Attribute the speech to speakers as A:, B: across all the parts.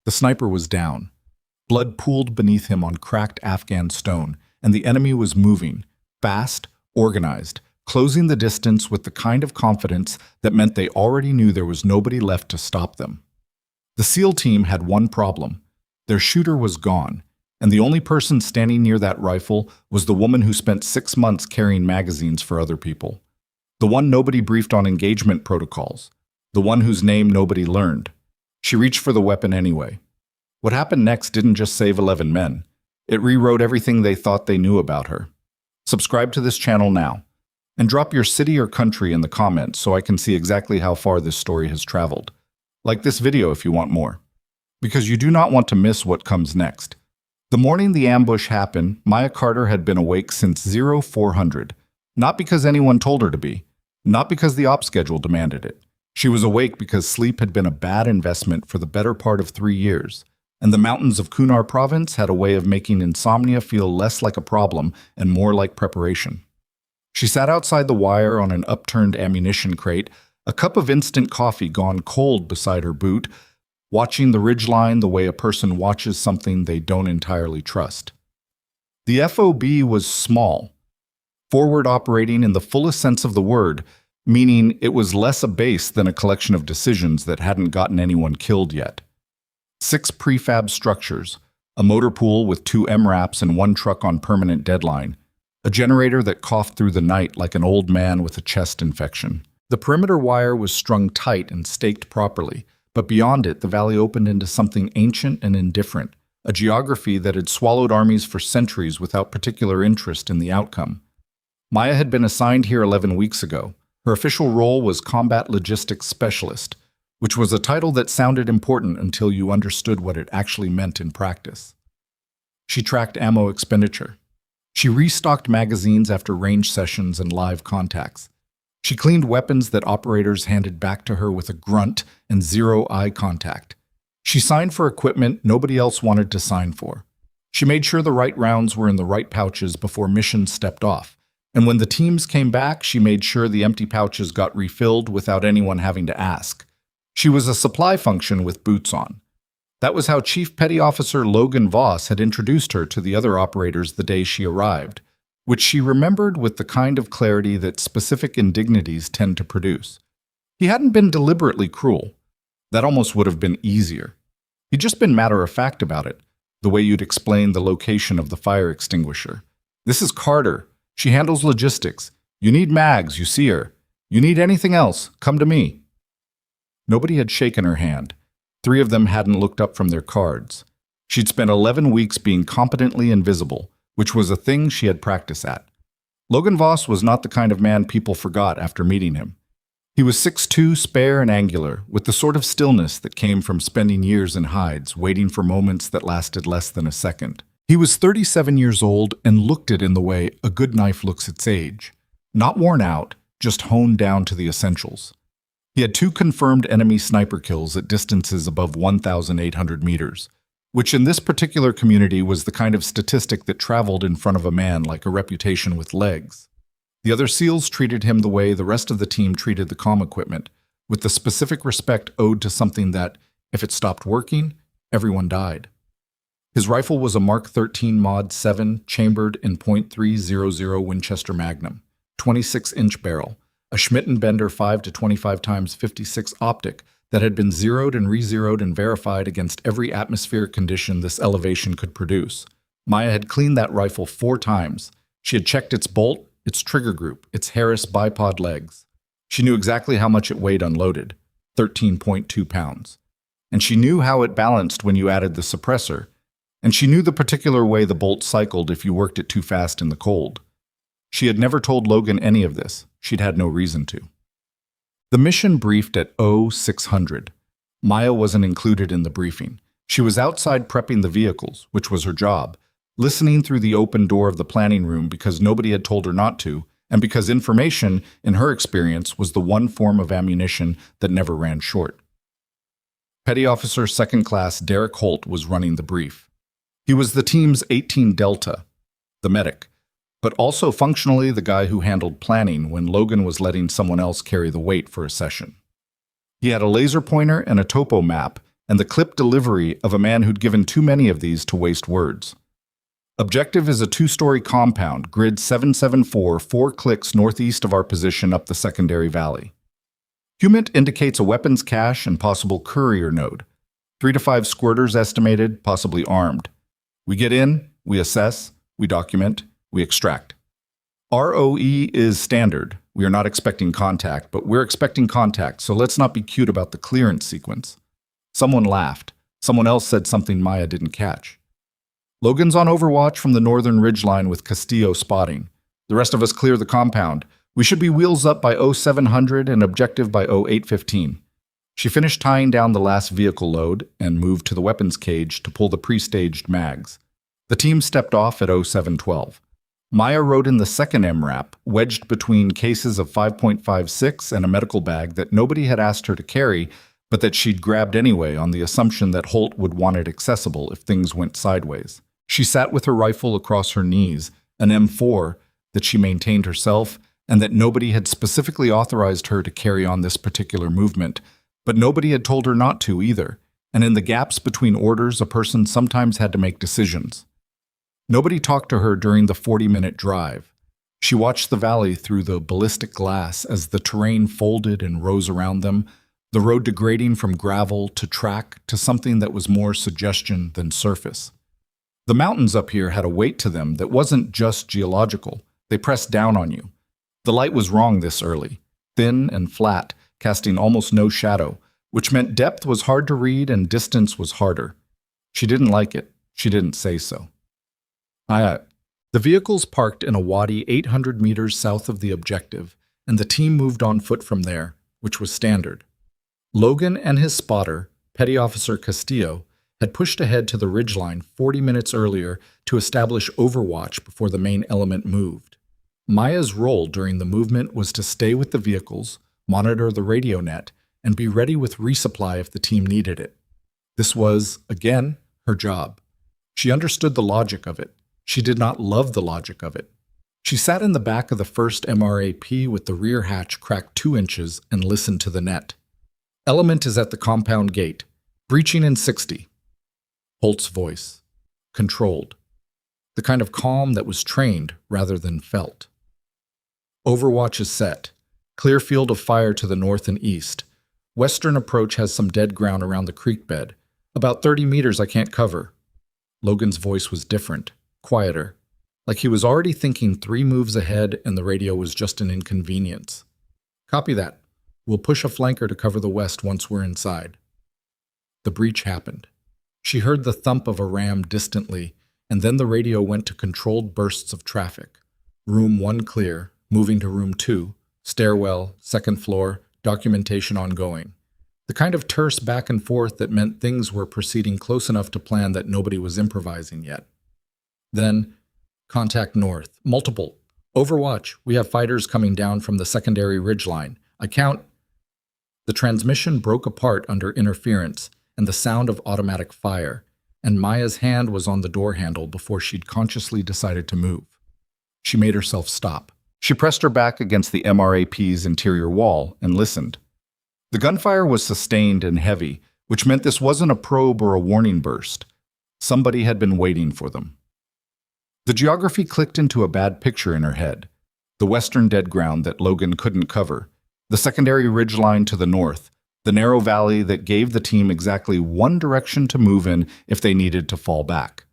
A: The sniper was down. Blood pooled beneath him on cracked Afghan stone, and the enemy was moving, fast, organized, closing the distance with the kind of confidence that meant they already knew there was nobody left to stop them. The SEAL team had one problem. Their shooter was gone, and the only person standing near that rifle was the woman who spent 6 months carrying magazines for other people. The one nobody briefed on engagement protocols. The one whose name nobody learned. She reached for the weapon anyway. What happened next didn't just save 11 men. It rewrote everything they thought they knew about her. Subscribe to this channel now, and drop your city or country in the comments so I can see exactly how far this story has traveled. Like this video if you want more, because you do not want to miss what comes next. The morning the ambush happened, Maya Carter had been awake since 0400, not because anyone told her to be, not because the op schedule demanded it. She was awake because sleep had been a bad investment for the better part of 3 years, and the mountains of Kunar province had a way of making insomnia feel less like a problem and more like preparation. She sat outside the wire on an upturned ammunition crate, a cup of instant coffee gone cold beside her boot, watching the ridgeline the way a person watches something they don't entirely trust. The FOB was small, forward operating in the fullest sense of the word, meaning it was less a base than a collection of decisions that hadn't gotten anyone killed yet. 6 prefab structures, a motor pool with 2 MRAPs and 1 truck on permanent deadline, a generator that coughed through the night like an old man with a chest infection. The perimeter wire was strung tight and staked properly, but beyond it the valley opened into something ancient and indifferent, a geography that had swallowed armies for centuries without particular interest in the outcome. Maya had been assigned here 11 weeks ago. Her official role was Combat Logistics Specialist, which was a title that sounded important until you understood what it actually meant in practice. She tracked ammo expenditure. She restocked magazines after range sessions and live contacts. She cleaned weapons that operators handed back to her with a grunt and 0 eye contact. She signed for equipment nobody else wanted to sign for. She made sure the right rounds were in the right pouches before missions stepped off. And when the teams came back, she made sure the empty pouches got refilled without anyone having to ask. She was a supply function with boots on. That was how Chief Petty Officer Logan Voss had introduced her to the other operators the day she arrived, which she remembered with the kind of clarity that specific indignities tend to produce. He hadn't been deliberately cruel. That almost would have been easier. He'd just been matter-of-fact about it, the way you'd explain the location of the fire extinguisher. This is Carter. She handles logistics. You need mags, you see her. You need anything else, come to me. Nobody had shaken her hand. 3 of them hadn't looked up from their cards. She'd spent 11 weeks being competently invisible, which was a thing she had practice at. Logan Voss was not the kind of man people forgot after meeting him. He was 6'2", spare and angular, with the sort of stillness that came from spending years in hides, waiting for moments that lasted less than a second. He was 37 years old and looked it in the way a good knife looks its age. Not worn out, just honed down to the essentials. He had 2 confirmed enemy sniper kills at distances above 1,800 meters, which in this particular community was the kind of statistic that traveled in front of a man like a reputation with legs. The other SEALs treated him the way the rest of the team treated the comm equipment, with the specific respect owed to something that, if it stopped working, everyone died. His rifle was a Mark 13 Mod 7 chambered in .300 Winchester Magnum, 26-inch barrel, a Schmidt & Bender 5 to 25 times 56 optic that had been zeroed and re-zeroed and verified against every atmospheric condition this elevation could produce. Maya had cleaned that rifle 4 times. She had checked its bolt, its trigger group, its Harris bipod legs. She knew exactly how much it weighed unloaded, 13.2 pounds. And she knew how it balanced when you added the suppressor. And she knew the particular way the bolt cycled if you worked it too fast in the cold. She had never told Logan any of this. She'd had no reason to. The mission briefed at 0600. Maya wasn't included in the briefing. She was outside prepping the vehicles, which was her job, listening through the open door of the planning room because nobody had told her not to, and because information, in her experience, was the one form of ammunition that never ran short. Petty Officer 2nd Class Derek Holt was running the brief. He was the team's 18 Delta, the medic, but also functionally the guy who handled planning when Logan was letting someone else carry the weight for a session. He had a laser pointer and a topo map, and the clipped delivery of a man who'd given too many of these to waste words. Objective is a two-story compound, grid 774, 4 clicks northeast of our position up the secondary valley. HUMINT indicates a weapons cache and possible courier node. 3 to 5 squirters estimated, possibly armed. We get in, we assess, we document, we extract. ROE is standard. We are not expecting contact, but we're expecting contact, so let's not be cute about the clearance sequence. Someone laughed. Someone else said something Maya didn't catch. Logan's on overwatch from the northern ridgeline with Castillo spotting. The rest of us clear the compound. We should be wheels up by 0700 and objective by 0815. She finished tying down the last vehicle load and moved to the weapons cage to pull the pre-staged mags. The team stepped off at 0712. Maya rode in the second MRAP, wedged between cases of 5.56 and a medical bag that nobody had asked her to carry, but that she'd grabbed anyway on the assumption that Holt would want it accessible if things went sideways. She sat with her rifle across her knees, an M4 that she maintained herself, and that nobody had specifically authorized her to carry on this particular movement, but nobody had told her not to either, and in the gaps between orders a person sometimes had to make decisions. Nobody talked to her during the 40-minute drive. She watched the valley through the ballistic glass as the terrain folded and rose around them, the road degrading from gravel to track to something that was more suggestion than surface. The mountains up here had a weight to them that wasn't just geological. They pressed down on you. The light was wrong this early, thin and flat, casting almost no shadow, which meant depth was hard to read and distance was harder. She didn't like it. She didn't say so. The vehicles parked in a wadi 800 meters south of the objective, and the team moved on foot from there, which was standard. Logan and his spotter, Petty Officer Castillo, had pushed ahead to the ridgeline 40 minutes earlier to establish overwatch before the main element moved. Maya's role during the movement was to stay with the vehicles, monitor the radio net, and be ready with resupply if the team needed it. This was, again, her job. She understood the logic of it. She did not love the logic of it. She sat in the back of the first MRAP with the rear hatch cracked 2 inches and listened to the net. Element is at the compound gate. Breaching in 60. Holt's voice. Controlled. The kind of calm that was trained rather than felt. Overwatch is set. Clear field of fire to the north and east. Western approach has some dead ground around the creek bed. About 30 meters I can't cover. Logan's voice was different, quieter, like he was already thinking 3 moves ahead and the radio was just an inconvenience. Copy that. We'll push a flanker to cover the west once we're inside. The breach happened. She heard the thump of a ram distantly, and then the radio went to controlled bursts of traffic. Room 1 clear, moving to room 2, stairwell, 2nd floor, documentation ongoing. The kind of terse back and forth that meant things were proceeding close enough to plan that nobody was improvising yet. Then, contact north. Multiple. Overwatch. We have fighters coming down from the secondary ridgeline. I count. The transmission broke apart under interference and the sound of automatic fire, and Maya's hand was on the door handle before she'd consciously decided to move. She made herself stop. She pressed her back against the MRAP's interior wall and listened. The gunfire was sustained and heavy, which meant this wasn't a probe or a warning burst. Somebody had been waiting for them. The geography clicked into a bad picture in her head. The western dead ground that Logan couldn't cover, the secondary ridgeline to the north, the narrow valley that gave the team exactly one direction to move in if they needed to fall back.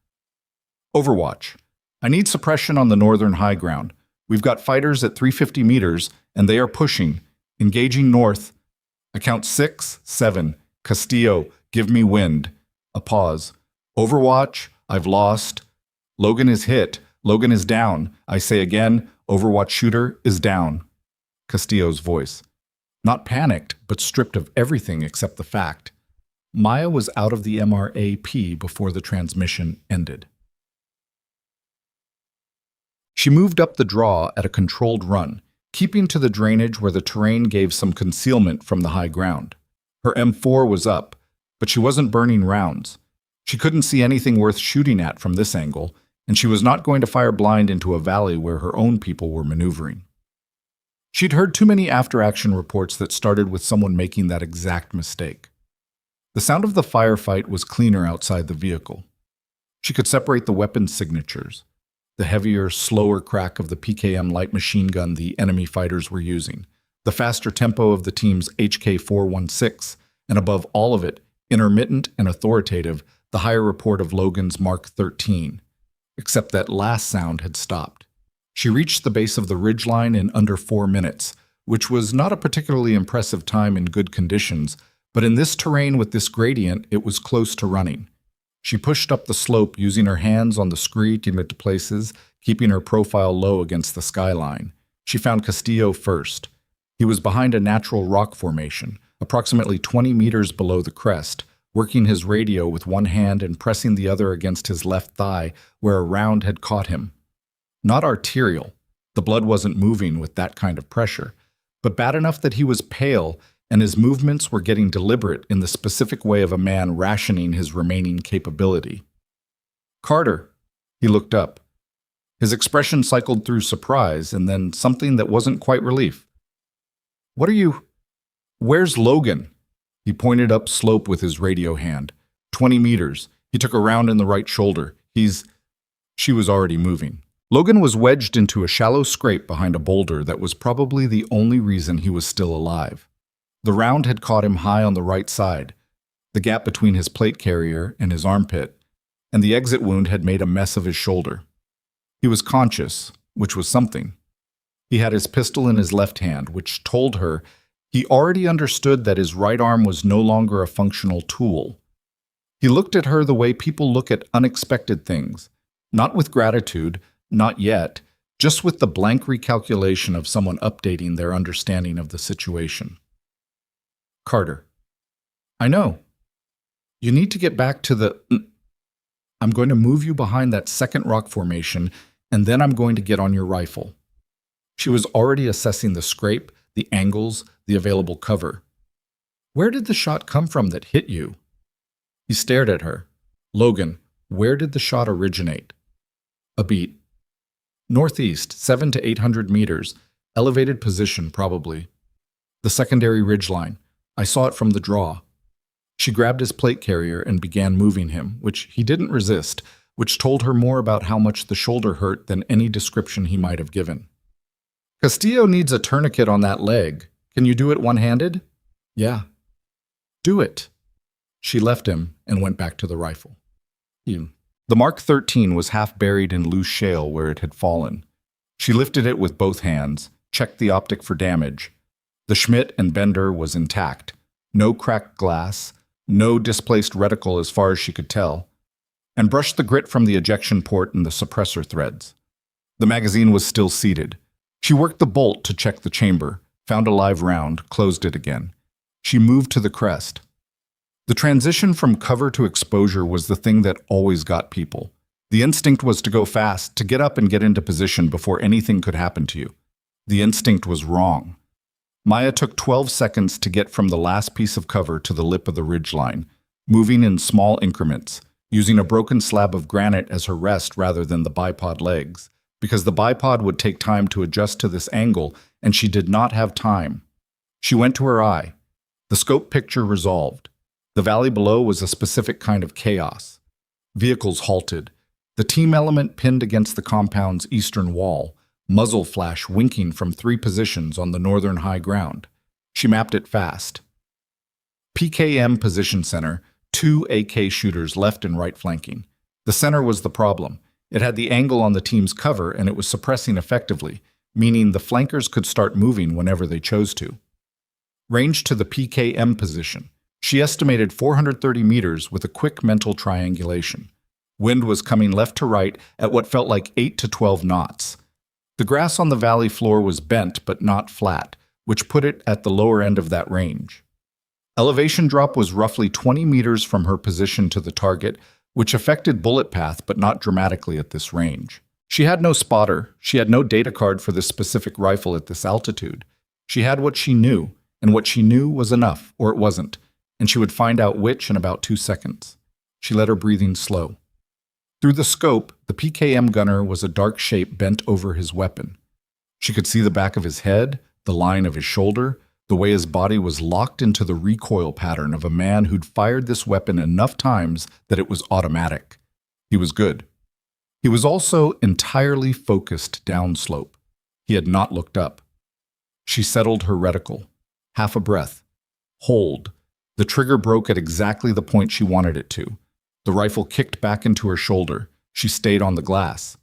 A: Overwatch. I need suppression on the northern high ground. We've got fighters at 350 meters, and they are pushing, engaging north. I count 6, 7. Castillo, give me wind. A pause. Overwatch, I've lost. Logan is hit. Logan is down. I say again, Overwatch shooter is down. Castillo's voice. Not panicked, but stripped of everything except the fact. Maya was out of the MRAP before the transmission ended. She moved up the draw at a controlled run, keeping to the drainage where the terrain gave some concealment from the high ground. Her M4 was up, but she wasn't burning rounds. She couldn't see anything worth shooting at from this angle, and she was not going to fire blind into a valley where her own people were maneuvering. She'd heard too many after-action reports that started with someone making that exact mistake. The sound of the firefight was cleaner outside the vehicle. She could separate the weapon signatures, the heavier, slower crack of the PKM light machine gun the enemy fighters were using, the faster tempo of the team's HK-416, and above all of it, intermittent and authoritative, the higher report of Logan's Mark 13. Except that last sound had stopped. She reached the base of the ridgeline in under 4 minutes, which was not a particularly impressive time in good conditions, but in this terrain with this gradient, it was close to running. She pushed up the slope using her hands on the screed into places, keeping her profile low against the skyline. She found Castillo first. He was behind a natural rock formation, approximately 20 meters below the crest, working his radio with one hand and pressing the other against his left thigh where a round had caught him. Not arterial. The blood wasn't moving with that kind of pressure, but bad enough that he was pale and his movements were getting deliberate in the specific way of a man rationing his remaining capability. "Carter." He looked up. His expression cycled through surprise and then something that wasn't quite relief. "What are you... Where's Logan?" He pointed up slope with his radio hand. 20 meters. He took a round in the right shoulder. She was already moving. Logan was wedged into a shallow scrape behind a boulder that was probably the only reason he was still alive. The round had caught him high on the right side, the gap between his plate carrier and his armpit, and the exit wound had made a mess of his shoulder. He was conscious, which was something. He had his pistol in his left hand, which told her he already understood that his right arm was no longer a functional tool. He looked at her the way people look at unexpected things, not with gratitude, not yet, just with the blank recalculation of someone updating their understanding of the situation. "Carter." "I know. You need to get back to the... I'm going to move you behind that second rock formation, and then I'm going to get on your rifle." She was already assessing the scrape, the angles, the available cover. "Where did the shot come from that hit you?" He stared at her. "Logan, where did the shot originate?" "A beat." "Northeast, 700 to 800 meters. Elevated position, probably. The secondary ridgeline. I saw it from the draw." She grabbed his plate carrier and began moving him, which he didn't resist, which told her more about how much the shoulder hurt than any description he might have given. "Castillo needs a tourniquet on that leg. Can you do it one-handed?" "Yeah." "Do it." She left him and went back to the rifle. The Mark 13 was half buried in loose shale where it had fallen. She lifted it with both hands, checked the optic for damage. The Schmidt and Bender was intact. No cracked glass, no displaced reticle as far as she could tell, and brushed the grit from the ejection port and the suppressor threads. The magazine was still seated. She worked the bolt to check the chamber, found a live round, closed it again. She moved to the crest. The transition from cover to exposure was the thing that always got people. The instinct was to go fast, to get up and get into position before anything could happen to you. The instinct was wrong. Maya took 12 seconds to get from the last piece of cover to the lip of the ridgeline, moving in small increments, using a broken slab of granite as her rest rather than the bipod legs, because the bipod would take time to adjust to this angle, and she did not have time. She went to her eye. The scope picture resolved. The valley below was a specific kind of chaos. Vehicles halted. The team element pinned against the compound's eastern wall, muzzle flash winking from 3 positions on the northern high ground. She mapped it fast. PKM position center, 2 AK shooters left and right flanking. The center was the problem. It had the angle on the team's cover and it was suppressing effectively, meaning the flankers could start moving whenever they chose to. Range to the PKM position. She estimated 430 meters with a quick mental triangulation. Wind was coming left to right at what felt like 8 to 12 knots. The grass on the valley floor was bent but not flat, which put it at the lower end of that range. Elevation drop was roughly 20 meters from her position to the target, which affected bullet path but not dramatically at this range. She had no spotter, she had no data card for this specific rifle at this altitude. She had what she knew, and what she knew was enough, or it wasn't, and she would find out which in about 2 seconds. She let her breathing slow. Through the scope, the PKM gunner was a dark shape bent over his weapon. She could see the back of his head, the line of his shoulder, the way his body was locked into the recoil pattern of a man who'd fired this weapon enough times that it was automatic. He was good. He was also entirely focused downslope. He had not looked up. She settled her reticle. Half a breath. Hold. The trigger broke at exactly the point she wanted it to. The rifle kicked back into her shoulder. She stayed on the glass.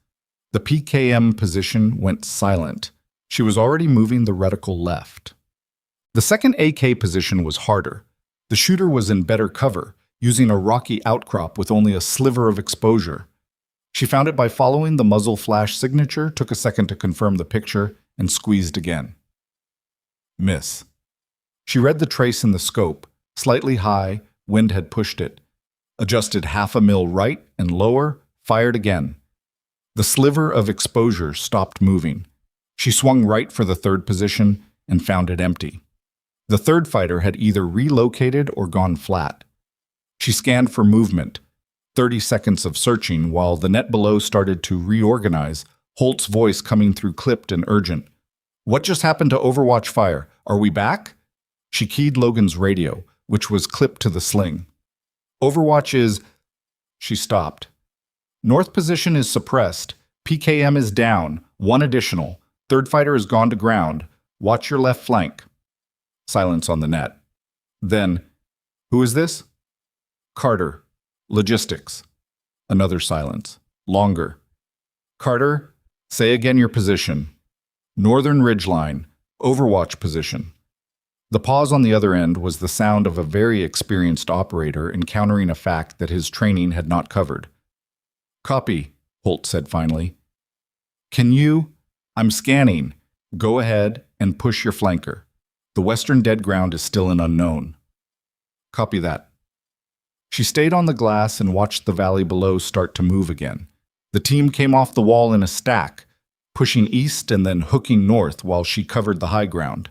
A: The PKM position went silent. She was already moving the reticle left. The second AK position was harder. The shooter was in better cover, using a rocky outcrop with only a sliver of exposure. She found it by following the muzzle flash signature, took a second to confirm the picture, and squeezed again. Miss. She read the trace in the scope, slightly high, wind had pushed it. Adjusted 1/2 mil right and lower, fired again. The sliver of exposure stopped moving. She swung right for the third position and found it empty. The third fighter had either relocated or gone flat. She scanned for movement. 30 seconds of searching while the net below started to reorganize, Holt's voice coming through clipped and urgent. "What just happened to Overwatch fire? Are we back?" She keyed Logan's radio, which was clipped to the sling. "Overwatch is..." She stopped. "North position is suppressed. PKM is down. 1 additional. Third fighter has gone to ground. Watch your left flank." Silence on the net. Then, "Who is this?" "Carter. Logistics." Another silence. Longer. "Carter, say again your position." "Northern ridgeline. Overwatch position." The pause on the other end was the sound of a very experienced operator encountering a fact that his training had not covered. "Copy," Holt said finally. "Can you..." "I'm scanning. Go ahead and push your flanker. The western dead ground is still an unknown." "Copy that." She stayed on the glass and watched the valley below start to move again. The team came off the wall in a stack, pushing east and then hooking north while she covered the high ground.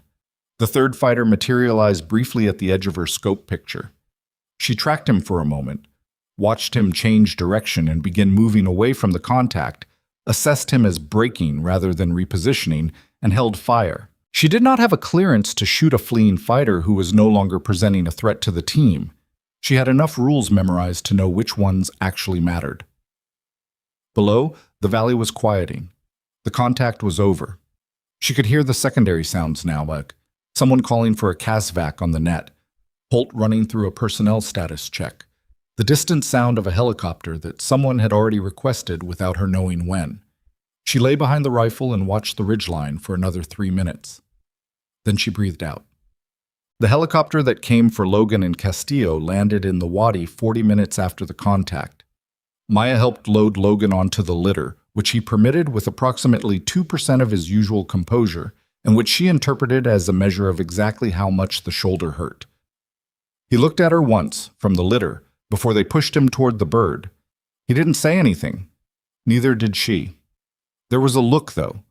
A: The third fighter materialized briefly at the edge of her scope picture. She tracked him for a moment, watched him change direction and begin moving away from the contact, assessed him as braking rather than repositioning, and held fire. She did not have a clearance to shoot a fleeing fighter who was no longer presenting a threat to the team. She had enough rules memorized to know which ones actually mattered. Below, the valley was quieting. The contact was over. She could hear the secondary sounds now, like someone calling for a CASVAC on the net, Holt running through a personnel status check, the distant sound of a helicopter that someone had already requested without her knowing when. She lay behind the rifle and watched the ridgeline for another 3 minutes. Then she breathed out. The helicopter that came for Logan and Castillo landed in the wadi 40 minutes after the contact. Maya helped load Logan onto the litter, which he permitted with approximately 2% of his usual composure, and which she interpreted as a measure of exactly how much the shoulder hurt. He looked at her once, from the litter, before they pushed him toward the bird. He didn't say anything. Neither did she. There was a look, though,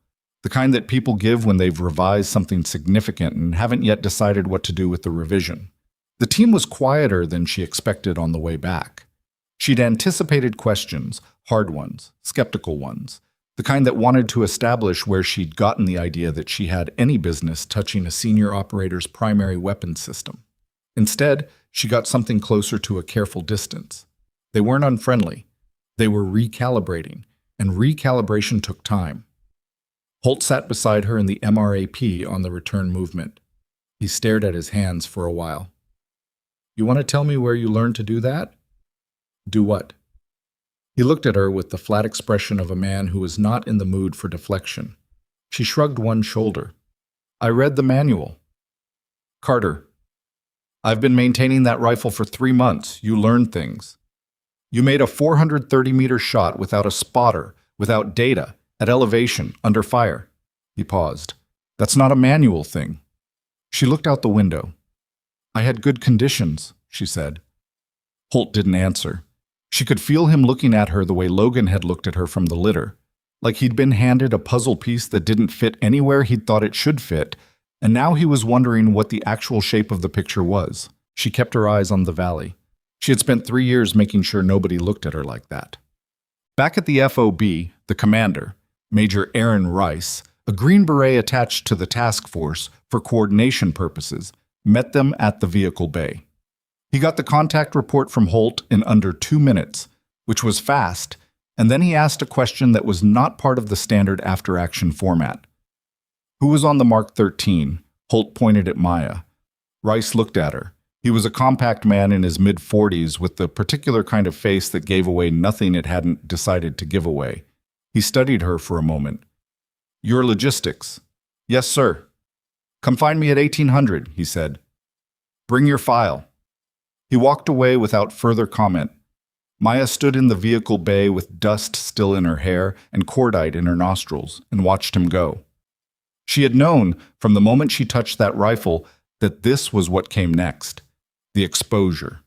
A: the kind that people give when they've revised something significant and haven't yet decided what to do with the revision. The team was quieter than she expected on the way back. She'd anticipated questions, hard ones, skeptical ones, the kind that wanted to establish where she'd gotten the idea that she had any business touching a senior operator's primary weapons system. Instead, she got something closer to a careful distance. They weren't unfriendly. They were recalibrating, and recalibration took time. Holt sat beside her in the MRAP on the return movement. He stared at his hands for a while. "You want to tell me where you learned to do that?" "Do what?" He looked at her with the flat expression of a man who was not in the mood for deflection. She shrugged one shoulder. "I read the manual." "Carter, I've been maintaining that rifle for 3 months. You learned things. You made a 430-meter shot without a spotter, without data, at elevation, under fire." He paused. "That's not a manual thing." She looked out the window. "I had good conditions," she said. Holt didn't answer. She could feel him looking at her the way Logan had looked at her from the litter, like he'd been handed a puzzle piece that didn't fit anywhere he'd thought it should fit, and now he was wondering what the actual shape of the picture was. She kept her eyes on the valley. She had spent 3 years making sure nobody looked at her like that. Back at the FOB, the commander, Major Aaron Rice, a Green Beret attached to the task force for coordination purposes, met them at the vehicle bay. He got the contact report from Holt in under 2 minutes, which was fast, and then he asked a question that was not part of the standard after-action format. Who was on the Mark 13? Holt pointed at Maya. Rice looked at her. He was a compact man in his mid-40s with the particular kind of face that gave away nothing it hadn't decided to give away. He studied her for a moment. Your logistics. Yes, sir. Come find me at 1800, he said. Bring your file. He walked away without further comment. Maya stood in the vehicle bay with dust still in her hair and cordite in her nostrils and watched him go. She had known from the moment she touched that rifle that this was what came next. The exposure.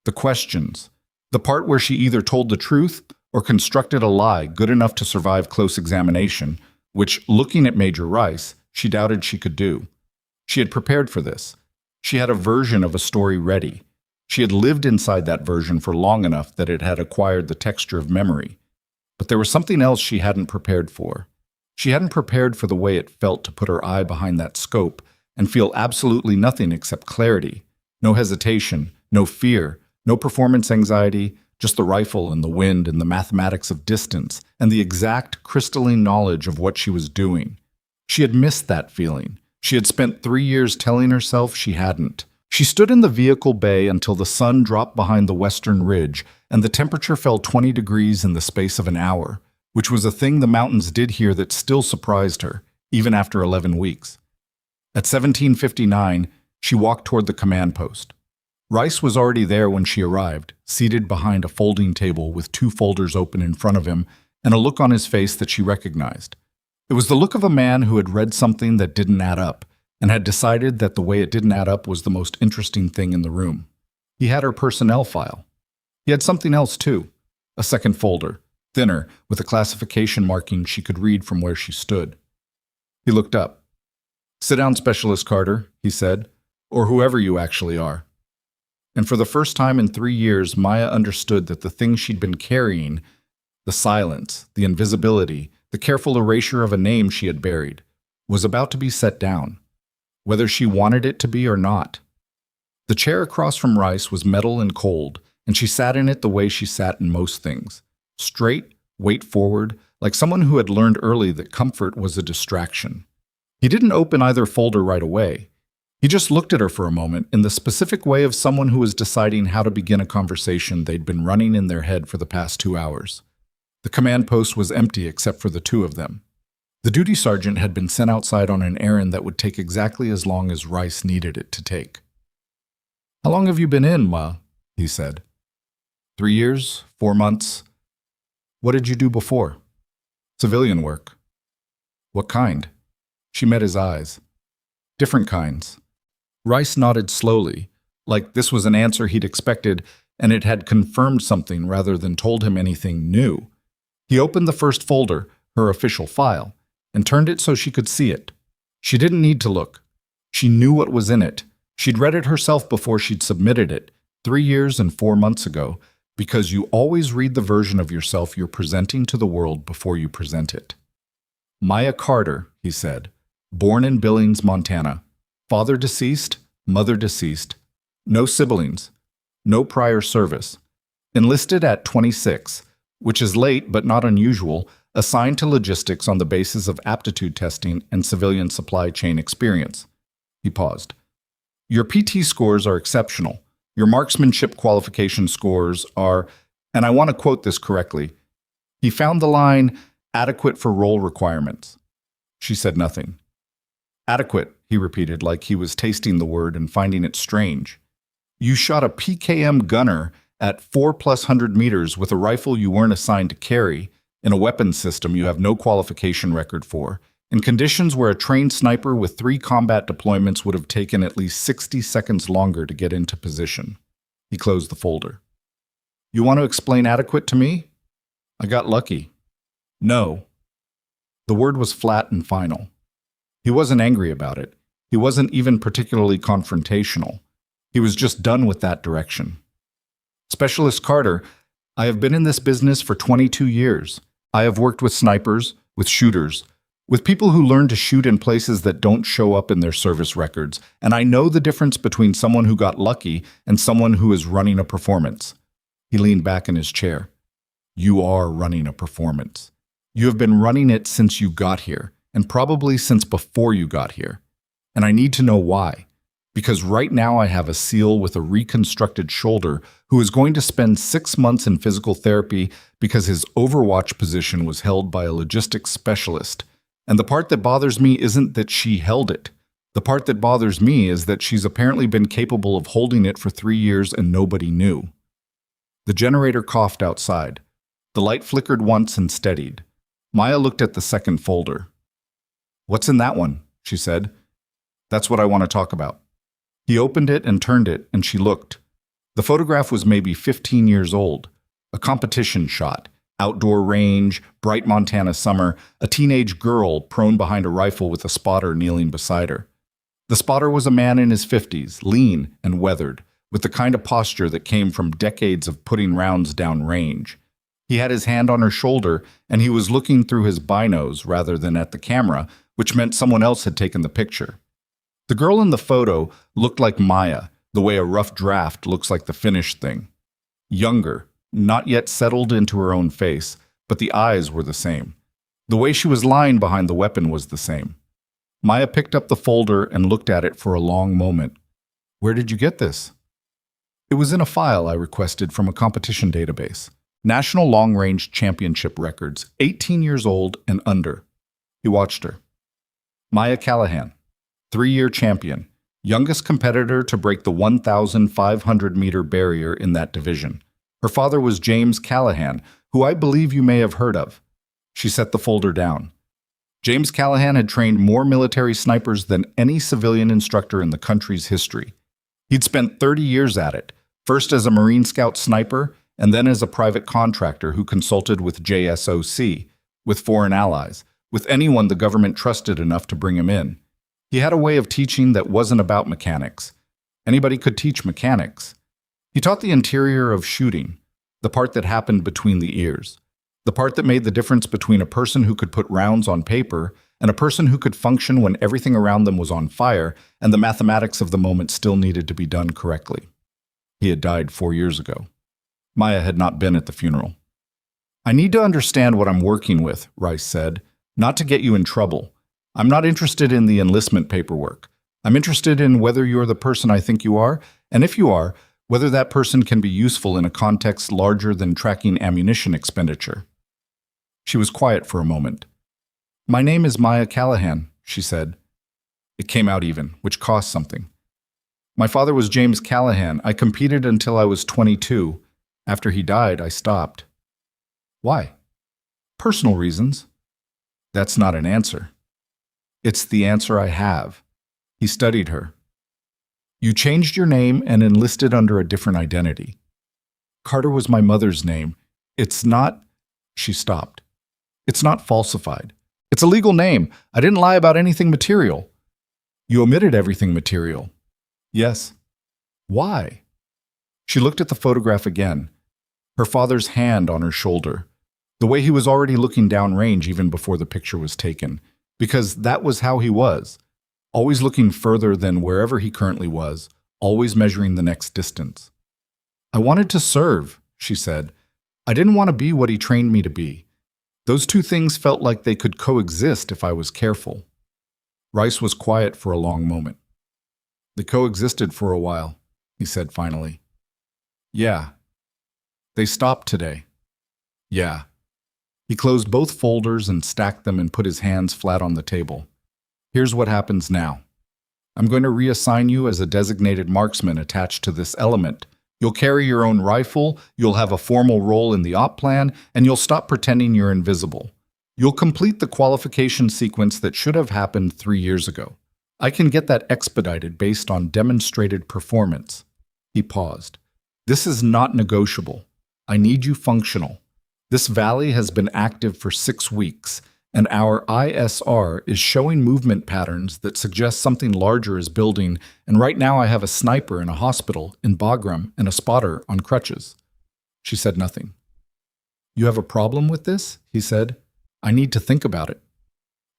A: The questions. The part where she either told the truth or constructed a lie good enough to survive close examination, which, looking at Major Rice, she doubted she could do. She had prepared for this. She had a version of a story ready. She had lived inside that version for long enough that it had acquired the texture of memory. But there was something else she hadn't prepared for. She hadn't prepared for the way it felt to put her eye behind that scope and feel absolutely nothing except clarity. No hesitation, no fear, no performance anxiety, just the rifle and the wind and the mathematics of distance and the exact crystalline knowledge of what she was doing. She had missed that feeling. She had spent 3 years telling herself she hadn't. She stood in the vehicle bay until the sun dropped behind the western ridge and the temperature fell 20 degrees in the space of an hour, which was a thing the mountains did here that still surprised her, even after 11 weeks. At 17:59, she walked toward the command post. Rice was already there when she arrived, seated behind a folding table with 2 folders open in front of him and a look on his face that she recognized. It was the look of a man who had read something that didn't add up and had decided that the way it didn't add up was the most interesting thing in the room. He had her personnel file. He had something else too, a second folder, thinner, with a classification marking she could read from where she stood. He looked up. Sit down, Specialist Carter, he said, or whoever you actually are. And for the first time in 3 years, Maya understood that the thing she'd been carrying, the silence, the invisibility, the careful erasure of a name she had buried, was about to be set down, whether she wanted it to be or not. The chair across from Rice was metal and cold, and she sat in it the way she sat in most things, straight, weight forward, like someone who had learned early that comfort was a distraction. He didn't open either folder right away. He just looked at her for a moment in the specific way of someone who was deciding how to begin a conversation they'd been running in their head for the past 2 hours. The command post was empty except for the 2 of them. The duty sergeant had been sent outside on an errand that would take exactly as long as Rice needed it to take. How long have you been in, Ma? He said. 3 years, 4 months. What did you do before? Civilian work. What kind? She met his eyes. Different kinds. Rice nodded slowly, like this was an answer he'd expected and it had confirmed something rather than told him anything new. He opened the first folder, her official file, and turned it so she could see it. She didn't need to look. She knew what was in it. She'd read it herself before she'd submitted it, 3 years and 4 months ago, because you always read the version of yourself you're presenting to the world before you present it. Maya Carter, he said, born in Billings, Montana. Father deceased, mother deceased. No siblings. No prior service. Enlisted at 26, which is late but not unusual, assigned to logistics on the basis of aptitude testing and civilian supply chain experience. He paused. Your PT scores are exceptional. Your marksmanship qualification scores are, and I want to quote this correctly, he found the line, adequate for role requirements. She said nothing. Adequate, he repeated like he was tasting the word and finding it strange. You shot a PKM gunner at 4+100 meters with a rifle you weren't assigned to carry, in a weapons system you have no qualification record for, in conditions where a trained sniper with 3 combat deployments would have taken at least 60 seconds longer to get into position. He closed the folder. You want to explain adequate to me? I got lucky. No. The word was flat and final. He wasn't angry about it. He wasn't even particularly confrontational. He was just done with that direction. Specialist Carter, I have been in this business for 22 years. I have worked with snipers, with shooters, with people who learn to shoot in places that don't show up in their service records, and I know the difference between someone who got lucky and someone who is running a performance. He leaned back in his chair. You are running a performance. You have been running it since you got here, and probably since before you got here. And I need to know why. Because right now I have a SEAL with a reconstructed shoulder who is going to spend 6 months in physical therapy because his Overwatch position was held by a logistics specialist. And the part that bothers me isn't that she held it. The part that bothers me is that she's apparently been capable of holding it for 3 years and nobody knew. The generator coughed outside. The light flickered once and steadied. Maya looked at the second folder. What's in that one? She said. That's what I want to talk about. He opened it and turned it, and she looked. The photograph was maybe 15 years old. A competition shot. Outdoor range, bright Montana summer, a teenage girl prone behind a rifle with a spotter kneeling beside her. The spotter was a man in his 50s, lean and weathered, with the kind of posture that came from decades of putting rounds down range. He had his hand on her shoulder, and he was looking through his binos rather than at the camera, which meant someone else had taken the picture. The girl in the photo looked like Maya, the way a rough draft looks like the finished thing. Younger, not yet settled into her own face, but the eyes were the same. The way she was lying behind the weapon was the same. Maya picked up the folder and looked at it for a long moment. Where did you get this? It was in a file I requested from a competition database. National Long Range Championship records, 18 years old and under. He watched her. Maya Callahan, 3-year champion, youngest competitor to break the 1,500-meter barrier in that division. Her father was James Callahan, who I believe you may have heard of. She set the folder down. James Callahan had trained more military snipers than any civilian instructor in the country's history. He'd spent 30 years at it, first as a Marine Scout sniper and then as a private contractor who consulted with JSOC, with foreign allies, with anyone the government trusted enough to bring him in. He had a way of teaching that wasn't about mechanics. Anybody could teach mechanics. He taught the interior of shooting, the part that happened between the ears, the part that made the difference between a person who could put rounds on paper and a person who could function when everything around them was on fire and the mathematics of the moment still needed to be done correctly. He had died 4 years ago. Maya had not been at the funeral. I need to understand what I'm working with, Rice said, not to get you in trouble. I'm not interested in the enlistment paperwork. I'm interested in whether you're the person I think you are, and if you are, whether that person can be useful in a context larger than tracking ammunition expenditure. She was quiet for a moment. My name is Maya Callahan, she said. It came out even, which cost something. My father was James Callahan. I competed until I was 22. After he died, I stopped. Why? Personal reasons. That's not an answer. It's the answer I have. He studied her. You changed your name and enlisted under a different identity. Carter was my mother's name. It's not... She stopped. It's not falsified. It's a legal name. I didn't lie about anything material. You omitted everything material. Yes. Why? She looked at the photograph again. Her father's hand on her shoulder. The way he was already looking downrange even before the picture was taken. Because that was how he was. Always looking further than wherever he currently was, always measuring the next distance. I wanted to serve, she said. I didn't want to be what he trained me to be. Those two things felt like they could coexist if I was careful. Rice was quiet for a long moment. They coexisted for a while, he said finally. Yeah. They stopped today. Yeah. He closed both folders and stacked them and put his hands flat on the table. Here's what happens now. I'm going to reassign you as a designated marksman attached to this element. You'll carry your own rifle, you'll have a formal role in the op plan, and you'll stop pretending you're invisible. You'll complete the qualification sequence that should have happened 3 years ago. I can get that expedited based on demonstrated performance. He paused. This is not negotiable. I need you functional. This valley has been active for 6 weeks, and our ISR is showing movement patterns that suggest something larger is building, and right now I have a sniper in a hospital in Bagram and a spotter on crutches. She said nothing. You have a problem with this? He said. I need to think about it.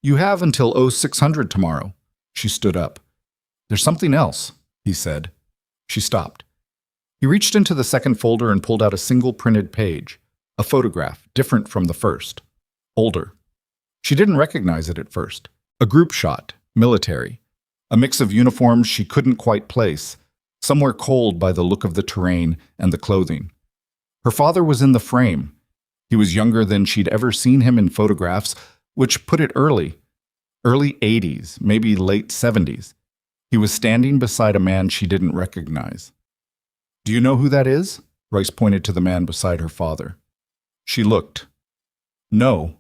A: You have until 0600 tomorrow. She stood up. There's something else, he said. She stopped. He reached into the second folder and pulled out a single printed page, a photograph, different from the first. Older. She didn't recognize it at first. A group shot, military. A mix of uniforms she couldn't quite place, somewhere cold by the look of the terrain and the clothing. Her father was in the frame. He was younger than she'd ever seen him in photographs, which put it early 80s, maybe late 70s. He was standing beside a man she didn't recognize. Do you know who that is? Rice pointed to the man beside her father. She looked. No.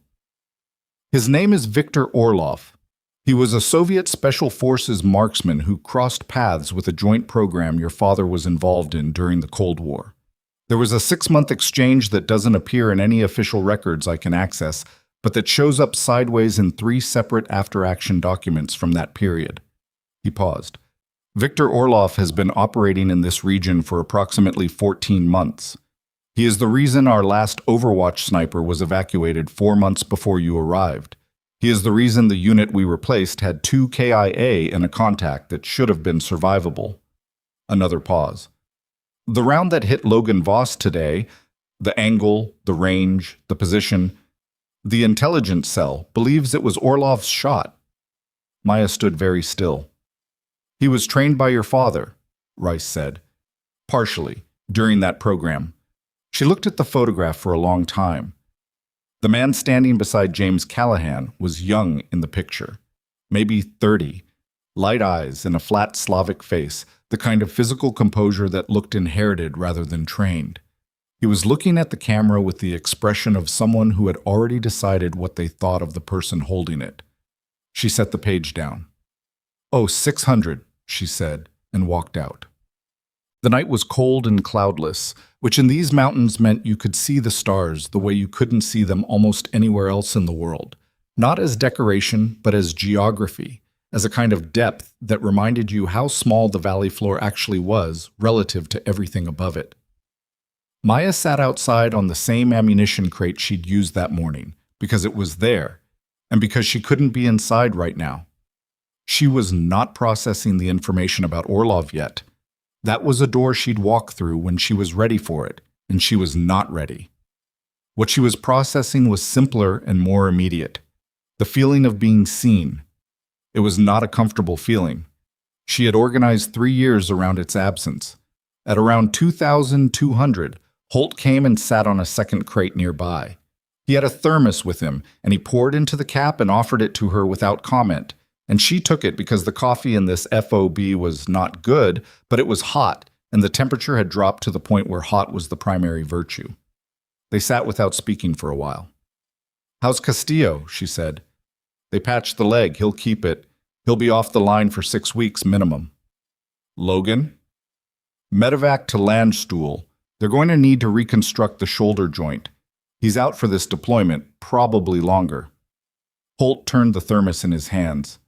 A: His name is Viktor Orlov. He was a Soviet Special Forces marksman who crossed paths with a joint program your father was involved in during the Cold War. There was a 6-month exchange that doesn't appear in any official records I can access, but that shows up sideways in 3 separate after-action documents from that period. He paused. Viktor Orlov has been operating in this region for approximately 14 months. He is the reason our last Overwatch sniper was evacuated 4 months before you arrived. He is the reason the unit we replaced had 2 KIA in a contact that should have been survivable. Another pause. The round that hit Logan Voss today, the angle, the range, the position, the intelligence cell believes it was Orlov's shot. Maya stood very still. He was trained by your father, Rice said. Partially, during that program. She looked at the photograph for a long time. The man standing beside James Callahan was young in the picture, maybe 30, light eyes and a flat Slavic face, the kind of physical composure that looked inherited rather than trained. He was looking at the camera with the expression of someone who had already decided what they thought of the person holding it. She set the page down. Oh, 600, she said, and walked out. The night was cold and cloudless, which in these mountains meant you could see the stars the way you couldn't see them almost anywhere else in the world. Not as decoration, but as geography, as a kind of depth that reminded you how small the valley floor actually was relative to everything above it. Maya sat outside on the same ammunition crate she'd used that morning, because it was there, and because she couldn't be inside right now. She was not processing the information about Orlov yet. That was a door she'd walk through when she was ready for it, and she was not ready. What she was processing was simpler and more immediate. The feeling of being seen. It was not a comfortable feeling. She had organized 3 years around its absence. At around 2,200, Holt came and sat on a second crate nearby. He had a thermos with him, and he poured into the cap and offered it to her without comment. And she took it because the coffee in this FOB was not good, but it was hot, and the temperature had dropped to the point where hot was the primary virtue. They sat without speaking for a while. How's Castillo? She said. They patched the leg. He'll keep it. He'll be off the line for 6 weeks minimum. Logan? Medevac to Landstuhl. They're going to need to reconstruct the shoulder joint. He's out for this deployment, probably longer. Holt turned the thermos in his hands.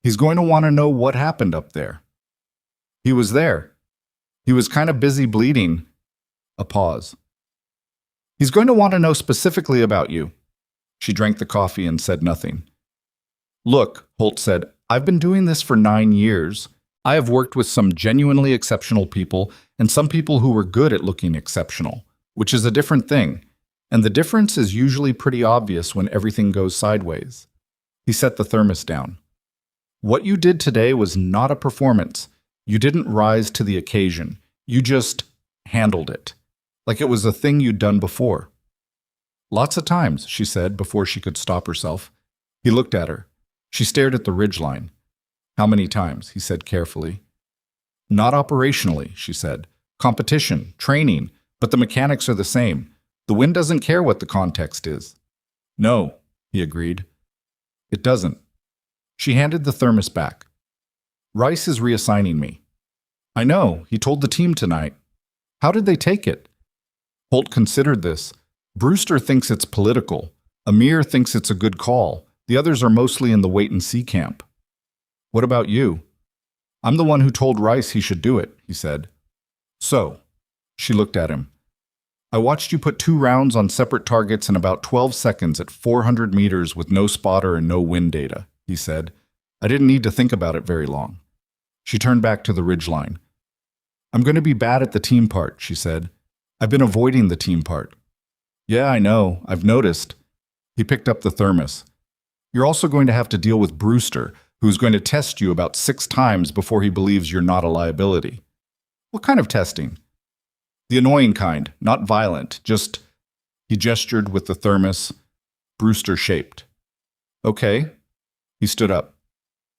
A: He's going to want to know what happened up there. He was there. He was kind of busy bleeding. A pause. He's going to want to know specifically about you. She drank the coffee and said nothing. Look, Holt said, I've been doing this for 9 years. I have worked with some genuinely exceptional people and some people who were good at looking exceptional, which is a different thing. And the difference is usually pretty obvious when everything goes sideways. He set the thermos down. What you did today was not a performance. You didn't rise to the occasion. You just handled it. Like it was a thing you'd done before. Lots of times, she said before she could stop herself. He looked at her. She stared at the ridgeline. How many times? He said carefully. Not operationally, she said. Competition, training, but the mechanics are the same. The wind doesn't care what the context is. No, he agreed. It doesn't. She handed the thermos back. Rice is reassigning me. I know, he told the team tonight. How did they take it? Holt considered this. Brewster thinks it's political. Amir thinks it's a good call. The others are mostly in the wait-and-see camp. What about you? I'm the one who told Rice he should do it, he said. So, she looked at him. I watched you put 2 rounds on separate targets in about 12 seconds at 400 meters with no spotter and no wind data, he said. I didn't need to think about it very long. She turned back to the ridgeline. I'm going to be bad at the team part, she said. I've been avoiding the team part. Yeah, I know. I've noticed. He picked up the thermos. You're also going to have to deal with Brewster, who's going to test you about 6 times before he believes you're not a liability. What kind of testing? The annoying kind, not violent, just... He gestured with the thermos, Brewster shaped. Okay. He stood up.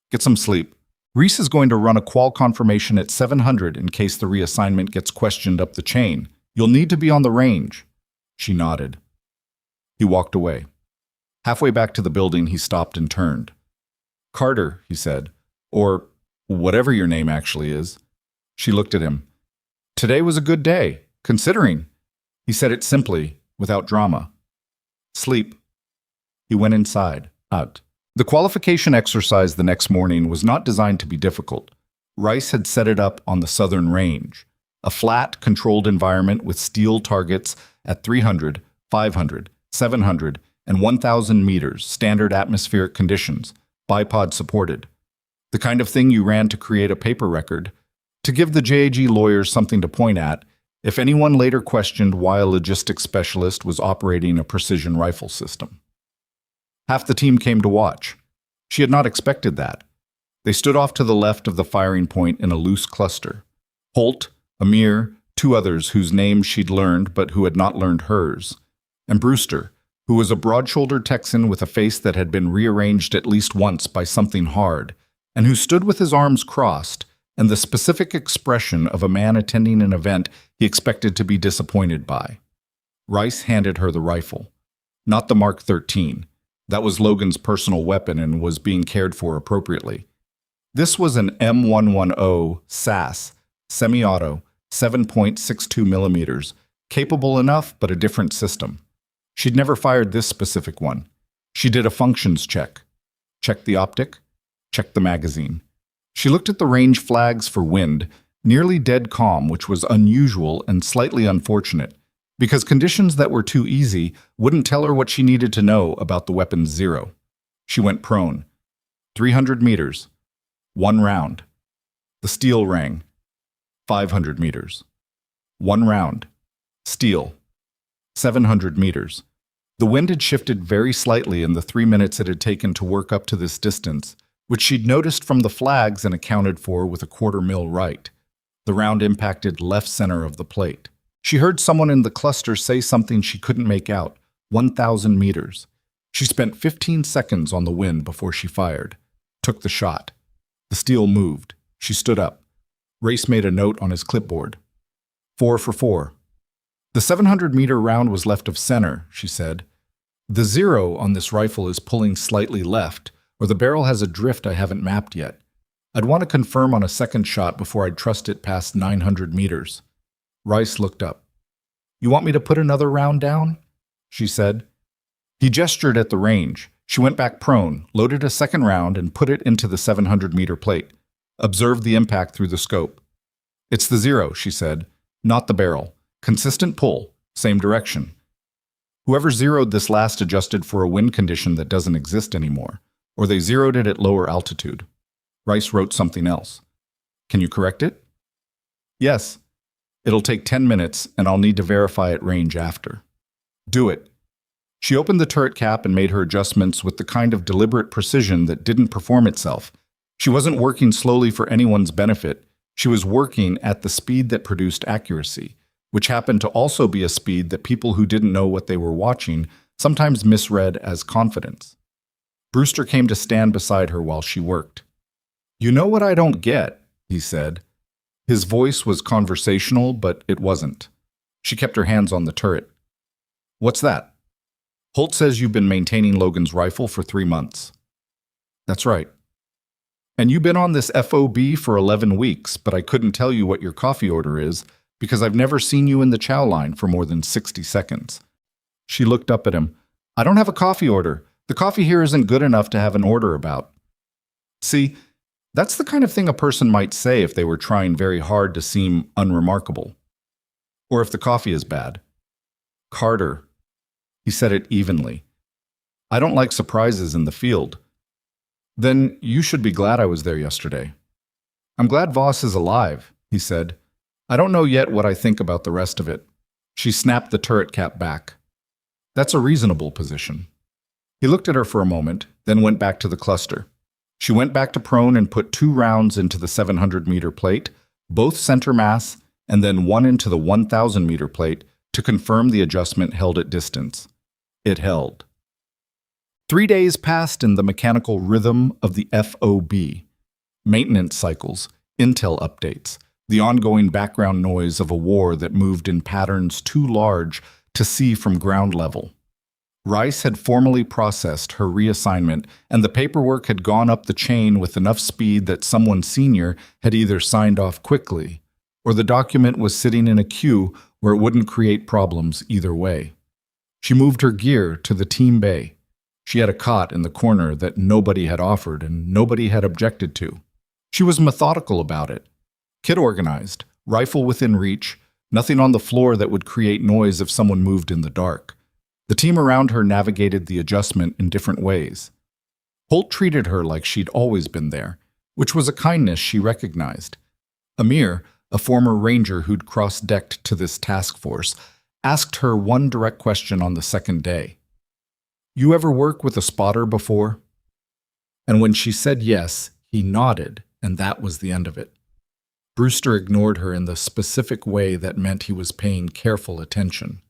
A: Get some sleep. Reese is going to run a qual confirmation at 700 in case the reassignment gets questioned up the chain. You'll need to be on the range. She nodded. He walked away. Halfway back to the building, he stopped and turned. Carter, he said, or whatever your name actually is. She looked at him. Today was a good day, considering. He said it simply, without drama. Sleep. He went inside, out. The qualification exercise the next morning was not designed to be difficult. Rice had set it up on the southern range, a flat, controlled environment with steel targets at 300, 500, 700, and 1,000 meters, standard atmospheric conditions, bipod supported. The kind of thing you ran to create a paper record, to give the JAG lawyers something to point at if anyone later questioned why a logistics specialist was operating a precision rifle system. Half the team came to watch. She had not expected that. They stood off to the left of the firing point in a loose cluster. Holt, Amir, 2 others whose names she'd learned but who had not learned hers, and Brewster, who was a broad-shouldered Texan with a face that had been rearranged at least once by something hard, and who stood with his arms crossed and the specific expression of a man attending an event he expected to be disappointed by. Rice handed her the rifle. Not the Mark 13. That was Logan's personal weapon and was being cared for appropriately. This was an M110 SAS, semi-auto, 7.62 millimeters, capable enough but a different system. She'd never fired this specific one. She did a functions check. Checked the optic, checked the magazine. She looked at the range flags for wind, nearly dead calm, which was unusual and slightly unfortunate, because conditions that were too easy wouldn't tell her what she needed to know about the weapon's zero. She went prone. 300 meters. 1 round. The steel rang. 500 meters. 1 round. Steel. 700 meters. The wind had shifted very slightly in the 3 minutes it had taken to work up to this distance, which she'd noticed from the flags and accounted for with a 1/4 mil right. The round impacted left center of the plate. She heard someone in the cluster say something she couldn't make out. 1,000 meters. She spent 15 seconds on the wind before she fired. Took the shot. The steel moved. She stood up. Race made a note on his clipboard. 4 for 4. The 700-meter round was left of center, she said. The zero on this rifle is pulling slightly left, or the barrel has a drift I haven't mapped yet. I'd want to confirm on a second shot before I'd trust it past 900 meters. Rice looked up. You want me to put another round down? She said. He gestured at the range. She went back prone, loaded a second round, and put it into the 700-meter plate. Observed the impact through the scope. It's the zero, she said, not the barrel. Consistent pull, same direction. Whoever zeroed this last adjusted for a wind condition that doesn't exist anymore, or they zeroed it at lower altitude. Rice wrote something else. Can you correct it? Yes. It'll take 10 minutes, and I'll need to verify at range after. Do it. She opened the turret cap and made her adjustments with the kind of deliberate precision that didn't perform itself. She wasn't working slowly for anyone's benefit. She was working at the speed that produced accuracy, which happened to also be a speed that people who didn't know what they were watching sometimes misread as confidence. Brewster came to stand beside her while she worked. You know what I don't get, he said. His voice was conversational, but it wasn't. She kept her hands on the turret. What's that? Holt says you've been maintaining Logan's rifle for 3 months. That's right. And you've been on this FOB for 11 weeks, but I couldn't tell you what your coffee order is because I've never seen you in the chow line for more than 60 seconds. She looked up at him. I don't have a coffee order. The coffee here isn't good enough to have an order about. See, that's the kind of thing a person might say if they were trying very hard to seem unremarkable. Or if the coffee is bad. Carter. He said it evenly. I don't like surprises in the field. Then you should be glad I was there yesterday. I'm glad Voss is alive, he said. I don't know yet what I think about the rest of it. She snapped the turret cap back. That's a reasonable position. He looked at her for a moment, then went back to the cluster. She went back to prone and put 2 rounds into the 700-meter plate, both center mass, and then 1 into the 1,000-meter plate to confirm the adjustment held at distance. It held. 3 days passed in the mechanical rhythm of the FOB. Maintenance cycles, intel updates, the ongoing background noise of a war that moved in patterns too large to see from ground level. Rice had formally processed her reassignment, and the paperwork had gone up the chain with enough speed that someone senior had either signed off quickly, or the document was sitting in a queue where it wouldn't create problems either way. She moved her gear to the team bay. She had a cot in the corner that nobody had offered and nobody had objected to. She was methodical about it. Kit organized, rifle within reach, nothing on the floor that would create noise if someone moved in the dark. The team around her navigated the adjustment in different ways. Holt treated her like she'd always been there, which was a kindness she recognized. Amir, a former ranger who'd cross-decked to this task force, asked her one direct question on the second day. You ever work with a spotter before? And when she said yes, he nodded, and that was the end of it. Brewster ignored her in the specific way that meant he was paying careful attention.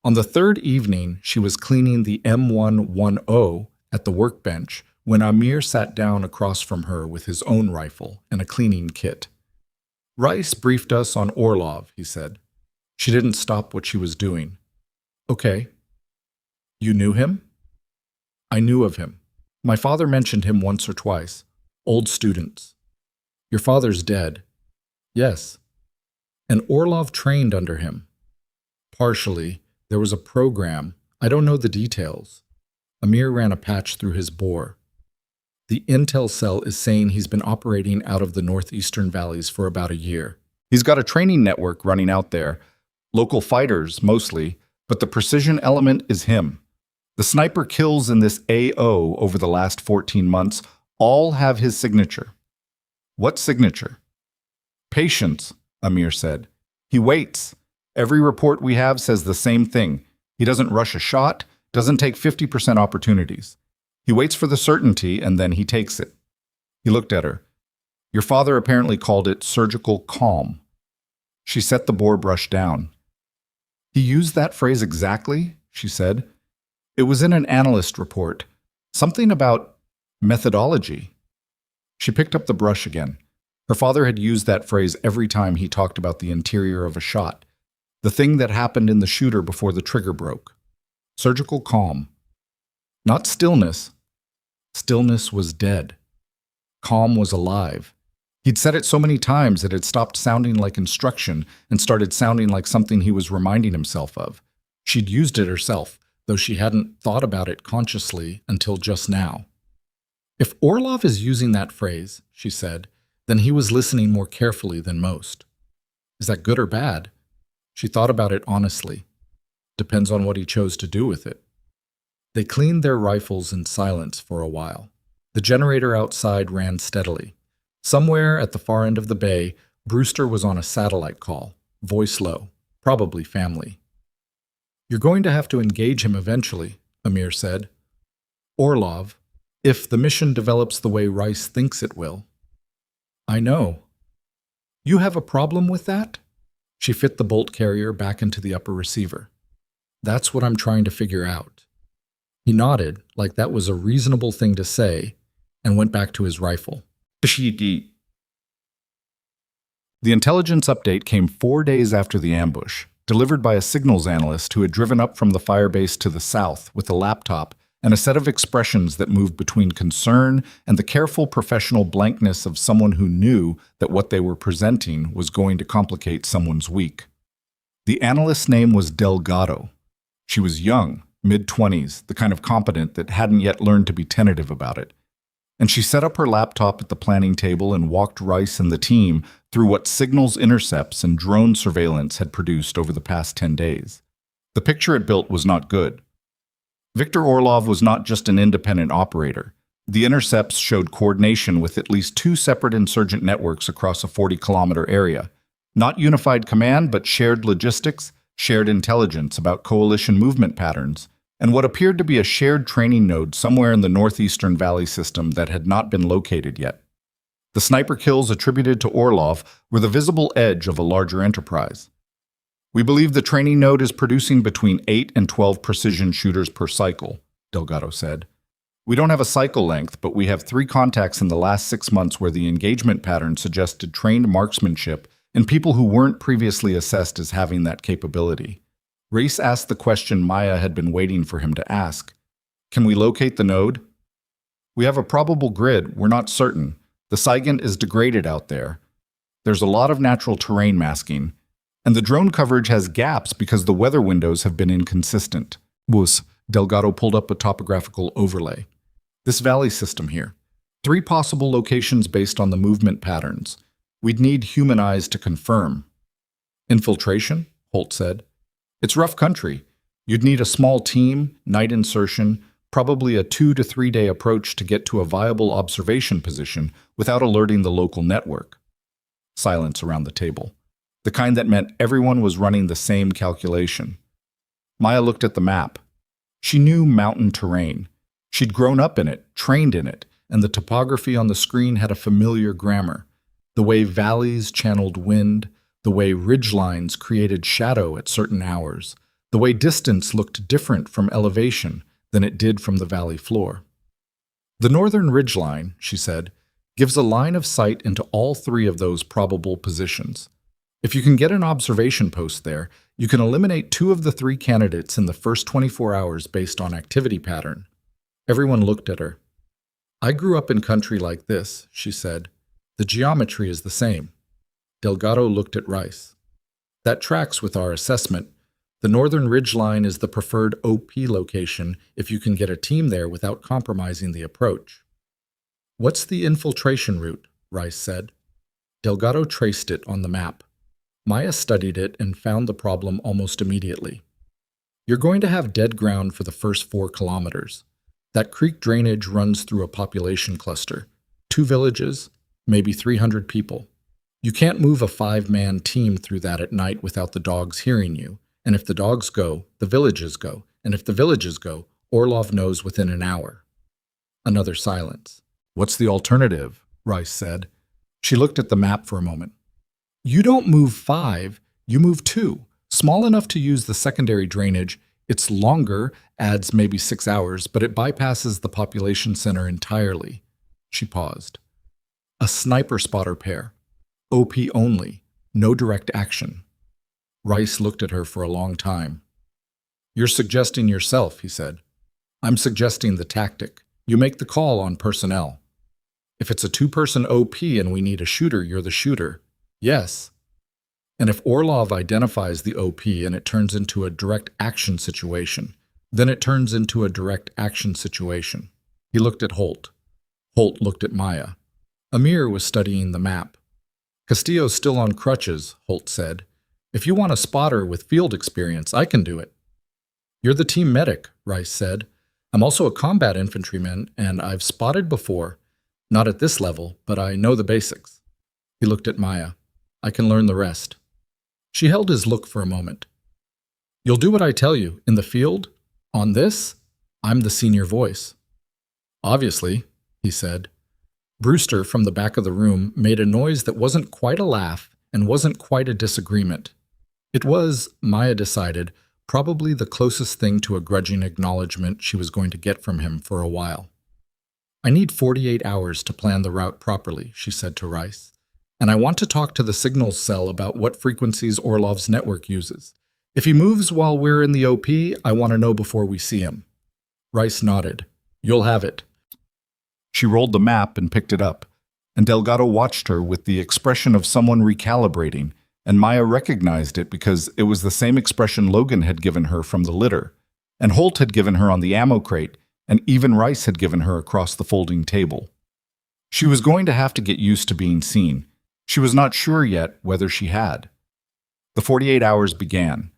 A: On the third evening, she was cleaning the M110 at the workbench when Amir sat down across from her with his own rifle and a cleaning kit. Rice briefed us on Orlov, he said. She didn't stop what she was doing. Okay. You knew him? I knew of him. My father mentioned him once or twice. Old students. Your father's dead. Yes. And Orlov trained under him. Partially. There was a program. I don't know the details. Amir ran a patch through his bore. The intel cell is saying he's been operating out of the northeastern valleys for about a year. He's got a training network running out there. Local fighters, mostly, but the precision element is him. The sniper kills in this AO over the last 14 months all have his signature. What signature? Patience, Amir said. He waits. Every report we have says the same thing. He doesn't rush a shot, doesn't take 50% opportunities. He waits for the certainty and then he takes it. He looked at her. Your father apparently called it surgical calm. She set the bore brush down. He used that phrase exactly, she said. It was in an analyst report. Something about methodology. She picked up the brush again. Her father had used that phrase every time he talked about the interior of a shot. The thing that happened in the shooter before the trigger broke. Surgical calm. Not stillness. Stillness was dead. Calm was alive. He'd said it so many times that it stopped sounding like instruction and started sounding like something he was reminding himself of. She'd used it herself, though she hadn't thought about it consciously until just now. If Orlov is using that phrase, she said, then he was listening more carefully than most. Is that good or bad? She thought about it honestly. Depends on what he chose to do with it. They cleaned their rifles in silence for a while. The generator outside ran steadily. Somewhere at the far end of the bay, Brewster was on a satellite call, voice low, probably family. You're going to have to engage him eventually, Amir said. Orlov, if the mission develops the way Rice thinks it will. I know. You have a problem with that? She fit the bolt carrier back into the upper receiver. That's what I'm trying to figure out. He nodded, like that was a reasonable thing to say, and went back to his rifle. The intelligence update came 4 days after the ambush, delivered by a signals analyst who had driven up from the firebase to the south with a laptop and a set of expressions that moved between concern and the careful professional blankness of someone who knew that what they were presenting was going to complicate someone's week. The analyst's name was Delgado. She was young, mid-20s, the kind of competent that hadn't yet learned to be tentative about it. And she set up her laptop at the planning table and walked Rice and the team through what signals intercepts and drone surveillance had produced over the past 10 days. The picture it built was not good. Viktor Orlov was not just an independent operator. The intercepts showed coordination with at least 2 separate insurgent networks across a 40-kilometer area. Not unified command, but shared logistics, shared intelligence about coalition movement patterns, and what appeared to be a shared training node somewhere in the northeastern valley system that had not been located yet. The sniper kills attributed to Orlov were the visible edge of a larger enterprise. We believe the training node is producing between 8 and 12 precision shooters per cycle, Delgado said. We don't have a cycle length, but we have 3 contacts in the last 6 months where the engagement pattern suggested trained marksmanship in people who weren't previously assessed as having that capability. Reis asked the question Maya had been waiting for him to ask. Can we locate the node? We have a probable grid, we're not certain. The SIGINT is degraded out there. There's a lot of natural terrain masking, and the drone coverage has gaps because the weather windows have been inconsistent. Delgado pulled up a topographical overlay. This valley system here. 3 possible locations based on the movement patterns. We'd need human eyes to confirm. Infiltration? Holt said. It's rough country. You'd need a small team, night insertion, probably a 2 to 3 day approach to get to a viable observation position without alerting the local network. Silence around the table. The kind that meant everyone was running the same calculation. Maya looked at the map. She knew mountain terrain. She'd grown up in it, trained in it, and the topography on the screen had a familiar grammar. The way valleys channeled wind, the way ridgelines created shadow at certain hours, the way distance looked different from elevation than it did from the valley floor. The northern ridgeline, she said, gives a line of sight into all 3 of those probable positions. If you can get an observation post there, you can eliminate 2 of the 3 candidates in the first 24 hours based on activity pattern. Everyone looked at her. I grew up in country like this, she said. The geometry is the same. Delgado looked at Rice. That tracks with our assessment. The northern ridgeline is the preferred OP location if you can get a team there without compromising the approach. What's the infiltration route? Rice said. Delgado traced it on the map. Maya studied it and found the problem almost immediately. You're going to have dead ground for the first 4 kilometers. That creek drainage runs through a population cluster. 2 villages, maybe 300 people. You can't move a 5-man team through that at night without the dogs hearing you. And if the dogs go, the villages go. And if the villages go, Orlov knows within an hour. Another silence. What's the alternative? Rice said. She looked at the map for a moment. You don't move 5, you move 2. Small enough to use the secondary drainage. It's longer, adds maybe 6 hours, but it bypasses the population center entirely. She paused. A sniper spotter pair. OP only. No direct action. Rice looked at her for a long time. You're suggesting yourself, he said. I'm suggesting the tactic. You make the call on personnel. If it's a 2-person OP and we need a shooter, you're the shooter. Yes. And if Orlov identifies the OP and it turns into a direct action situation, then it turns into a direct action situation. He looked at Holt. Holt looked at Maya. Amir was studying the map. Castillo's still on crutches, Holt said. If you want a spotter with field experience, I can do it. You're the team medic, Rice said. I'm also a combat infantryman, and I've spotted before. Not at this level, but I know the basics. He looked at Maya. I can learn the rest. She held his look for a moment. You'll do what I tell you. In the field? On this? I'm the senior voice. Obviously, he said. Brewster, from the back of the room, made a noise that wasn't quite a laugh and wasn't quite a disagreement. It was, Maya decided, probably the closest thing to a grudging acknowledgement she was going to get from him for a while. I need 48 hours to plan the route properly, she said to Rice. And I want to talk to the signals cell about what frequencies Orlov's network uses. If he moves while we're in the OP, I want to know before we see him. Rice nodded. You'll have it. She rolled the map and picked it up, and Delgado watched her with the expression of someone recalibrating, and Maya recognized it because it was the same expression Logan had given her from the litter, and Holt had given her on the ammo crate, and even Rice had given her across the folding table. She was going to have to get used to being seen. She was not sure yet whether she had. The 48 hours began.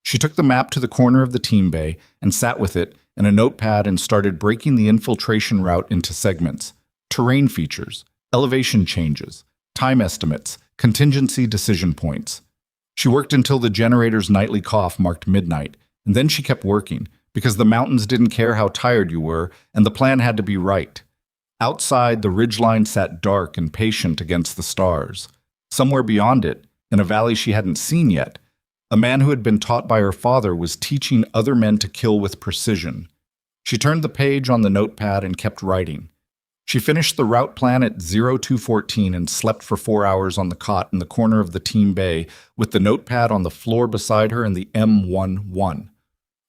A: She took the map to the corner of the team bay and sat with it and a notepad and started breaking the infiltration route into segments: terrain features, elevation changes, time estimates, contingency decision points. She worked until the generator's nightly cough marked midnight, and then she kept working, because the mountains didn't care how tired you were, and the plan had to be right. Outside, the ridgeline sat dark and patient against the stars. Somewhere beyond it, in a valley she hadn't seen yet, a man who had been taught by her father was teaching other men to kill with precision. She turned the page on the notepad and kept writing. She finished the route plan at 0214 and slept for 4 hours on the cot in the corner of the team bay with the notepad on the floor beside her and the M11.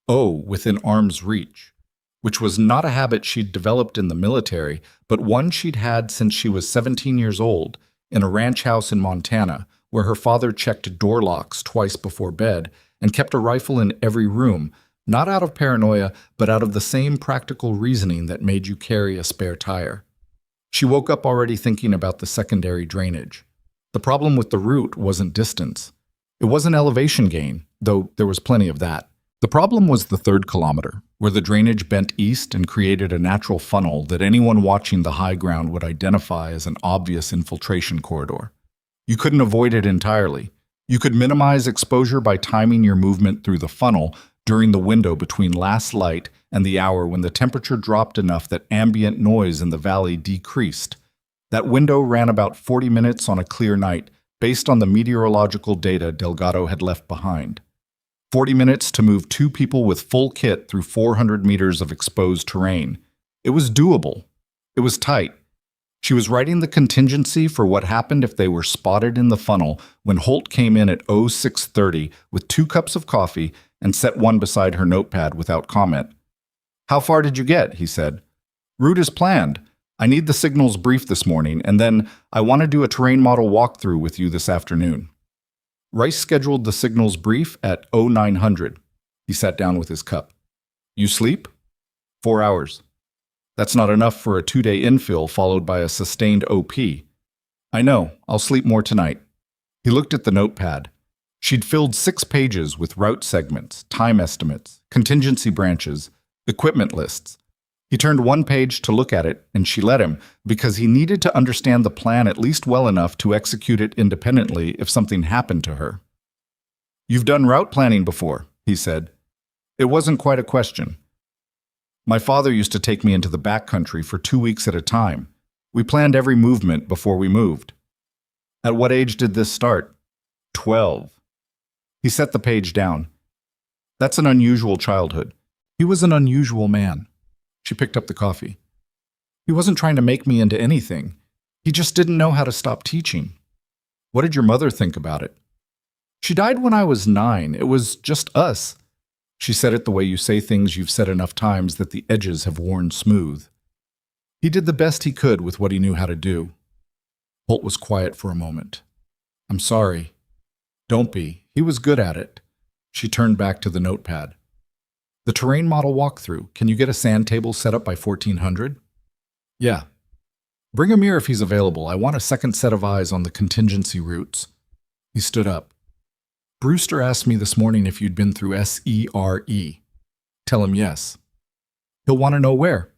A: Oh, within arm's reach, which was not a habit she'd developed in the military, but one she'd had since she was 17 years old, in a ranch house in Montana, where her father checked door locks twice before bed and kept a rifle in every room, not out of paranoia, but out of the same practical reasoning that made you carry a spare tire. She woke up already thinking about the secondary drainage. The problem with the route wasn't distance. It wasn't elevation gain, though there was plenty of that. The problem was the 3rd kilometer, where the drainage bent east and created a natural funnel that anyone watching the high ground would identify as an obvious infiltration corridor. You couldn't avoid it entirely. You could minimize exposure by timing your movement through the funnel during the window between last light and the hour when the temperature dropped enough that ambient noise in the valley decreased. That window ran about 40 minutes on a clear night, based on the meteorological data Delgado had left behind. 40 minutes to move 2 people with full kit through 400 meters of exposed terrain. It was doable. It was tight. She was writing the contingency for what happened if they were spotted in the funnel when Holt came in at 0630 with 2 cups of coffee and set one beside her notepad without comment. "How far did you get?" he said. "Route is planned. I need the signals brief this morning, and then I want to do a terrain model walkthrough with you this afternoon." Rice scheduled the signals brief at 0900. He sat down with his cup. "You sleep?" 4 hours. That's not enough for a 2-day infill followed by a sustained OP. "I know. I'll sleep more tonight." He looked at the notepad. She'd filled 6 pages with route segments, time estimates, contingency branches, equipment lists. He turned one page to look at it, and she let him, because he needed to understand the plan at least well enough to execute it independently if something happened to her. "You've done route planning before," he said. It wasn't quite a question. "My father used to take me into the backcountry for 2 weeks at a time. We planned every movement before we moved." "At what age did this start?" 12. He set the page down. "That's an unusual childhood." He was an unusual man. She picked up the coffee. "He wasn't trying to make me into anything. He just didn't know how to stop teaching." "What did your mother think about it?" "She died when I was 9. It was just us." She said it the way you say things you've said enough times that the edges have worn smooth. He did the best he could with what he knew how to do. Holt was quiet for a moment. "I'm sorry." "Don't be. He was good at it." She turned back to the notepad. "The terrain model walkthrough. Can you get a sand table set up by 1400? "Yeah." "Bring Amir if he's available. I want a second set of eyes on the contingency routes." He stood up. "Brewster asked me this morning if you'd been through SERE. Tell him yes." "He'll want to know where."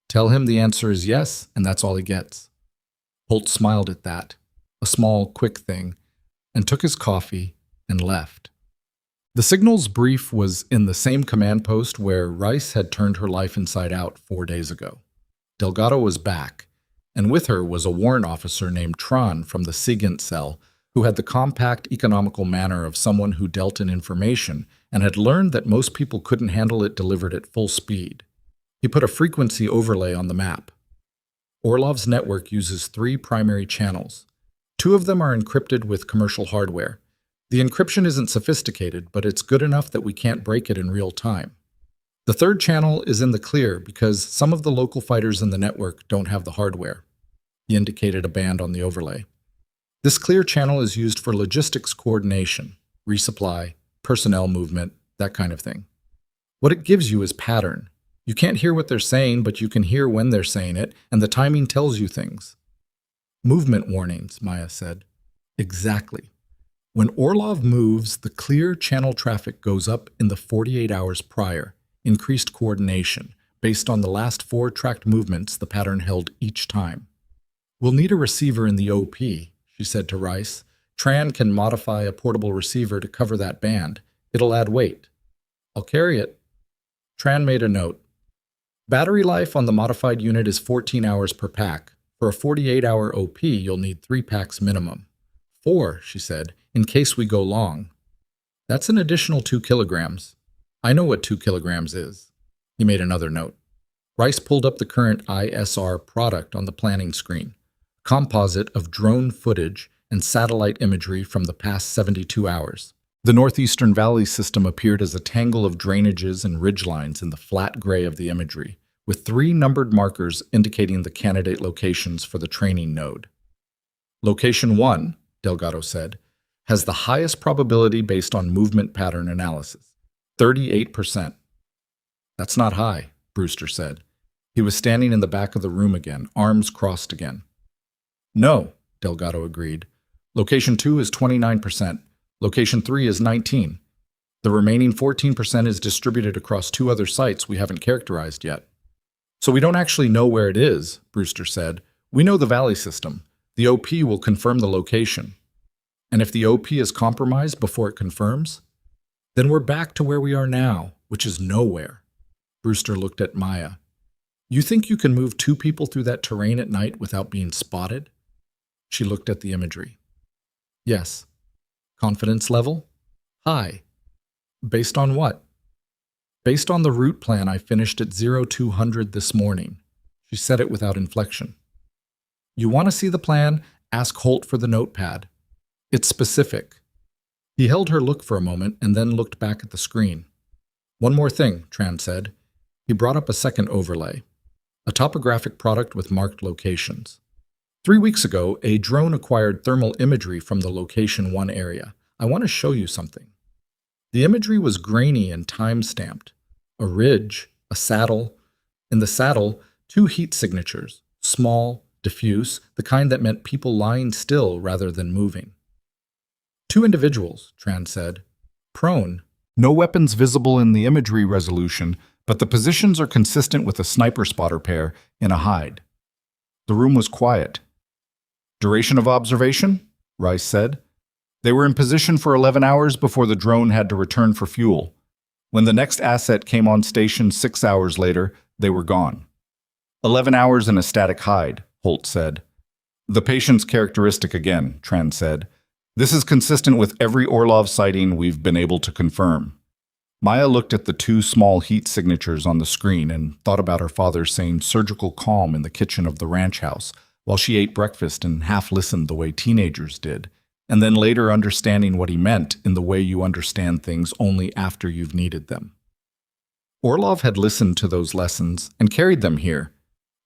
A: "Tell him the answer is yes, and that's all he gets." Holt smiled at that, a small, quick thing, and took his coffee and left. The signals brief was in the same command post where Rice had turned her life inside out 4 days ago. Delgado was back, and with her was a warrant officer named Tron from the SIGINT cell, who had the compact, economical manner of someone who dealt in information and had learned that most people couldn't handle it delivered at full speed. He put a frequency overlay on the map. Orlov's network uses 3 primary channels. 2 of them are encrypted with commercial hardware. The encryption isn't sophisticated, but it's good enough that we can't break it in real time. The 3rd channel is in the clear because some of the local fighters in the network don't have the hardware. He indicated a band on the overlay. This clear channel is used for logistics coordination, resupply, personnel movement, that kind of thing. What it gives you is pattern. You can't hear what they're saying, but you can hear when they're saying it, and the timing tells you things. "Movement warnings," Maya said. "Exactly. When Orlov moves, the clear channel traffic goes up in the 48 hours prior, increased coordination. Based on the last 4 tracked movements, the pattern held each time. We'll need a receiver in the OP, she said to Rice. Tran can modify a portable receiver to cover that band. It'll add weight. I'll carry it. Tran made a note. Battery life on the modified unit is 14 hours per pack. For a 48-hour OP, you'll need 3 packs minimum. 4, she said, in case we go long. That's an additional 2 kilograms. I know what 2 kilograms is. He made another note. Rice pulled up the current ISR product on the planning screen. Composite of drone footage and satellite imagery from the past 72 hours. The Northeastern Valley system appeared as a tangle of drainages and ridgelines in the flat gray of the imagery, with 3 numbered markers indicating the candidate locations for the training node. Location 1, Delgado said, has the highest probability based on movement pattern analysis, 38%. That's not high, Brewster said. He was standing in the back of the room again, arms crossed again. No, Delgado agreed. Location 2 is 29%. Location 3 is 19%. The remaining 14% is distributed across 2 other sites we haven't characterized yet. So we don't actually know where it is, Brewster said. We know the valley system. The OP will confirm the location. And if the OP is compromised before it confirms, then we're back to where we are now, which is nowhere. Brewster looked at Maya. You think you can move 2 people through that terrain at night without being spotted? She looked at the imagery. Yes. Confidence level? High. Based on what? Based on the route plan I finished at 0200 this morning. She said it without inflection. You want to see the plan? Ask Holt for the notepad. It's specific. He held her look for a moment and then looked back at the screen. One more thing, Tran said. He brought up a second overlay. A topographic product with marked locations. 3 weeks ago, a drone acquired thermal imagery from the Location 1 area. I want to show you something. The imagery was grainy and time-stamped. A ridge, a saddle. In the saddle, 2 heat signatures, small, diffuse, the kind that meant people lying still rather than moving. 2 individuals, Tran said. Prone. No weapons visible in the imagery resolution, but the positions are consistent with a sniper spotter pair in a hide. The room was quiet. Duration of observation? Rice said. They were in position for 11 hours before the drone had to return for fuel. When the next asset came on station 6 hours later, they were gone. 11 hours in a static hide, Holt said. The patient's characteristic again, Tran said. This is consistent with every Orlov sighting we've been able to confirm. Maya looked at the 2 small heat signatures on the screen and thought about her father saying surgical calm in the kitchen of the ranch house while she ate breakfast and half listened the way teenagers did, and then later understanding what he meant in the way you understand things only after you've needed them. Orlov had listened to those lessons and carried them here.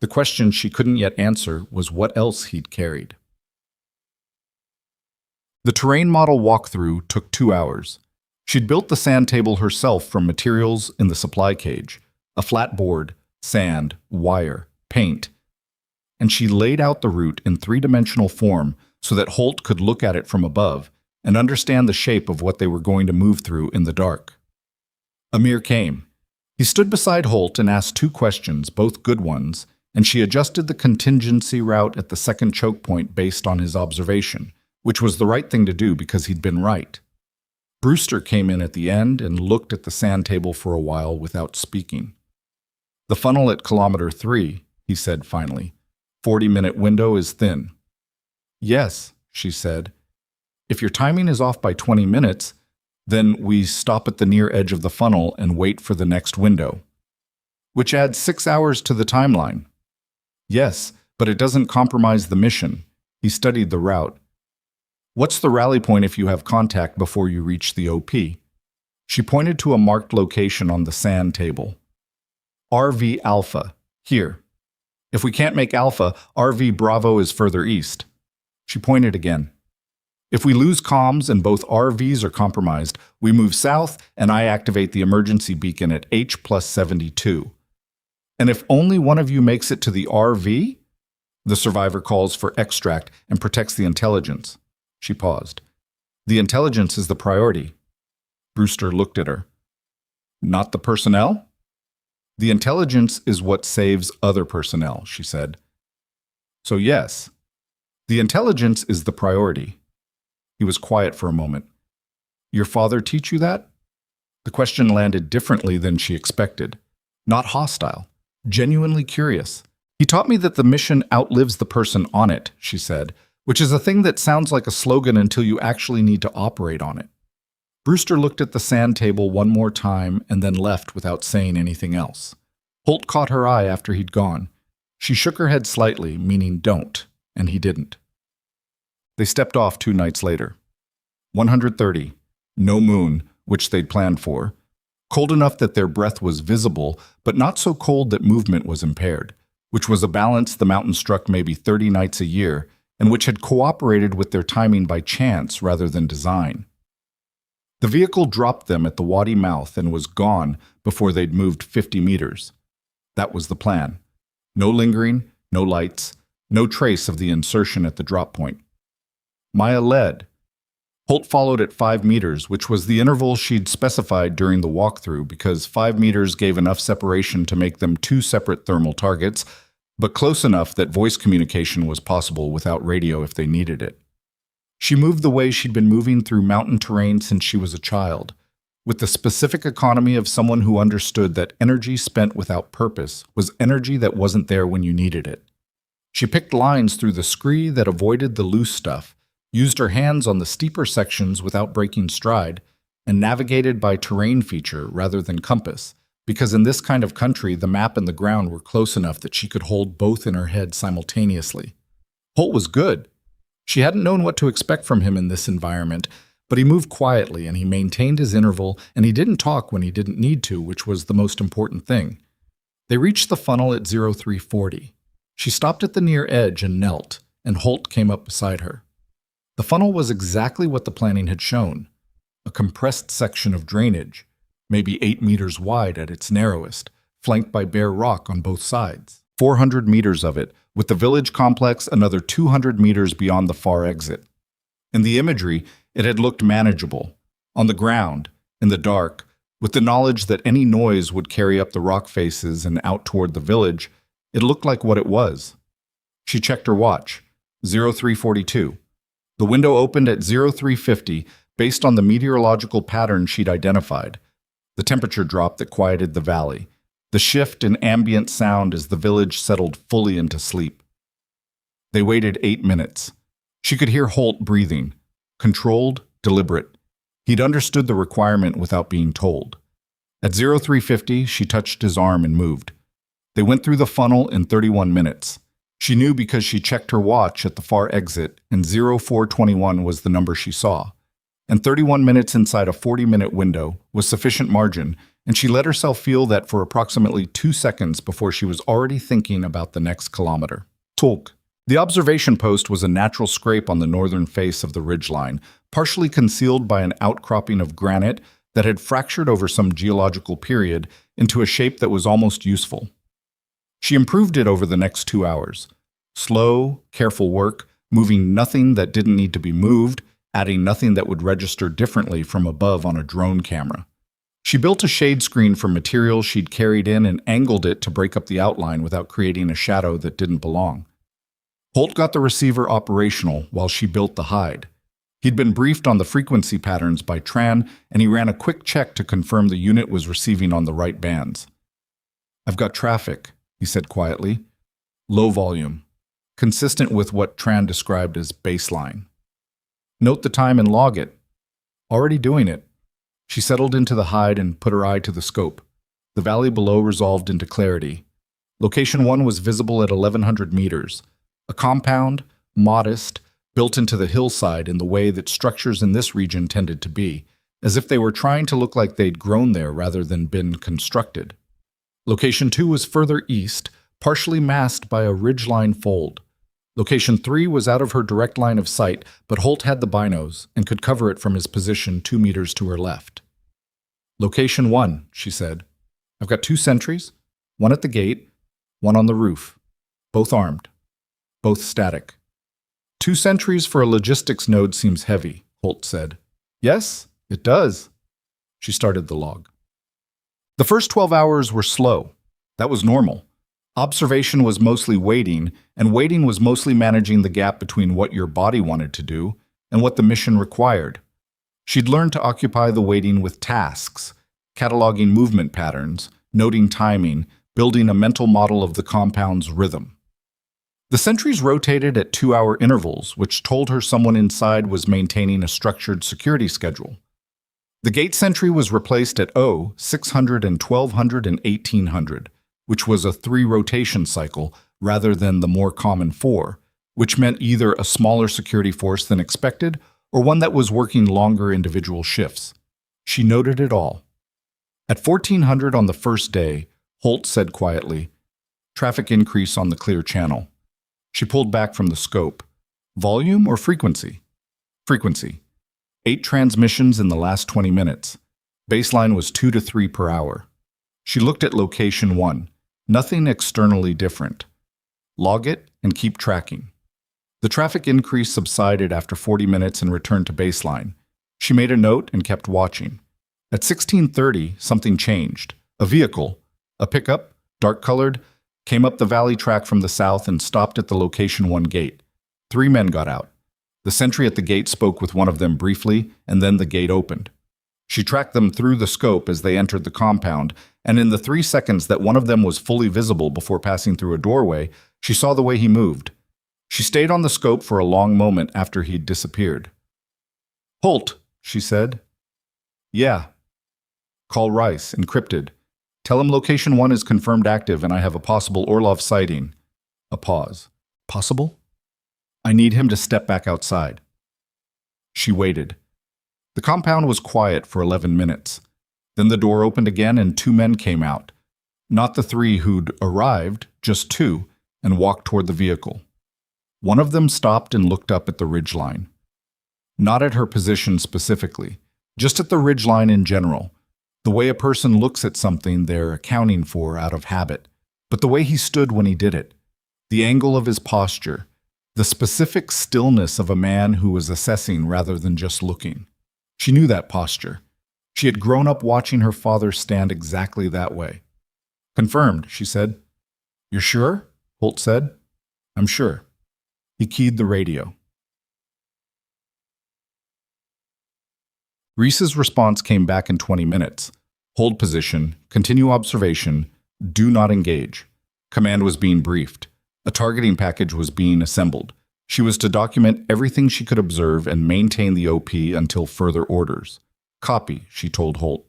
A: The question she couldn't yet answer was what else he'd carried. The terrain model walkthrough took 2 hours. She'd built the sand table herself from materials in the supply cage, a flat board, sand, wire, paint, and she laid out the route in 3-dimensional form so that Holt could look at it from above and understand the shape of what they were going to move through in the dark. Amir came. He stood beside Holt and asked 2 questions, both good ones, and she adjusted the contingency route at the second choke point based on his observation, which was the right thing to do because he'd been right. Brewster came in at the end and looked at the sand table for a while without speaking. The funnel at kilometer 3, he said finally. 40-minute window is thin. Yes, she said. If your timing is off by 20 minutes, then we stop at the near edge of the funnel and wait for the next window. Which adds 6 hours to the timeline. Yes, but it doesn't compromise the mission. He studied the route. What's the rally point if you have contact before you reach the OP? She pointed to a marked location on the sand table. RV Alpha, here. If we can't make Alpha, RV Bravo is further east. She pointed again. If we lose comms and both RVs are compromised, we move south and I activate the emergency beacon at H+72. And if only one of you makes it to the RV, the survivor calls for extract and protects the intelligence. She paused. The intelligence is the priority. Brewster looked at her. Not the personnel? The intelligence is what saves other personnel, she said. So yes, the intelligence is the priority. He was quiet for a moment. Your father teach you that? The question landed differently than she expected. Not hostile, genuinely curious. He taught me that the mission outlives the person on it, she said, which is a thing that sounds like a slogan until you actually need to operate on it. Brewster looked at the sand table one more time and then left without saying anything else. Holt caught her eye after he'd gone. She shook her head slightly, meaning don't, and he didn't. They stepped off 2 nights later. 130. No moon, which they'd planned for. Cold enough that their breath was visible, but not so cold that movement was impaired, which was a balance the mountain struck maybe 30 nights a year, and which had cooperated with their timing by chance rather than design. The vehicle dropped them at the wadi mouth and was gone before they'd moved 50 meters. That was the plan. No lingering, no lights, no trace of the insertion at the drop point. Maya led. Holt followed at 5 meters, which was the interval she'd specified during the walkthrough because 5 meters gave enough separation to make them 2 separate thermal targets, but close enough that voice communication was possible without radio if they needed it. She moved the way she'd been moving through mountain terrain since she was a child, with the specific economy of someone who understood that energy spent without purpose was energy that wasn't there when you needed it. She picked lines through the scree that avoided the loose stuff, used her hands on the steeper sections without breaking stride, and navigated by terrain feature rather than compass, because in this kind of country the map and the ground were close enough that she could hold both in her head simultaneously. Holt was good. She hadn't known what to expect from him in this environment, but he moved quietly and he maintained his interval and he didn't talk when he didn't need to, which was the most important thing. They reached the funnel at 0340. She stopped at the near edge and knelt, and Holt came up beside her. The funnel was exactly what the planning had shown. A compressed section of drainage, maybe 8 meters wide at its narrowest, flanked by bare rock on both sides. 400 meters of it, with the village complex another 200 meters beyond the far exit. In the imagery, it had looked manageable. On the ground, in the dark, with the knowledge that any noise would carry up the rock faces and out toward the village, it looked like what it was. She checked her watch. 0342. The window opened at 0350 based on the meteorological pattern she'd identified. The temperature drop that quieted the valley. The shift in ambient sound as the village settled fully into sleep. They waited 8 minutes. She could hear Holt breathing. Controlled, deliberate. He'd understood the requirement without being told. At 0350, she touched his arm and moved. They went through the funnel in 31 minutes. She knew because she checked her watch at the far exit, and 0421 was the number she saw. And 31 minutes inside a 40-minute window was sufficient margin, and she let herself feel that for approximately 2 seconds before she was already thinking about the next kilometer. Tulk. The observation post was a natural scrape on the northern face of the ridgeline, partially concealed by an outcropping of granite that had fractured over some geological period into a shape that was almost useful. She improved it over the next 2 hours. Slow, careful work, moving nothing that didn't need to be moved, adding nothing that would register differently from above on a drone camera. She built a shade screen from materials she'd carried in and angled it to break up the outline without creating a shadow that didn't belong. Holt got the receiver operational while she built the hide. He'd been briefed on the frequency patterns by Tran, and he ran a quick check to confirm the unit was receiving on the right bands. "I've got traffic," he said quietly. "Low volume, consistent with what Tran described as baseline. Note the time and log it." "Already doing it." She settled into the hide and put her eye to the scope. The valley below resolved into clarity. Location 1 was visible at 1100 meters. A compound, modest, built into the hillside in the way that structures in this region tended to be, as if they were trying to look like they'd grown there rather than been constructed. Location 2 was further east, partially masked by a ridgeline fold. Location 3 was out of her direct line of sight, but Holt had the binos and could cover it from his position 2 meters to her left. "Location 1, she said. "I've got 2 sentries, one at the gate, one on the roof, both armed, both static." 2 sentries for a logistics node seems heavy, Holt said. Yes, it does. She started the log. The first 12 hours were slow. That was normal. Observation was mostly waiting, and waiting was mostly managing the gap between what your body wanted to do and what the mission required. She'd learned to occupy the waiting with tasks, cataloging movement patterns, noting timing, building a mental model of the compound's rhythm. The sentries rotated at 2-hour intervals, which told her someone inside was maintaining a structured security schedule. The gate sentry was replaced at 600 and 1200 and 1800, which was a 3-rotation cycle rather than the more common 4, which meant either a smaller security force than expected or one that was working longer individual shifts. She noted it all. At 1400 on the first day, Holt said quietly, "Traffic increase on the clear channel." She pulled back from the scope. Volume or frequency? Frequency. 8 transmissions in the last 20 minutes. Baseline was 2 to 3 per hour. She looked at location 1. Nothing externally different. Log it and keep tracking. The traffic increase subsided after 40 minutes and returned to baseline. She made a note and kept watching. At 16:30, something changed. A vehicle, a pickup, dark-colored, came up the valley track from the south and stopped at the location 1 gate. 3 men got out. The sentry at the gate spoke with one of them briefly, and then the gate opened. She tracked them through the scope as they entered the compound, and in the 3 seconds that one of them was fully visible before passing through a doorway, she saw the way he moved. She stayed on the scope for a long moment after he'd disappeared. "Holt," she said. "Yeah." "Call Rice, encrypted. Tell him location 1 is confirmed active and I have a possible Orlov sighting." A pause. "Possible?" "I need him to step back outside." She waited. The compound was quiet for 11 minutes. Then the door opened again and 2 men came out. Not the 3 who'd arrived, just 2, and walked toward the vehicle. One of them stopped and looked up at the ridgeline. Not at her position specifically, just at the ridgeline in general. The way a person looks at something they're accounting for out of habit, but the way he stood when he did it. The angle of his posture. The specific stillness of a man who was assessing rather than just looking. She knew that posture. She had grown up watching her father stand exactly that way. "Confirmed," she said. "You're sure?" Holt said. "I'm sure." He keyed the radio. Reese's response came back in 20 minutes. Hold position, continue observation, do not engage. Command was being briefed. A targeting package was being assembled. She was to document everything she could observe and maintain the OP until further orders. "Copy," she told Holt.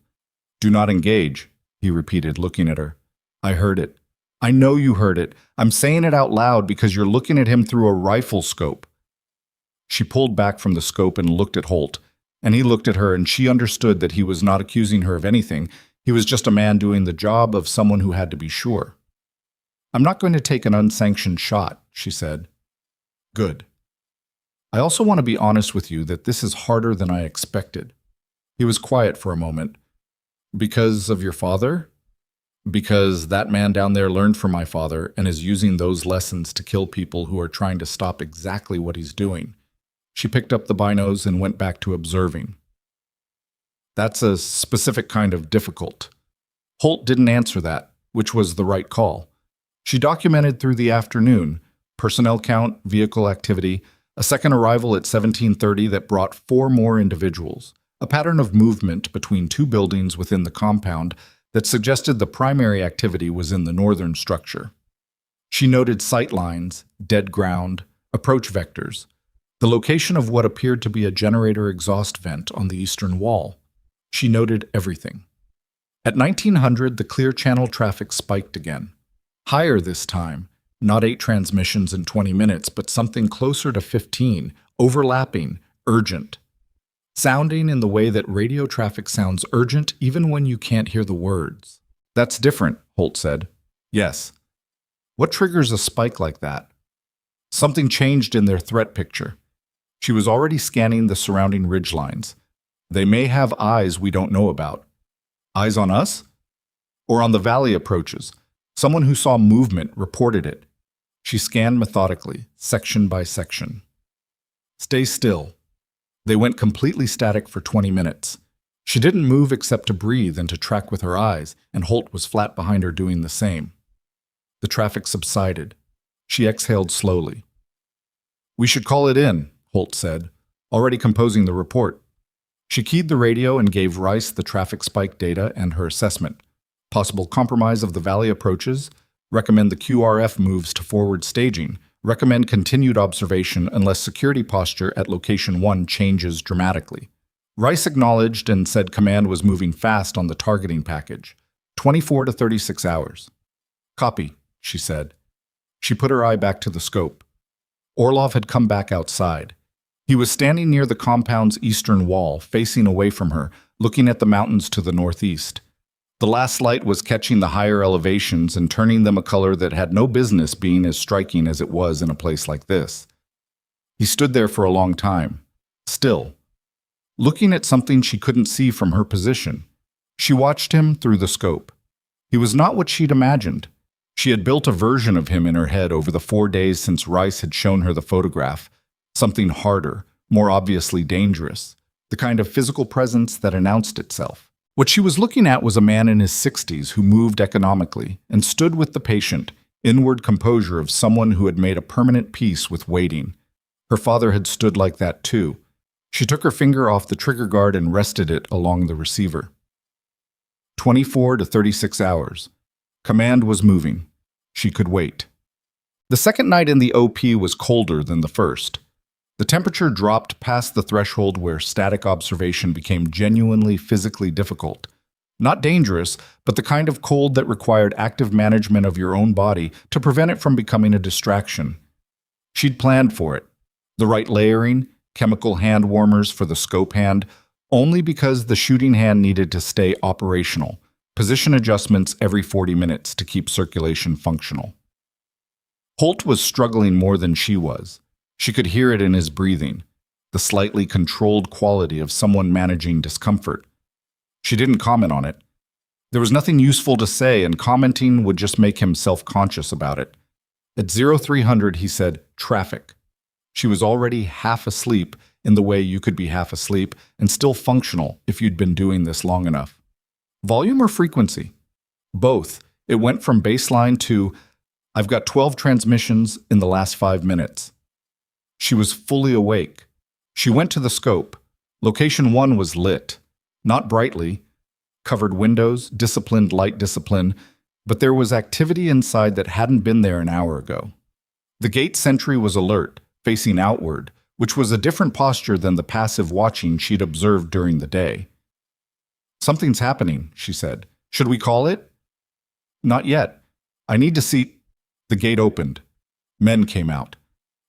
A: "Do not engage," he repeated, looking at her. "I heard it. I know you heard it. I'm saying it out loud because you're looking at him through a rifle scope." She pulled back from the scope and looked at Holt, and he looked at her, and she understood that he was not accusing her of anything. He was just a man doing the job of someone who had to be sure. "I'm not going to take an unsanctioned shot," she said. "Good. I also want to be honest with you that this is harder than I expected." He was quiet for a moment. "Because of your father?" "Because that man down there learned from my father and is using those lessons to kill people who are trying to stop exactly what he's doing." She picked up the binos and went back to observing. "That's a specific kind of difficult." Holt didn't answer that, which was the right call. She documented through the afternoon, personnel count, vehicle activity, a second arrival at 17:30 that brought 4 more individuals, a pattern of movement between 2 buildings within the compound that suggested the primary activity was in the northern structure. She noted sight lines, dead ground, approach vectors, the location of what appeared to be a generator exhaust vent on the eastern wall. She noted everything. At 1900, the clear channel traffic spiked again. Higher this time, not 8 transmissions in 20 minutes, but something closer to 15, overlapping, urgent. Sounding in the way that radio traffic sounds urgent even when you can't hear the words. "That's different," Holt said. "Yes." "What triggers a spike like that?" Something changed in their threat picture. She was already scanning the surrounding ridgelines. They may have eyes we don't know about. Eyes on us? Or on the valley approaches. Someone who saw movement reported it. She scanned methodically, section by section. "Stay still." They went completely static for 20 minutes. She didn't move except to breathe and to track with her eyes, and Holt was flat behind her doing the same. The traffic subsided. She exhaled slowly. "We should call it in," Holt said, already composing the report. She keyed the radio and gave Rice the traffic spike data and her assessment. Possible compromise of the valley approaches, recommend the QRF moves to forward staging, recommend continued observation unless security posture at location 1 changes dramatically. Rice acknowledged and said command was moving fast on the targeting package, 24 to 36 hours. "Copy," she said. She put her eye back to the scope. Orlov had come back outside. He was standing near the compound's eastern wall, facing away from her, looking at the mountains to the northeast. The last light was catching the higher elevations and turning them a color that had no business being as striking as it was in a place like this. He stood there for a long time, still, looking at something she couldn't see from her position. She watched him through the scope. He was not what she'd imagined. She had built a version of him in her head over the 4 days since Rice had shown her the photograph, something harder, more obviously dangerous, the kind of physical presence that announced itself. What she was looking at was a man in his 60s who moved economically and stood with the patient, inward composure of someone who had made a permanent peace with waiting. Her father had stood like that too. She took her finger off the trigger guard and rested it along the receiver. 24 to 36 hours. Command was moving. She could wait. The second night in the OP was colder than the first. The temperature dropped past the threshold where static observation became genuinely physically difficult. Not dangerous, but the kind of cold that required active management of your own body to prevent it from becoming a distraction. She'd planned for it. The right layering, chemical hand warmers for the scope hand, only because the shooting hand needed to stay operational. Position adjustments every 40 minutes to keep circulation functional. Holt was struggling more than she was. She could hear it in his breathing, the slightly controlled quality of someone managing discomfort. She didn't comment on it. There was nothing useful to say, and commenting would just make him self-conscious about it. At 0300, he said, "Traffic." She was already half asleep in the way you could be half asleep and still functional if you'd been doing this long enough. Volume or frequency? Both. It went from baseline to, "I've got 12 transmissions in the last 5 minutes." She was fully awake. She went to the scope. Location 1 was lit. Not brightly. Covered windows, disciplined light discipline, but there was activity inside that hadn't been there an hour ago. The gate sentry was alert, facing outward, which was a different posture than the passive watching she'd observed during the day. "Something's happening," she said. "Should we call it?" "Not yet. I need to see—" The gate opened. Men came out.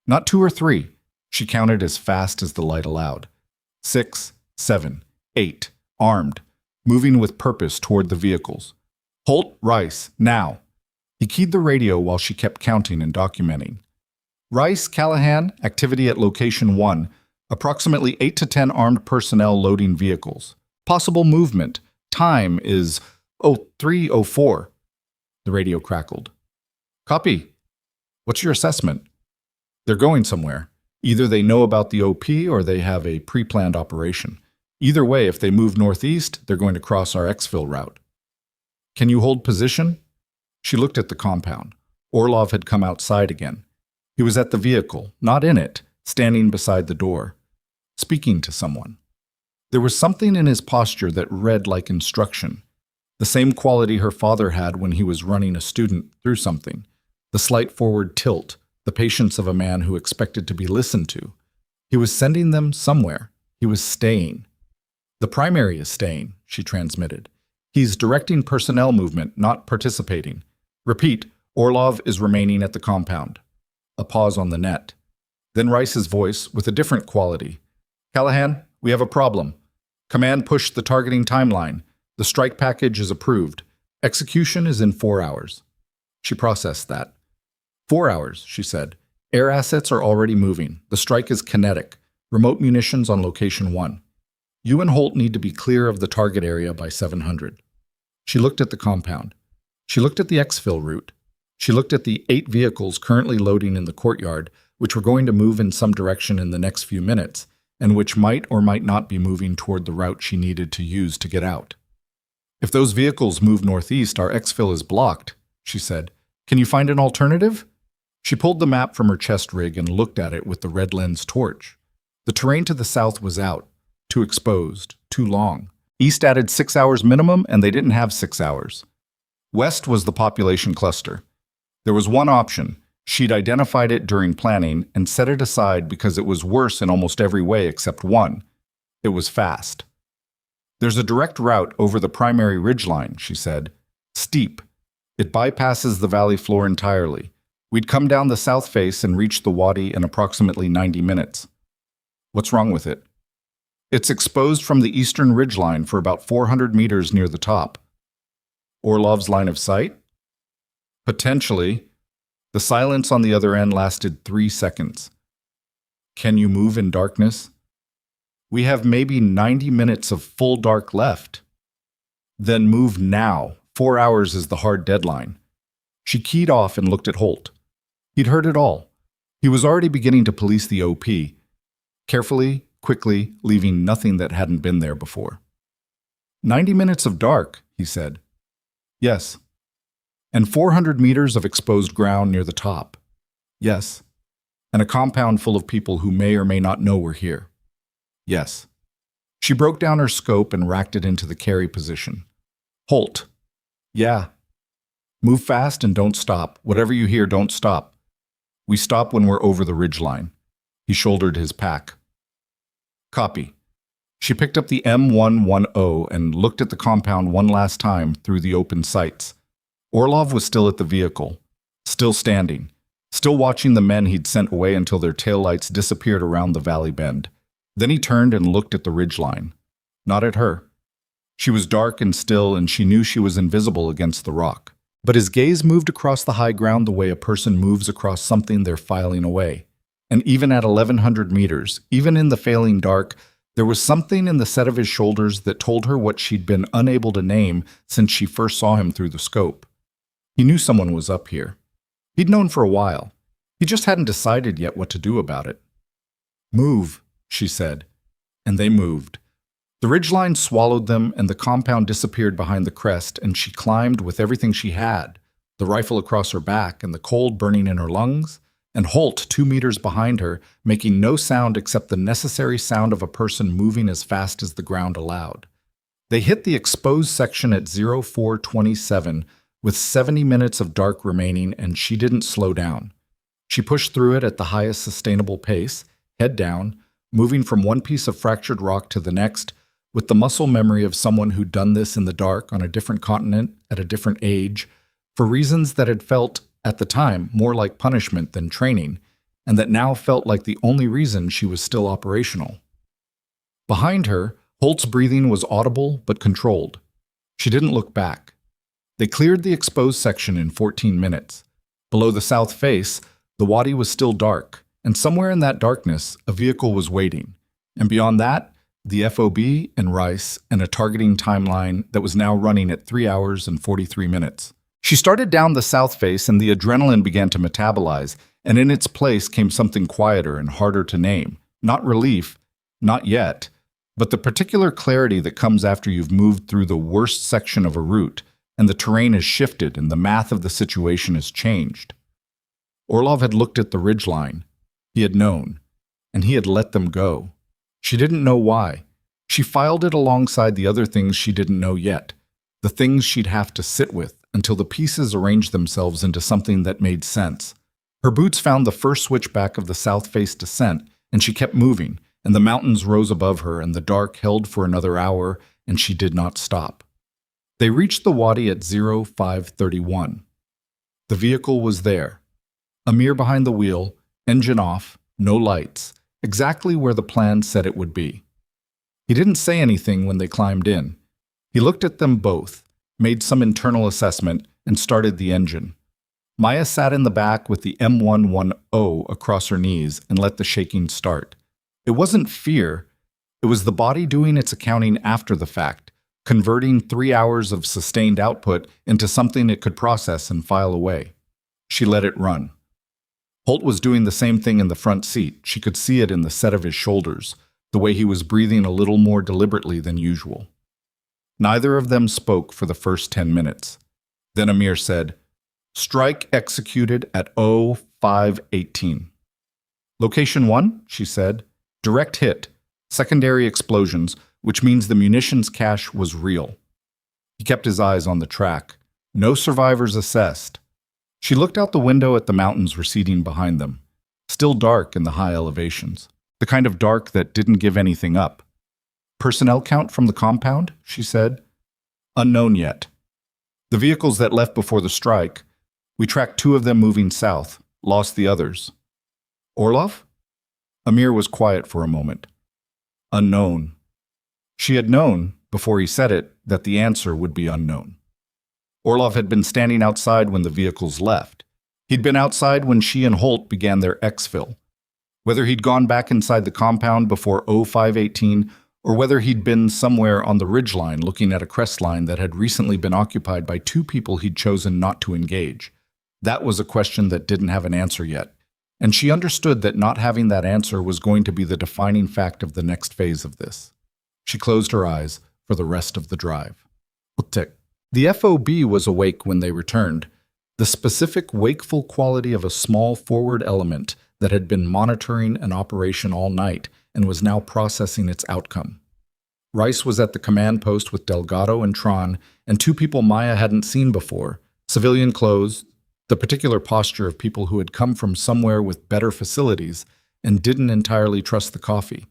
A: Not 2 or 3. She counted as fast as the light allowed. 6, 7, 8, armed, moving with purpose toward the vehicles. "Holt, Rice, now." He keyed the radio while she kept counting and documenting. "Rice, Callahan, activity at location 1. Approximately 8 to 10 armed personnel loading vehicles. Possible movement. Time is 03:04. The radio crackled. "Copy. What's your assessment?" "They're going somewhere. Either they know about the OP or they have a pre-planned operation. Either way, if they move northeast, they're going to cross our exfil route." "Can you hold position?" She looked at the compound. Orlov had come outside again. He was at the vehicle, not in it, standing beside the door, speaking to someone. There was something in his posture that read like instruction, the same quality her father had when he was running a student through something, the slight forward tilt, the patience of a man who expected to be listened to. He was sending them somewhere. He was staying. "The primary is staying," she transmitted. "He's directing personnel movement, not participating. Repeat, Orlov is remaining at the compound." A pause on the net. Then Rice's voice, with a different quality. "Callahan, we have a problem. Command pushed the targeting timeline. The strike package is approved. Execution is in 4 hours." She processed that. 4 hours, she said. "Air assets are already moving. The strike is kinetic. Remote munitions on location 1. You and Holt need to be clear of the target area by 700. She looked at the compound. She looked at the exfil route. She looked at the 8 vehicles currently loading in the courtyard, which were going to move in some direction in the next few minutes, and which might or might not be moving toward the route she needed to use to get out. "If those vehicles move northeast, our exfil is blocked," she said. "Can you find an alternative?" She pulled the map from her chest rig and looked at it with the red lens torch. The terrain to the south was out, too exposed, too long. East added 6 hours minimum, and they didn't have 6 hours. West was the population cluster. There was one option. She'd identified it during planning and set it aside because it was worse in almost every way except one. It was fast. "There's a direct route over the primary ridgeline," she said. "Steep. It bypasses the valley floor entirely. We'd come down the south face and reach the wadi in approximately 90 minutes. "What's wrong with it?" "It's exposed from the eastern ridgeline for about 400 meters near the top." "Orlov's line of sight?" "Potentially." The silence on the other end lasted 3 seconds. "Can you move in darkness?" "We have maybe 90 minutes of full dark left." "Then move now. 4 hours is the hard deadline." She keyed off and looked at Holt. He'd heard it all. He was already beginning to police the OP, carefully, quickly, leaving nothing that hadn't been there before. 90 minutes of dark, he said. "Yes." "And 400 meters of exposed ground near the top." "Yes." "And a compound full of people who may or may not know we're here." "Yes." She broke down her scope and racked it into the carry position. "Holt." "Yeah." "Move fast and don't stop. Whatever you hear, don't stop." "We stop when we're over the ridgeline." He shouldered his pack. "Copy." She picked up the M110 and looked at the compound one last time through the open sights. Orlov was still at the vehicle, still standing, still watching the men he'd sent away until their taillights disappeared around the valley bend. Then he turned and looked at the ridgeline. Not at her. She was dark and still, and she knew she was invisible against the rock. But his gaze moved across the high ground the way a person moves across something they're filing away. And even at 1,100 meters, even in the failing dark, there was something in the set of his shoulders that told her what she'd been unable to name since she first saw him through the scope. He knew someone was up here. He'd known for a while. He just hadn't decided yet what to do about it. "Move," she said. And they moved. The ridgeline swallowed them, and the compound disappeared behind the crest, and she climbed with everything she had, the rifle across her back and the cold burning in her lungs, and Holt 2 meters behind her, making no sound except the necessary sound of a person moving as fast as the ground allowed. They hit the exposed section at 0427, with 70 minutes of dark remaining, and she didn't slow down. She pushed through it at the highest sustainable pace, head down, moving from one piece of fractured rock to the next, with the muscle memory of someone who'd done this in the dark on a different continent at a different age, for reasons that had felt, at the time, more like punishment than training, and that now felt like the only reason she was still operational. Behind her, Holt's breathing was audible but controlled. She didn't look back. They cleared the exposed section in 14 minutes. Below the south face, the wadi was still dark, and somewhere in that darkness, a vehicle was waiting. And beyond that, the FOB and Rice and a targeting timeline that was now running at 3 hours and 43 minutes. She started down the south face, and the adrenaline began to metabolize, and in its place came something quieter and harder to name. Not relief, not yet, but the particular clarity that comes after you've moved through the worst section of a route, and the terrain has shifted and the math of the situation has changed. Orlov had looked at the ridgeline. He had known, and he had let them go. She didn't know why. She filed it alongside the other things she didn't know yet, the things she'd have to sit with until the pieces arranged themselves into something that made sense. Her boots found the first switchback of the south-face descent, and she kept moving, and the mountains rose above her, and the dark held for another hour, and she did not stop. They reached the wadi at 0531. The vehicle was there. Amir behind the wheel, engine off, no lights, exactly where the plan said it would be. He didn't say anything when they climbed in. He looked at them both, made some internal assessment, and started the engine. Maya sat in the back with the M110 across her knees and let the shaking start. It wasn't fear. It was the body doing its accounting after the fact, converting 3 hours of sustained output into something it could process and file away. She let it run. Holt was doing the same thing in the front seat. She could see it in the set of his shoulders, the way he was breathing a little more deliberately than usual. Neither of them spoke for the first 10 minutes. Then Amir said, "Strike executed at 05:18. "Location 1, she said. "Direct hit. Secondary explosions, which means the munitions cache was real." He kept his eyes on the track. "No survivors assessed." She looked out the window at the mountains receding behind them, still dark in the high elevations, the kind of dark that didn't give anything up. "Personnel count from the compound?" she said. "Unknown yet. The vehicles that left before the strike, we tracked 2 of them moving south, lost the others." "Orlov?" Amir was quiet for a moment. "Unknown." She had known, before he said it, that the answer would be unknown. Orlov had been standing outside when the vehicles left. He'd been outside when she and Holt began their exfil. Whether he'd gone back inside the compound before 05:18, or whether he'd been somewhere on the ridgeline looking at a crest line that had recently been occupied by 2 people he'd chosen not to engage. That was a question that didn't have an answer yet, and she understood that not having that answer was going to be the defining fact of the next phase of this. She closed her eyes for the rest of the drive. The FOB was awake when they returned, the specific wakeful quality of a small forward element that had been monitoring an operation all night and was now processing its outcome. Rice was at the command post with Delgado and Tron, and 2 people Maya hadn't seen before, civilian clothes, the particular posture of people who had come from somewhere with better facilities and didn't entirely trust the coffee.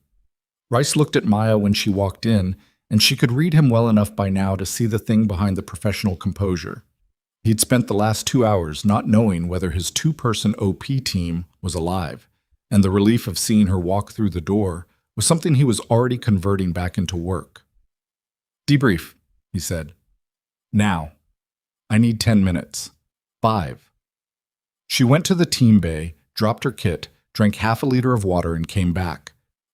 A: Rice looked at Maya when she walked in, and she could read him well enough by now to see the thing behind the professional composure. He'd spent the last 2 hours not knowing whether his 2-person OP team was alive, and the relief of seeing her walk through the door was something he was already converting back into work. "Debrief," he said. "Now. I need 10 minutes. 5. She went to the team bay, dropped her kit, drank half a liter of water, and came back.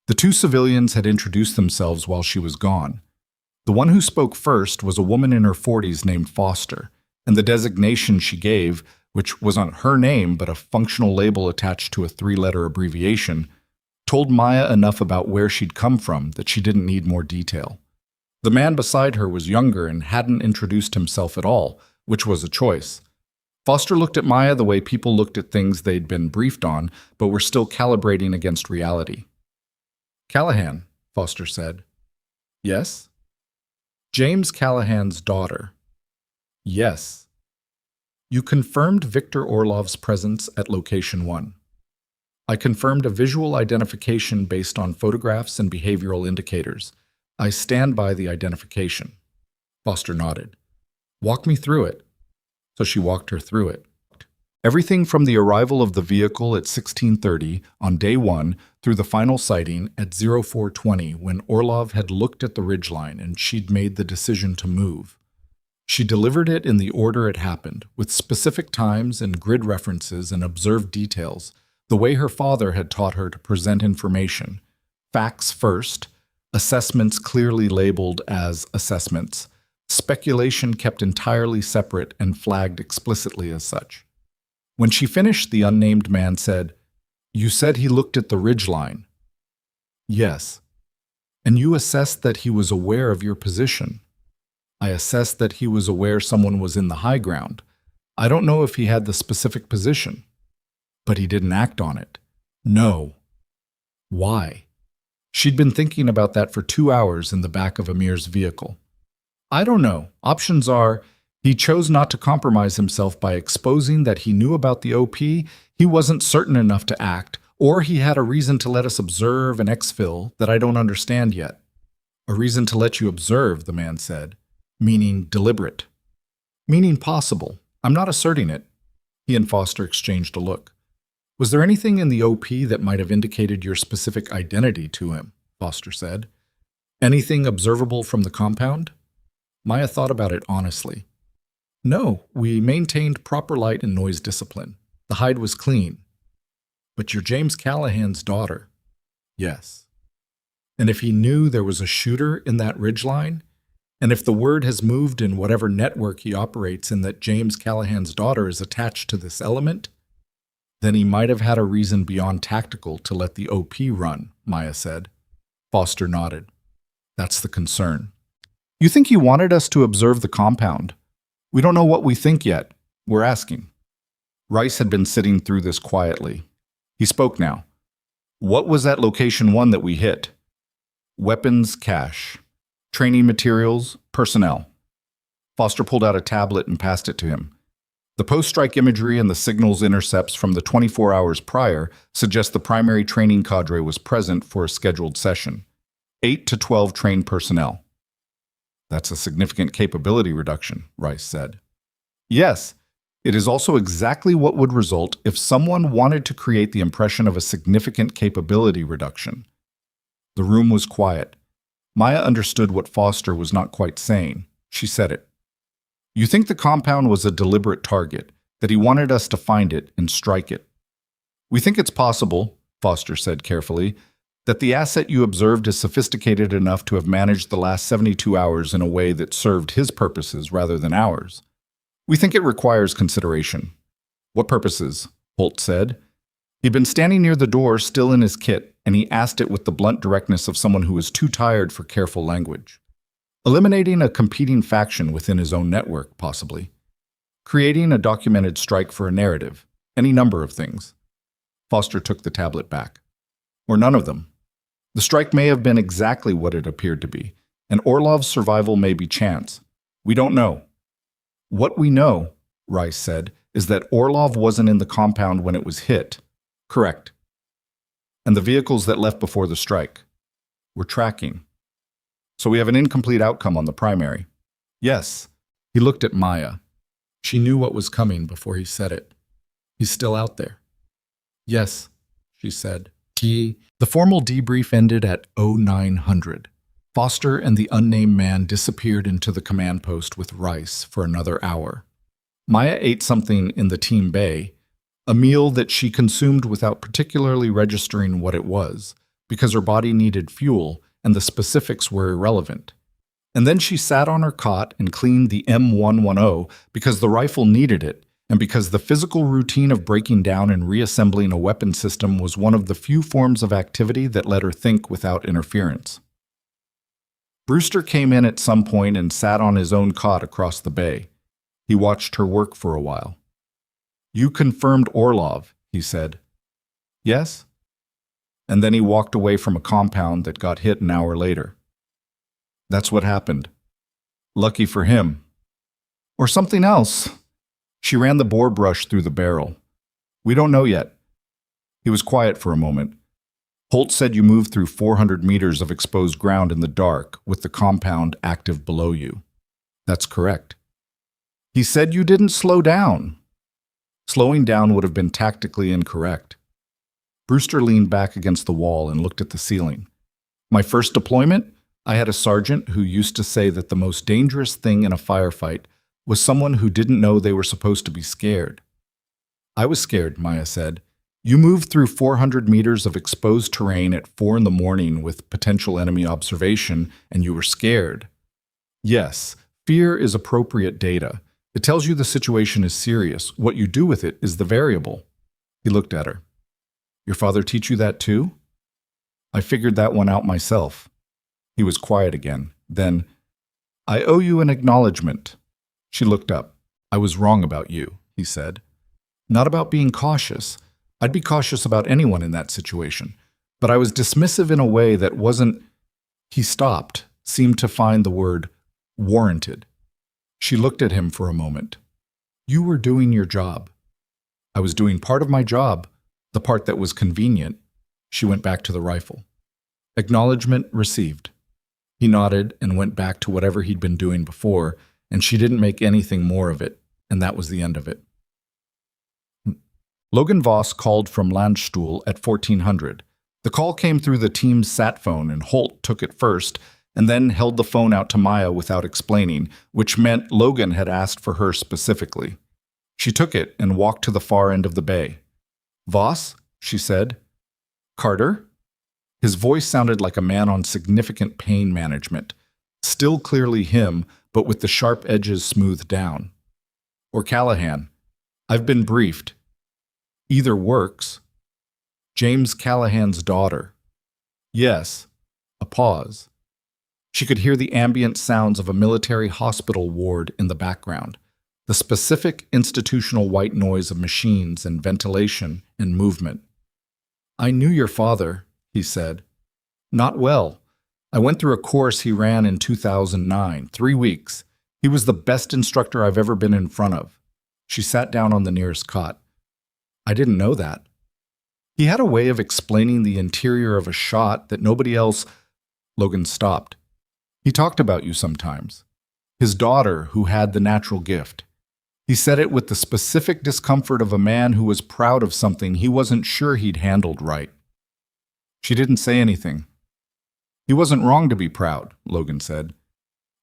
A: The 2 civilians had introduced themselves while she was gone. The one who spoke first was a woman in her 40s named Foster, and the designation she gave, which wasn't her name but a functional label attached to a 3-letter abbreviation, told Maya enough about where she'd come from that she didn't need more detail. The man beside her was younger and hadn't introduced himself at all, which was a choice. Foster looked at Maya the way people looked at things they'd been briefed on, but were still calibrating against reality. "Callahan," Foster said. "Yes?" "James Callahan's daughter." "Yes." "You confirmed Victor Orlov's presence at location 1. "I confirmed a visual identification based on photographs and behavioral indicators. I stand by the identification." Foster nodded. "Walk me through it." So she walked her through it. Everything from the arrival of the vehicle at 16:30 on day 1 through the final sighting at 04:20 when Orlov had looked at the ridgeline and she'd made the decision to move. She delivered it in the order it happened, with specific times and grid references and observed details, the way her father had taught her to present information. Facts first, assessments clearly labeled as assessments, speculation kept entirely separate and flagged explicitly as such. When she finished, the unnamed man said, "You said he looked at the ridgeline." "Yes." "And you assessed that he was aware of your position." "I assessed that he was aware someone was in the high ground. I don't know if he had the specific position." "But he didn't act on it." "No." "Why?" She'd been thinking about that for 2 hours in the back of Amir's vehicle. "I don't know. Options are, he chose not to compromise himself by exposing that he knew about the OP, he wasn't certain enough to act, or he had a reason to let us observe and exfil that I don't understand yet." "A reason to let you observe," the man said, "meaning deliberate." "Meaning possible. I'm not asserting it." He and Foster exchanged a look. "Was there anything in the OP that might have indicated your specific identity to him?" Foster said. "Anything observable from the compound?" Maya thought about it honestly. "No, we maintained proper light and noise discipline. The hide was clean." "But you're James Callahan's daughter." "Yes." "And if he knew there was a shooter in that ridgeline, and if the word has moved in whatever network he operates in that James Callahan's daughter is attached to this element, then he might have had a reason beyond tactical to let the OP run," Maya said. Foster nodded. That's the concern. You think he wanted us to observe the compound? We don't know what we think yet. We're asking. Rice had been sitting through this quietly. He spoke now. What was at location 1 that we hit? Weapons, cache. Training materials, personnel. Foster pulled out a tablet and passed it to him. The post-strike imagery and the signals intercepts from the 24 hours prior suggest the primary training cadre was present for a scheduled session. 8 to 12 trained personnel. That's a significant capability reduction, Rice said. Yes, it is also exactly what would result if someone wanted to create the impression of a significant capability reduction. The room was quiet. Maya understood what Foster was not quite saying. She said it. You think the compound was a deliberate target, that he wanted us to find it and strike it. We think it's possible, Foster said carefully, that the asset you observed is sophisticated enough to have managed the last 72 hours in a way that served his purposes rather than ours. We think it requires consideration. What purposes? Holt said. He'd been standing near the door, still in his kit, and he asked it with the blunt directness of someone who was too tired for careful language. Eliminating a competing faction within his own network, possibly. Creating a documented strike for a narrative. Any number of things. Foster took the tablet back. Or none of them. The strike may have been exactly what it appeared to be, and Orlov's survival may be chance. We don't know. What we know, Rice said, is that Orlov wasn't in the compound when it was hit. Correct. And the vehicles that left before the strike. We're tracking. So we have an incomplete outcome on the primary. Yes. He looked at Maya. She knew what was coming before he said it. He's still out there. Yes, she said. The formal debrief ended at 0900. Foster and the unnamed man disappeared into the command post with Rice for another hour. Maya ate something in the team bay, a meal that she consumed without particularly registering what it was, because her body needed fuel and the specifics were irrelevant. And then she sat on her cot and cleaned the M110 because the rifle needed it, and because the physical routine of breaking down and reassembling a weapon system was one of the few forms of activity that let her think without interference. Brewster came in at some point and sat on his own cot across the bay. He watched her work for a while. You confirmed Orlov, he said. Yes? And then he walked away from a compound that got hit an hour later. That's what happened. Lucky for him. Or something else. She ran the bore brush through the barrel. We don't know yet. He was quiet for a moment. Holt said you moved through 400 meters of exposed ground in the dark with the compound active below you. That's correct. He said you didn't slow down. Slowing down would have been tactically incorrect. Brewster leaned back against the wall and looked at the ceiling. My first deployment, I had a sergeant who used to say that the most dangerous thing in a firefight was someone who didn't know they were supposed to be scared. I was scared, Maya said. You moved through 400 meters of exposed terrain at 4 in the morning with potential enemy observation, and you were scared. Yes, fear is appropriate data. It tells you the situation is serious. What you do with it is the variable. He looked at her. Your father teach you that too? I figured that one out myself. He was quiet again. Then, I owe you an acknowledgement. She looked up. I was wrong about you, he said. Not about being cautious. I'd be cautious about anyone in that situation. But I was dismissive in a way that wasn't... He stopped, seemed to find the word warranted. She looked at him for a moment. You were doing your job. I was doing part of my job, the part that was convenient. She went back to the rifle. Acknowledgement received. He nodded and went back to whatever he'd been doing before, and she didn't make anything more of it, and that was the end of it. Logan Voss called from Landstuhl at 1400. The call came through the team's sat phone, and Holt took it first, and then held the phone out to Maya without explaining, which meant Logan had asked for her specifically. She took it and walked to the far end of the bay. Voss, she said. Carter? His voice sounded like a man on significant pain management. Still clearly him, but with the sharp edges smoothed down. Or Callahan. I've been briefed. Either works. James Callahan's daughter. Yes. A pause. She could hear the ambient sounds of a military hospital ward in the background, the specific institutional white noise of machines and ventilation and movement. "I knew your father," he said. "Not well. I went through a course he ran in 2009, 3 weeks. He was the best instructor I've ever been in front of." She sat down on the nearest cot. "I didn't know that." He had a way of explaining the interior of a shot that nobody else. Logan stopped. "He talked about you sometimes. His daughter, who had the natural gift. He said it with the specific discomfort of a man who was proud of something he wasn't sure he'd handled right." She didn't say anything. "He wasn't wrong to be proud," Logan said.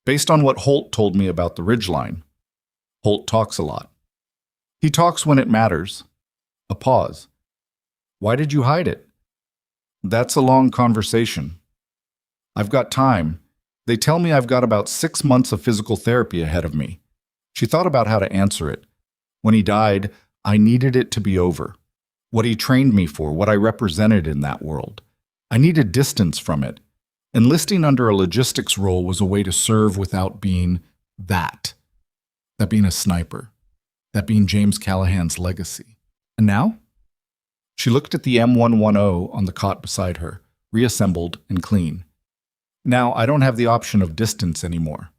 A: "Based on what Holt told me about the ridgeline." Holt talks a lot. "He talks when it matters." A pause. "Why did you hide it?" "That's a long conversation. I've got time. They tell me I've got about 6 months of physical therapy ahead of me." She thought about how to answer it. "When he died, I needed it to be over. What he trained me for, what I represented in that world. I needed distance from it. Enlisting under a logistics role was a way to serve without being that. That being a sniper. That being James Callahan's legacy. And now?" She looked at the M110 on the cot beside her, reassembled and clean. "Now I don't have the option of distance anymore.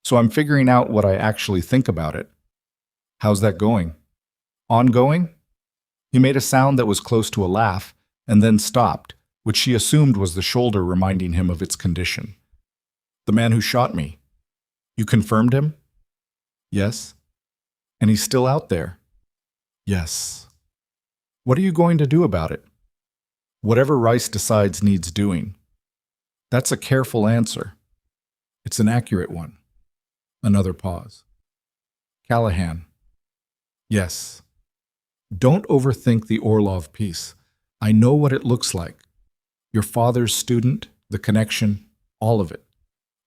A: So I'm figuring out what I actually think about it." "How's that going?" "Ongoing?" He made a sound that was close to a laugh, and then stopped, which she assumed was the shoulder reminding him of its condition. "The man who shot me. You confirmed him?" "Yes." "And he's still out there?" "Yes." "What are you going to do about it?" "Whatever Rice decides needs doing." That's a careful answer. It's an accurate one. Another pause. "Callahan." "Yes." "Don't overthink the Orlov piece. I know what it looks like. Your father's student, the connection, all of it.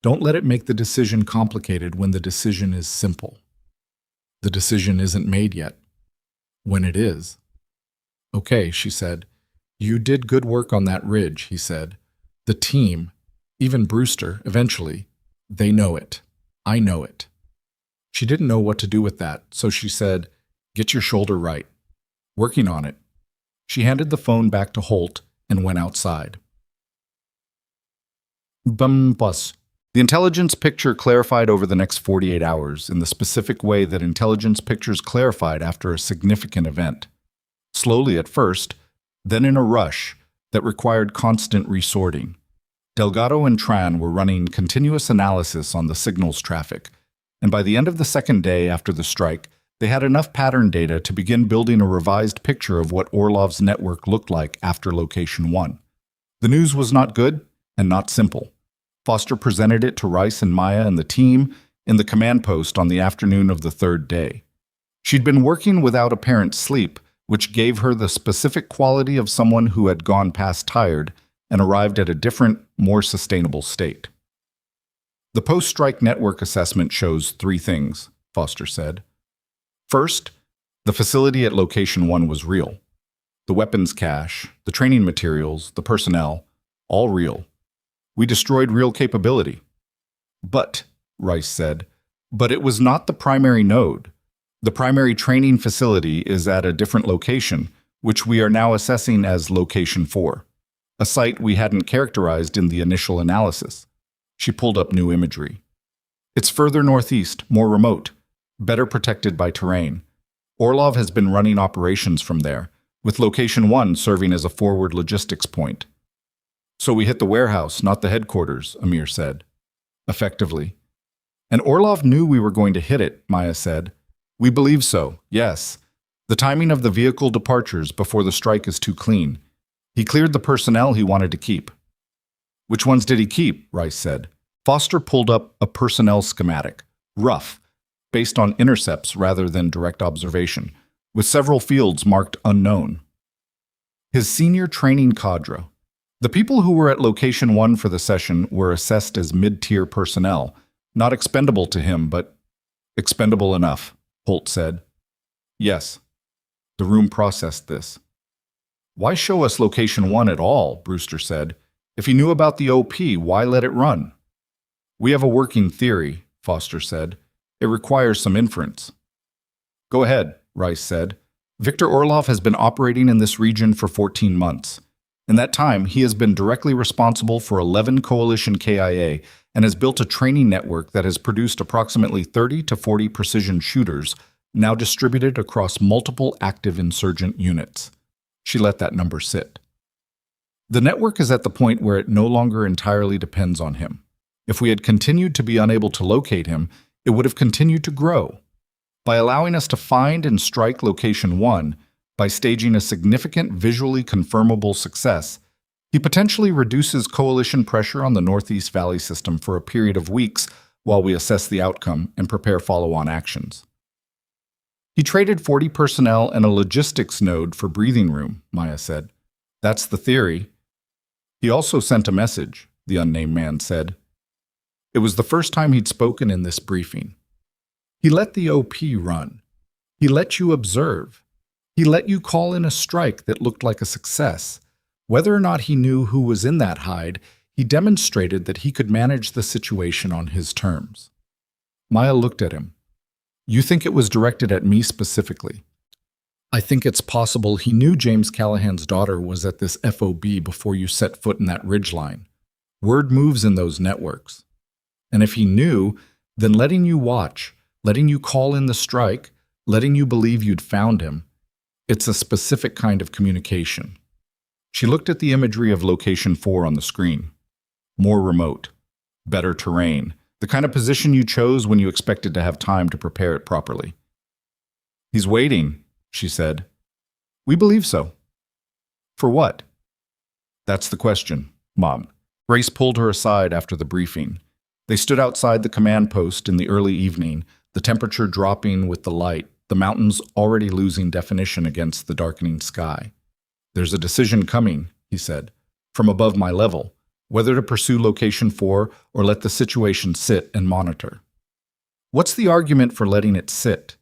A: Don't let it make the decision complicated when the decision is simple. The decision isn't made yet. When it is." "Okay," she said. "You did good work on that ridge," he said. "The team, even Brewster, eventually, they know it. I know it." She didn't know what to do with that, so she said, "Get your shoulder right. Working on it." She handed the phone back to Holt and went outside. Bus. The intelligence picture clarified over the next 48 hours in the specific way that intelligence pictures clarified after a significant event. Slowly at first, then in a rush that required constant resorting. Delgado and Tran were running continuous analysis on the signals traffic, and by the end of the second day after the strike, they had enough pattern data to begin building a revised picture of what Orlov's network looked like after Location 1. The news was not good and not simple. Foster presented it to Rice and Maya and the team in the command post on the afternoon of the third day. She'd been working without apparent sleep, which gave her the specific quality of someone who had gone past tired and arrived at a different, more sustainable state. "The post-strike network assessment shows 3 things," Foster said. "First, the facility at Location 1 was real. The weapons cache, the training materials, the personnel, all real. We destroyed real capability." "But," Rice said, "but it was not the primary node. The primary training facility is at a different location, which we are now assessing as Location 4. A site we hadn't characterized in the initial analysis." She pulled up new imagery. "It's further northeast, more remote, better protected by terrain. Orlov has been running operations from there, with Location 1 serving as a forward logistics point." "So we hit the warehouse, not the headquarters," Amir said. "Effectively." "And Orlov knew we were going to hit it," Maya said. "We believe so, yes. The timing of the vehicle departures before the strike is too clean. He cleared the personnel he wanted to keep." "Which ones did he keep?" Rice said. Foster pulled up a personnel schematic, rough, based on intercepts rather than direct observation, with several fields marked unknown. "His senior training cadre. The people who were at Location 1 for the session were assessed as mid-tier personnel, not expendable to him, but expendable enough," Holt said. "Yes." The room processed this. "Why show us Location 1 at all?" Brewster said. If he knew about the OP, why let it run? We have a working theory, Foster said. It requires some inference. Go ahead, Rice said. Viktor Orlov has been operating in this region for 14 months. In that time, he has been directly responsible for 11 coalition KIA and has built a training network that has produced approximately 30 to 40 precision shooters, now distributed across multiple active insurgent units. She let that number sit. The network is at the point where it no longer entirely depends on him. If we had continued to be unable to locate him, it would have continued to grow. By allowing us to find and strike Location 1, by staging a significant visually confirmable success, he potentially reduces coalition pressure on the Northeast Valley system for a period of weeks while we assess the outcome and prepare follow-on actions. He traded 40 personnel and a logistics node for breathing room, Maya said. That's the theory. He also sent a message, the unnamed man said. It was the first time he'd spoken in this briefing. He let the OP run. He let you observe. He let you call in a strike that looked like a success. Whether or not he knew who was in that hide, he demonstrated that he could manage the situation on his terms. Maya looked at him. You think it was directed at me specifically? I think it's possible he knew James Callahan's daughter was at this FOB before you set foot in that ridgeline. Word moves in those networks. And if he knew, then letting you watch, letting you call in the strike, letting you believe you'd found him, it's a specific kind of communication. She looked at the imagery of Location 4 on the screen. More remote, better terrain, the kind of position you chose when you expected to have time to prepare it properly. He's waiting, she said. We believe so. For what? That's the question, Mom. Grace pulled her aside after the briefing. They stood outside the command post in the early evening, the temperature dropping with the light, the mountains already losing definition against the darkening sky. There's a decision coming, he said, from above my level, whether to pursue Location 4 or let the situation sit and monitor. What's the argument for letting it sit?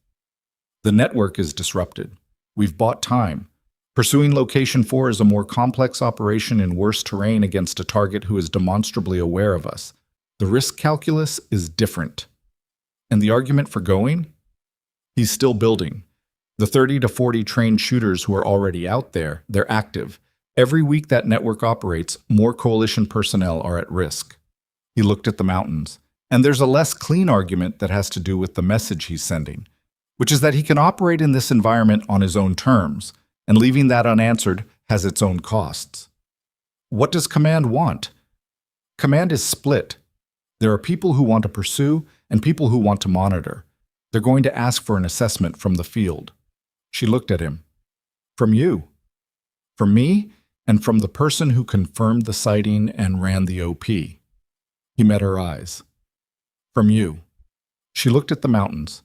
A: The network is disrupted. We've bought time. Pursuing Location 4 is a more complex operation in worse terrain against a target who is demonstrably aware of us. The risk calculus is different. And the argument for going? He's still building. The 30 to 40 trained shooters who are already out there, they're active. Every week that network operates, more coalition personnel are at risk. He looked at the mountains. And there's a less clean argument that has to do with the message he's sending, which is that he can operate in this environment on his own terms, and leaving that unanswered has its own costs. What does Command want? Command is split. There are people who want to pursue and people who want to monitor. They're going to ask for an assessment from the field. She looked at him. From you. From me, and from the person who confirmed the sighting and ran the OP. He met her eyes. From you. She looked at the mountains.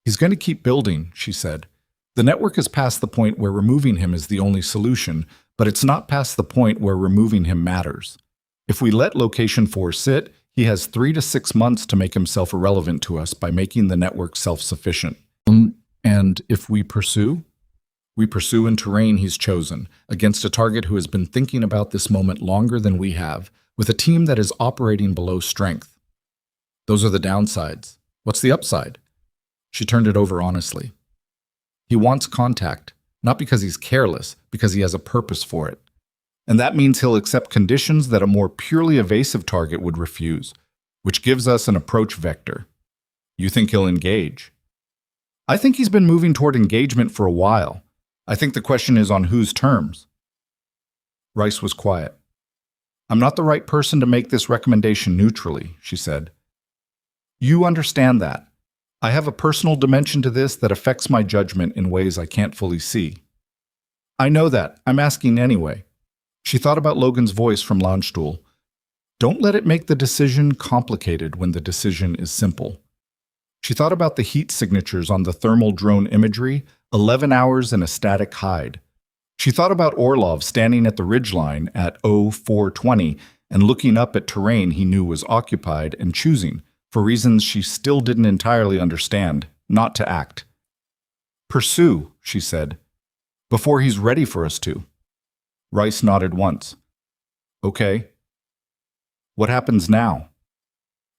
A: He's going to keep building, she said. The network is past the point where removing him is the only solution, but it's not past the point where removing him matters. If we let Location 4 sit, he has 3 to 6 months to make himself irrelevant to us by making the network self-sufficient. And if we pursue? We pursue in terrain he's chosen, against a target who has been thinking about this moment longer than we have, with a team that is operating below strength. Those are the downsides. What's the upside? She turned it over honestly. He wants contact, not because he's careless, because he has a purpose for it. And that means he'll accept conditions that a more purely evasive target would refuse, which gives us an approach vector. You think he'll engage? I think he's been moving toward engagement for a while. I think the question is on whose terms. Rice was quiet. I'm not the right person to make this recommendation neutrally, she said. You understand that. I have a personal dimension to this that affects my judgment in ways I can't fully see. I know that. I'm asking anyway. She thought about Logan's voice from Loungestool. Don't let it make the decision complicated when the decision is simple. She thought about the heat signatures on the thermal drone imagery, 11 hours in a static hide. She thought about Orlov standing at the ridgeline at 0420 and looking up at terrain he knew was occupied and choosing, for reasons she still didn't entirely understand, not to act. Pursue, she said, before he's ready for us to. Rice nodded once. Okay, What happens now?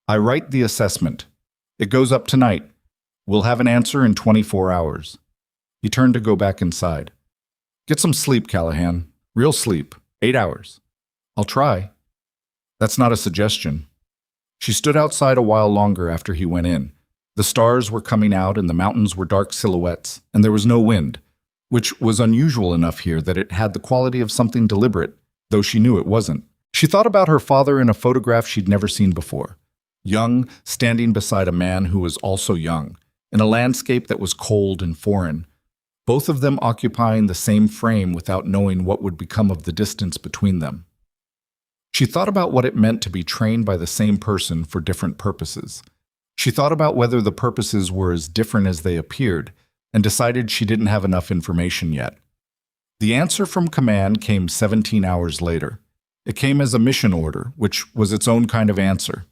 A: I write the assessment. It goes up tonight. We'll have an answer in 24 hours. He turned to go back inside. Get some sleep, Callahan. Real sleep. 8 hours. I'll try. That's not a suggestion. She stood outside a while longer after he went in. The stars were coming out and the mountains were dark silhouettes, and there was no wind, which was unusual enough here that it had the quality of something deliberate, though she knew it wasn't. She thought about her father in a photograph she'd never seen before. Young, standing beside a man who was also young, in a landscape that was cold and foreign, both of them occupying the same frame without knowing what would become of the distance between them. She thought about what it meant to be trained by the same person for different purposes. She thought about whether the purposes were as different as they appeared, and decided she didn't have enough information yet. The answer from command came 17 hours later. It came as a mission order, which was its own kind of answer.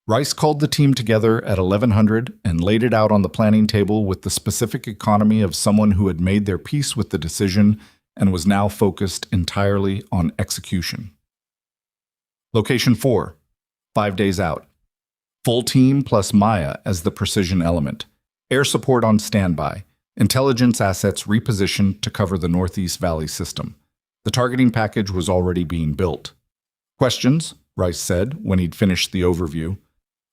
A: Rice called the team together at 1100 and laid it out on the planning table with the specific economy of someone who had made their peace with the decision and was now focused entirely on execution. Location 4, 5 days out. Full team plus Maya as the precision element. Air support on standby. Intelligence assets repositioned to cover the Northeast Valley system. The targeting package was already being built. Questions? Rice said when he'd finished the overview.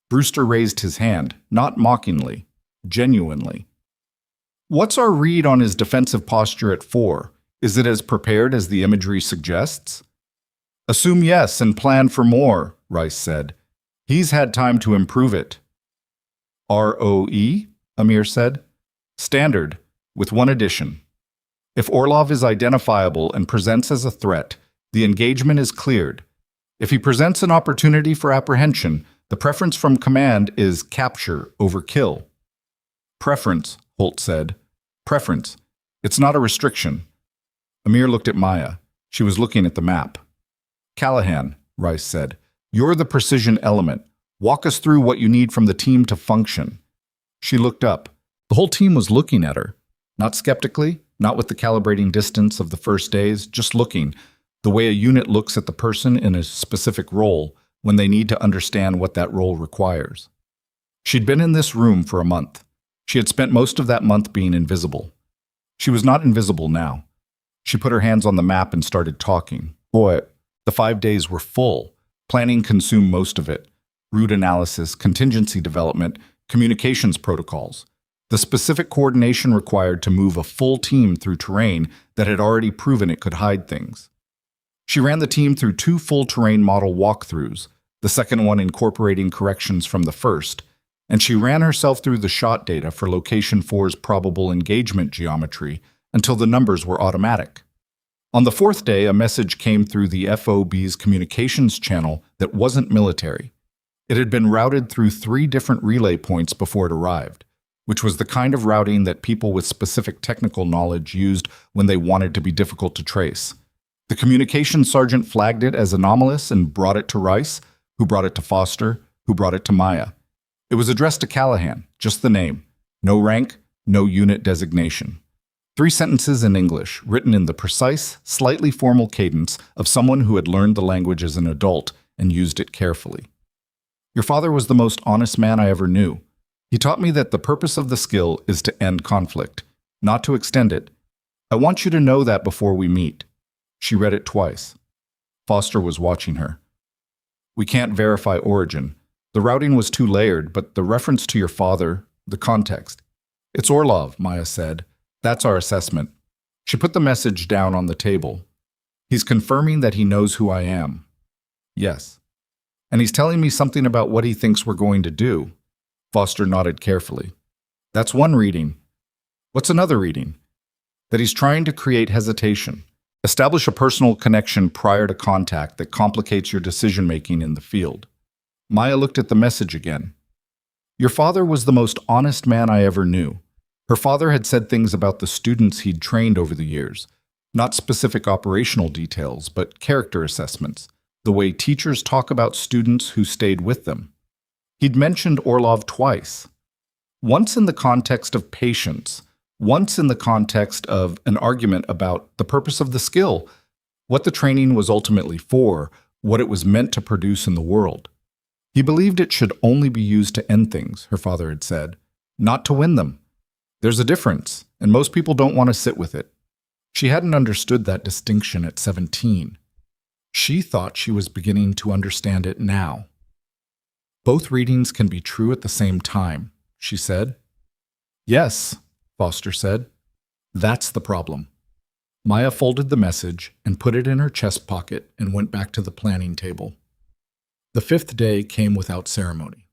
A: Brewster raised his hand, not mockingly, genuinely. What's our read on his defensive posture at 4? Is it as prepared as the imagery suggests? Assume yes and plan for more, Rice said. He's had time to improve it. ROE? Amir said. Standard, with one addition. If Orlov is identifiable and presents as a threat, the engagement is cleared. If he presents an opportunity for apprehension, the preference from command is capture over kill. Preference, Holt said. Preference. It's not a restriction. Amir looked at Maya. She was looking at the map. Callahan, Rice said. You're the precision element. Walk us through what you need from the team to function. She looked up. The whole team was looking at her. Not skeptically, not with the calibrating distance of the first days, just looking, the way a unit looks at the person in a specific role when they need to understand what that role requires. She'd been in this room for a month. She had spent most of that month being invisible. She was not invisible now. She put her hands on the map and started talking. Boy, the 5 days were full. Planning consumed most of it. Route analysis, contingency development, communications protocols. The specific coordination required to move a full team through terrain that had already proven it could hide things. She ran the team through 2 full terrain model walkthroughs, the second one incorporating corrections from the first, and she ran herself through the shot data for Location 4's probable engagement geometry until the numbers were automatic. On the 4th day, a message came through the FOB's communications channel that wasn't military. It had been routed through 3 different relay points before it arrived, which was the kind of routing that people with specific technical knowledge used when they wanted to be difficult to trace. The communications sergeant flagged it as anomalous and brought it to Rice, who brought it to Foster, who brought it to Maya. It was addressed to Callahan, just the name. No rank, no unit designation. 3 sentences in English, written in the precise, slightly formal cadence of someone who had learned the language as an adult and used it carefully. Your father was the most honest man I ever knew. He taught me that the purpose of the skill is to end conflict, not to extend it. I want you to know that before we meet. She read it twice. Foster was watching her. We can't verify origin. The routing was too layered, but the reference to your father, the context. It's Orlov, Maya said. That's our assessment. She put the message down on the table. He's confirming that he knows who I am. Yes. And he's telling me something about what he thinks we're going to do. Foster nodded carefully. That's one reading. What's another reading? That he's trying to create hesitation. Establish a personal connection prior to contact that complicates your decision-making in the field. Maya looked at the message again. Your father was the most honest man I ever knew. Her father had said things about the students he'd trained over the years. Not specific operational details, but character assessments. The way teachers talk about students who stayed with them. He'd mentioned Orlov twice. Once in the context of patience, once in the context of an argument about the purpose of the skill, what the training was ultimately for, what it was meant to produce in the world. He believed it should only be used to end things, her father had said, not to win them. There's a difference, and most people don't want to sit with it. She hadn't understood that distinction at 17. She thought she was beginning to understand it now. Both readings can be true at the same time, she said. Yes, Foster said. That's the problem. Maya folded the message and put it in her chest pocket and went back to the planning table. The 5th day came without ceremony.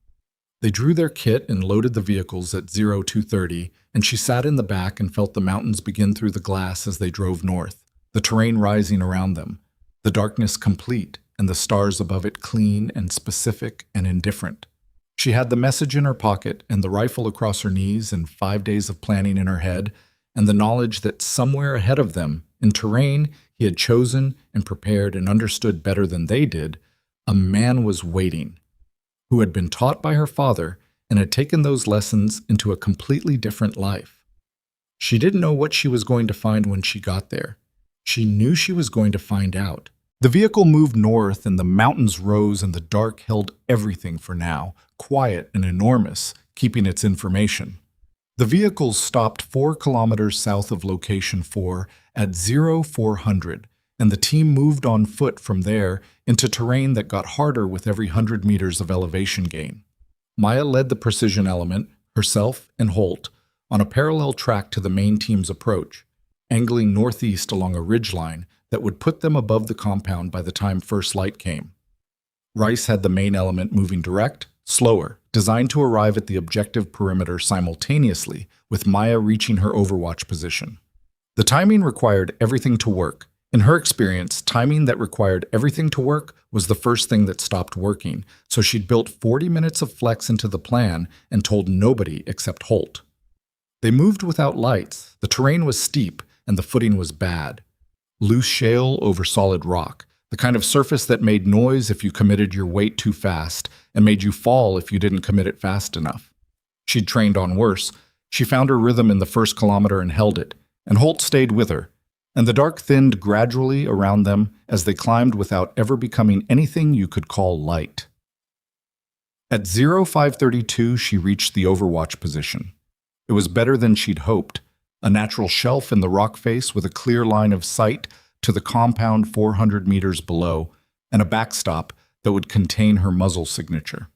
A: They drew their kit and loaded the vehicles at 0230, and she sat in the back and felt the mountains begin through the glass as they drove north, the terrain rising around them, the darkness complete, and the stars above it clean and specific and indifferent. She had the message in her pocket and the rifle across her knees and 5 days of planning in her head, and the knowledge that somewhere ahead of them, in terrain he had chosen and prepared and understood better than they did, a man was waiting, who had been taught by her father and had taken those lessons into a completely different life. She didn't know what she was going to find when she got there. She knew she was going to find out. The vehicle moved north and the mountains rose and the dark held everything for now, quiet and enormous, keeping its information. The vehicles stopped 4 kilometers south of location 4 at 0400, and the team moved on foot from there into terrain that got harder with every 100 meters of elevation gain. Maya led the precision element, herself and Holt, on a parallel track to the main team's approach, angling northeast along a ridgeline that would put them above the compound by the time first light came. Rice had the main element moving direct, slower, designed to arrive at the objective perimeter simultaneously, with Maya reaching her overwatch position. The timing required everything to work. In her experience, timing that required everything to work was the first thing that stopped working, so she'd built 40 minutes of flex into the plan and told nobody except Holt. They moved without lights, the terrain was steep, and the footing was bad. Loose shale over solid rock, the kind of surface that made noise if you committed your weight too fast and made you fall if you didn't commit it fast enough. She'd trained on worse. She found her rhythm in the first kilometer and held it, and Holt stayed with her, and the dark thinned gradually around them as they climbed without ever becoming anything you could call light. At 0532, she reached the overwatch position. It was better than she'd hoped, a natural shelf in the rock face with a clear line of sight to the compound 400 meters below, and a backstop that would contain her muzzle signature.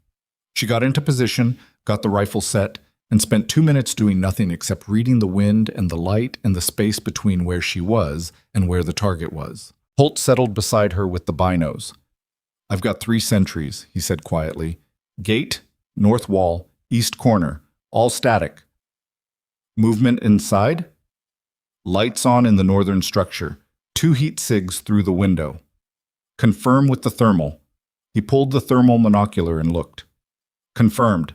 A: She got into position, got the rifle set, and spent 2 minutes doing nothing except reading the wind and the light and the space between where she was and where the target was. Holt settled beside her with the binos. "I've got 3 sentries," he said quietly. "Gate, north wall, east corner, all static. Movement inside? Lights on in the northern structure. 2 heat sigs through the window. Confirm with the thermal." He pulled the thermal monocular and looked. "Confirmed.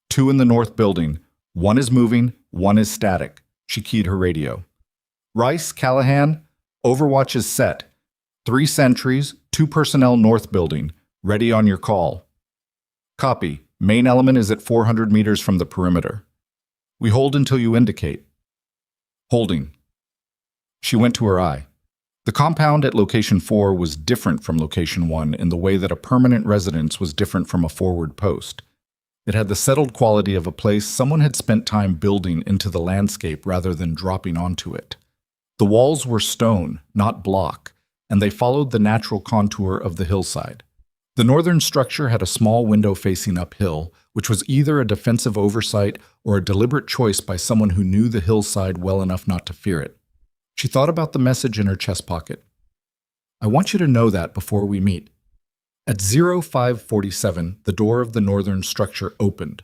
A: 2 in the north building. 1 is moving, 1 is static." She keyed her radio. "Rice, Callahan, overwatch is set. 3 sentries, 2 personnel north building. Ready on your call." "Copy. Main element is at 400 meters from the perimeter. We hold until you indicate." "Holding." She went to her eye. The compound at location 4 was different from location 1 in the way that a permanent residence was different from a forward post. It had the settled quality of a place someone had spent time building into the landscape rather than dropping onto it. The walls were stone, not block, and they followed the natural contour of the hillside. The northern structure had a small window facing uphill, which was either a defensive oversight or a deliberate choice by someone who knew the hillside well enough not to fear it. She thought about the message in her chest pocket. "I want you to know that before we meet." At 0547, the door of the northern structure opened.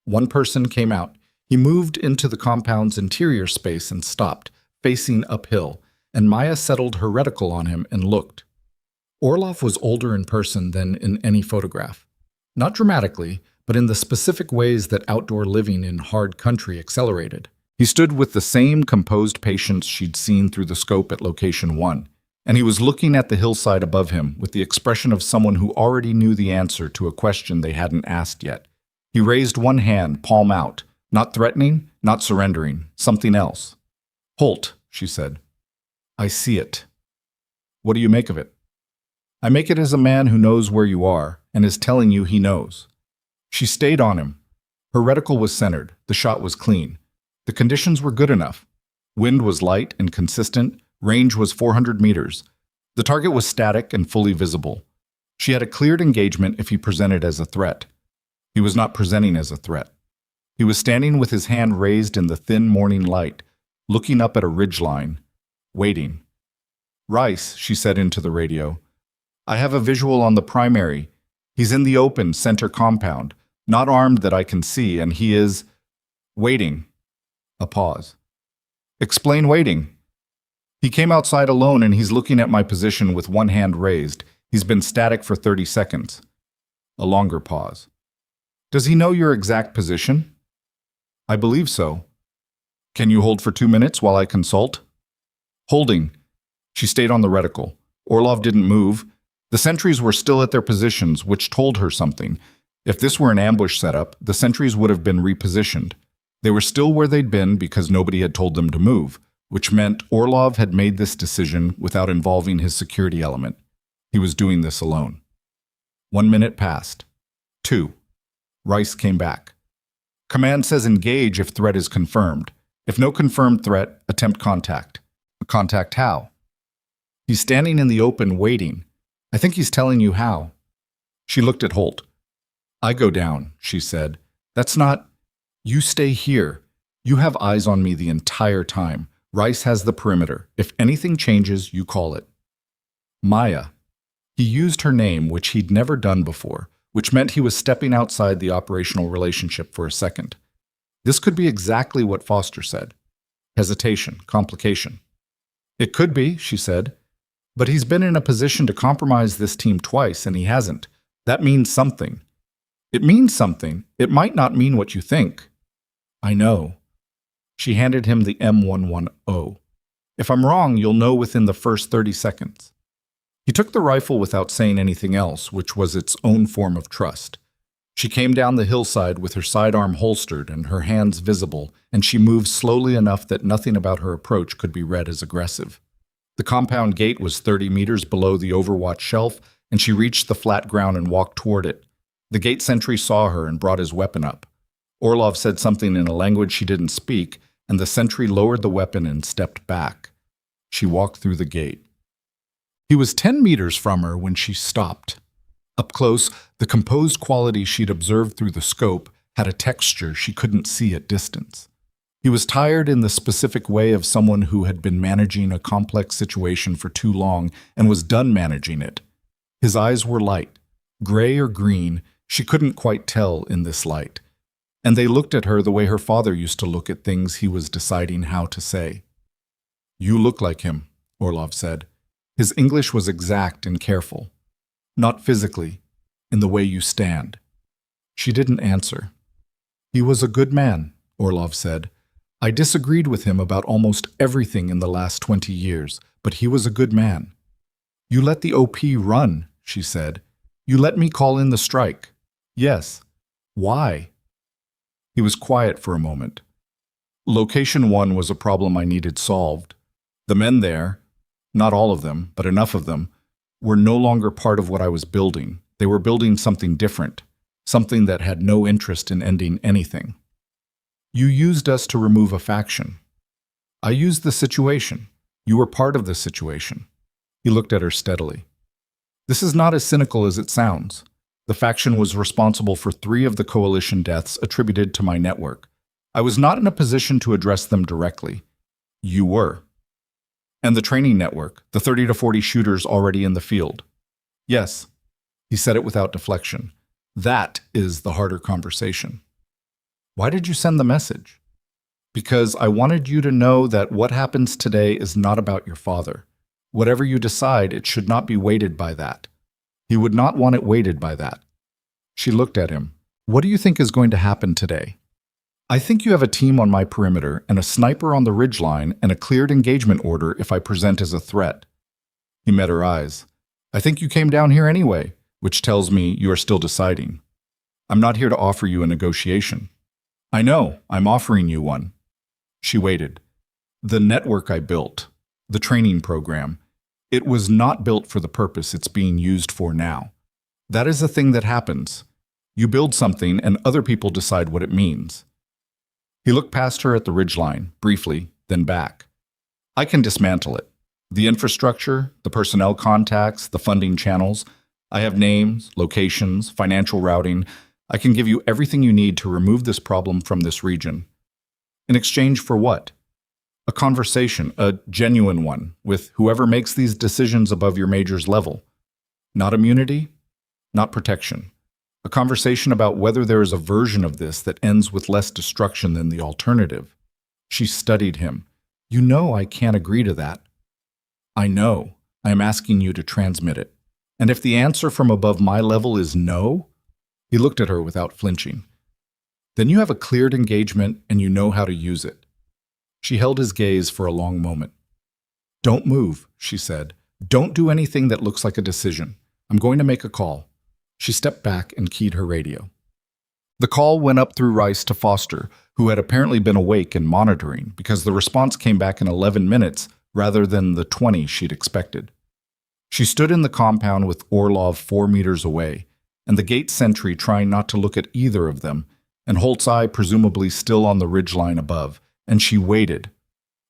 A: One person came out. He moved into the compound's interior space and stopped, facing uphill, and Maya settled her reticle on him and looked. Orlov was older in person than in any photograph. Not dramatically, but in the specific ways that outdoor living in hard country accelerated. He stood with the same composed patience she'd seen through the scope at location 1, and he was looking at the hillside above him with the expression of someone who already knew the answer to a question they hadn't asked yet. He raised one hand, palm out, not threatening, not surrendering, something else. "Holt," she said. "I see it." "What do you make of it?" I make it as a man who knows where you are and is telling you he knows. She stayed on him. Her reticle was centered. The shot was clean. The conditions were good enough. Wind was light and consistent. Range was 400 meters. The target was static and fully visible. She had a cleared engagement if he presented as a threat. He was not presenting as a threat. He was standing with his hand raised in the thin morning light, looking up at a ridgeline, waiting. "Rice," she said into the radio. "I have a visual on the primary. He's in the open center compound, not armed that I can see, and he is waiting." A pause. "Explain waiting." "He came outside alone and he's looking at my position with one hand raised. He's been static for 30 seconds. A longer pause. "Does he know your exact position?" "I believe so." "Can you hold for 2 minutes while I consult?" "Holding." She stayed on the reticle. Orlov didn't move. The sentries were still at their positions, which told her something. If this were an ambush setup, the sentries would have been repositioned. They were still where they'd been because nobody had told them to move, which meant Orlov had made this decision without involving his security element. He was doing this alone. 1 minute passed. 2. Rice came back. "Command says engage if threat is confirmed. If no confirmed threat, attempt contact." "Contact how?" "He's standing in the open waiting. I think he's telling you how." She looked at Holt. "I go down," she said. "That's not... You stay here. You have eyes on me the entire time. Rice has the perimeter. If anything changes, you call it." "Maya." He used her name, which he'd never done before, which meant he was stepping outside the operational relationship for a second. This could be exactly what Foster said. Hesitation, complication. "It could be," she said. "But he's been in a position to compromise this team twice, and he hasn't. That means something." "It means something. It might not mean what you think." "I know." She handed him the M110. "If I'm wrong, you'll know within the first 30 seconds. He took the rifle without saying anything else, which was its own form of trust. She came down the hillside with her sidearm holstered and her hands visible, and she moved slowly enough that nothing about her approach could be read as aggressive. The compound gate was 30 meters below the overwatch shelf, and she reached the flat ground and walked toward it. The gate sentry saw her and brought his weapon up. Orlov said something in a language she didn't speak, and the sentry lowered the weapon and stepped back. She walked through the gate. He was 10 meters from her when she stopped. Up close, the composed quality she'd observed through the scope had a texture she couldn't see at distance. He was tired in the specific way of someone who had been managing a complex situation for too long and was done managing it. His eyes were light, gray or green, she couldn't quite tell in this light. And they looked at her the way her father used to look at things he was deciding how to say. "You look like him," Orlov said. His English was exact and careful. "Not physically, in the way you stand." She didn't answer. "He was a good man," Orlov said. "I disagreed with him about almost everything in the last 20 years, but he was a good man." "You let the OP run," she said. "You let me call in the strike." "Yes." "Why?" He was quiet for a moment. Location 1 was a problem I needed solved. The men there, not all of them, but enough of them, were no longer part of what I was building. They were building something different, something that had no interest in ending anything. "You used us to remove a faction." "I used the situation. You were part of the situation." He looked at her steadily. "This is not as cynical as it sounds. The faction was responsible for 3 of the coalition deaths attributed to my network. I was not in a position to address them directly. You were. And the training network, the 30 to 40 shooters already in the field." "Yes." He said it without deflection. "That is the harder conversation." "Why did you send the message?" "Because I wanted you to know that what happens today is not about your father. Whatever you decide, it should not be weighted by that. He would not want it weighted by that." She looked at him. "What do you think is going to happen today?" "I think you have a team on my perimeter and a sniper on the ridgeline and a cleared engagement order if I present as a threat." He met her eyes. "I think you came down here anyway, which tells me you are still deciding. I'm not here to offer you a negotiation." "I know, I'm offering you one." She waited. "The network I built, the training program, It was not built for the purpose it's being used for now. That is a thing that happens. You build something and other people decide what it means. He looked past her at the ridgeline, briefly, then back. I can dismantle it. The infrastructure, the personnel contacts, the funding channels. I have names, locations, financial routing. I can give you everything you need to remove this problem from this region. In exchange for what? A conversation, a genuine one, with whoever makes these decisions above your major's level. Not immunity, not protection. A conversation about whether there is a version of this that ends with less destruction than the alternative. She studied him. You know I can't agree to that. I know. I am asking you to transmit it. And if the answer from above my level is no, he looked at her without flinching. Then you have a cleared engagement and you know how to use it. She held his gaze for a long moment. Don't move, she said. Don't do anything that looks like a decision. I'm going to make a call. She stepped back and keyed her radio. The call went up through Rice to Foster, who had apparently been awake and monitoring because the response came back in 11 minutes rather than the 20 she'd expected. She stood in the compound with Orlov 4 meters away, and the gate sentry trying not to look at either of them, and Holt's eye presumably still on the ridgeline above, and she waited.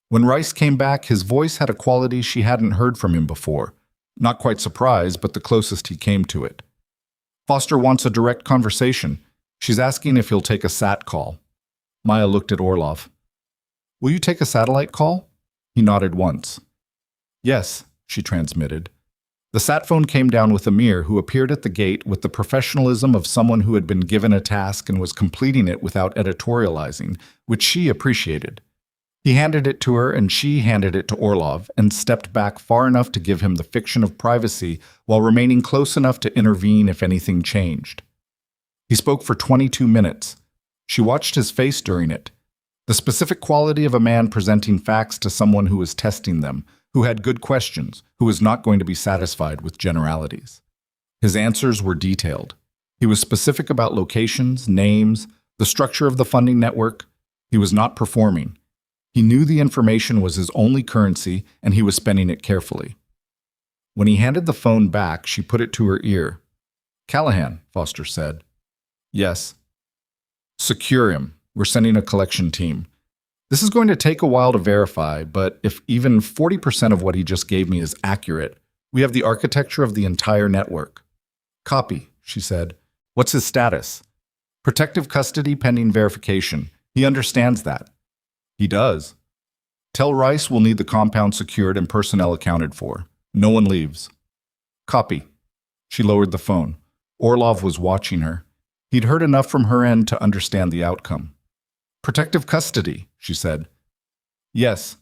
A: When Rice came back, his voice had a quality she hadn't heard from him before. Not quite surprised, but the closest he came to it. Foster wants a direct conversation. She's asking if he'll take a sat call. Maya looked at Orlov. Will you take a satellite call? He nodded once. Yes, she transmitted. The sat phone came down with Amir, who appeared at the gate with the professionalism of someone who had been given a task and was completing it without editorializing, which she appreciated. He handed it to her and she handed it to Orlov and stepped back far enough to give him the fiction of privacy while remaining close enough to intervene if anything changed. He spoke for 22 minutes. She watched his face during it. The specific quality of a man presenting facts to someone who was testing them, who had good questions, who was not going to be satisfied with generalities. His answers were detailed. He was specific about locations, names, the structure of the funding network. He was not performing. He knew the information was his only currency, and he was spending it carefully. When he handed the phone back, she put it to her ear. Callahan, Foster said. Yes. Secure him. We're sending a collection team. This is going to take a while to verify, but if even 40% of what he just gave me is accurate, we have the architecture of the entire network. Copy, she said. What's his status? Protective custody pending verification. He understands that. He does. Tell Rice we'll need the compound secured and personnel accounted for. No one leaves. Copy. She lowered the phone. Orlov was watching her. He'd heard enough from her end to understand the outcome. Protective custody, she said. Yes.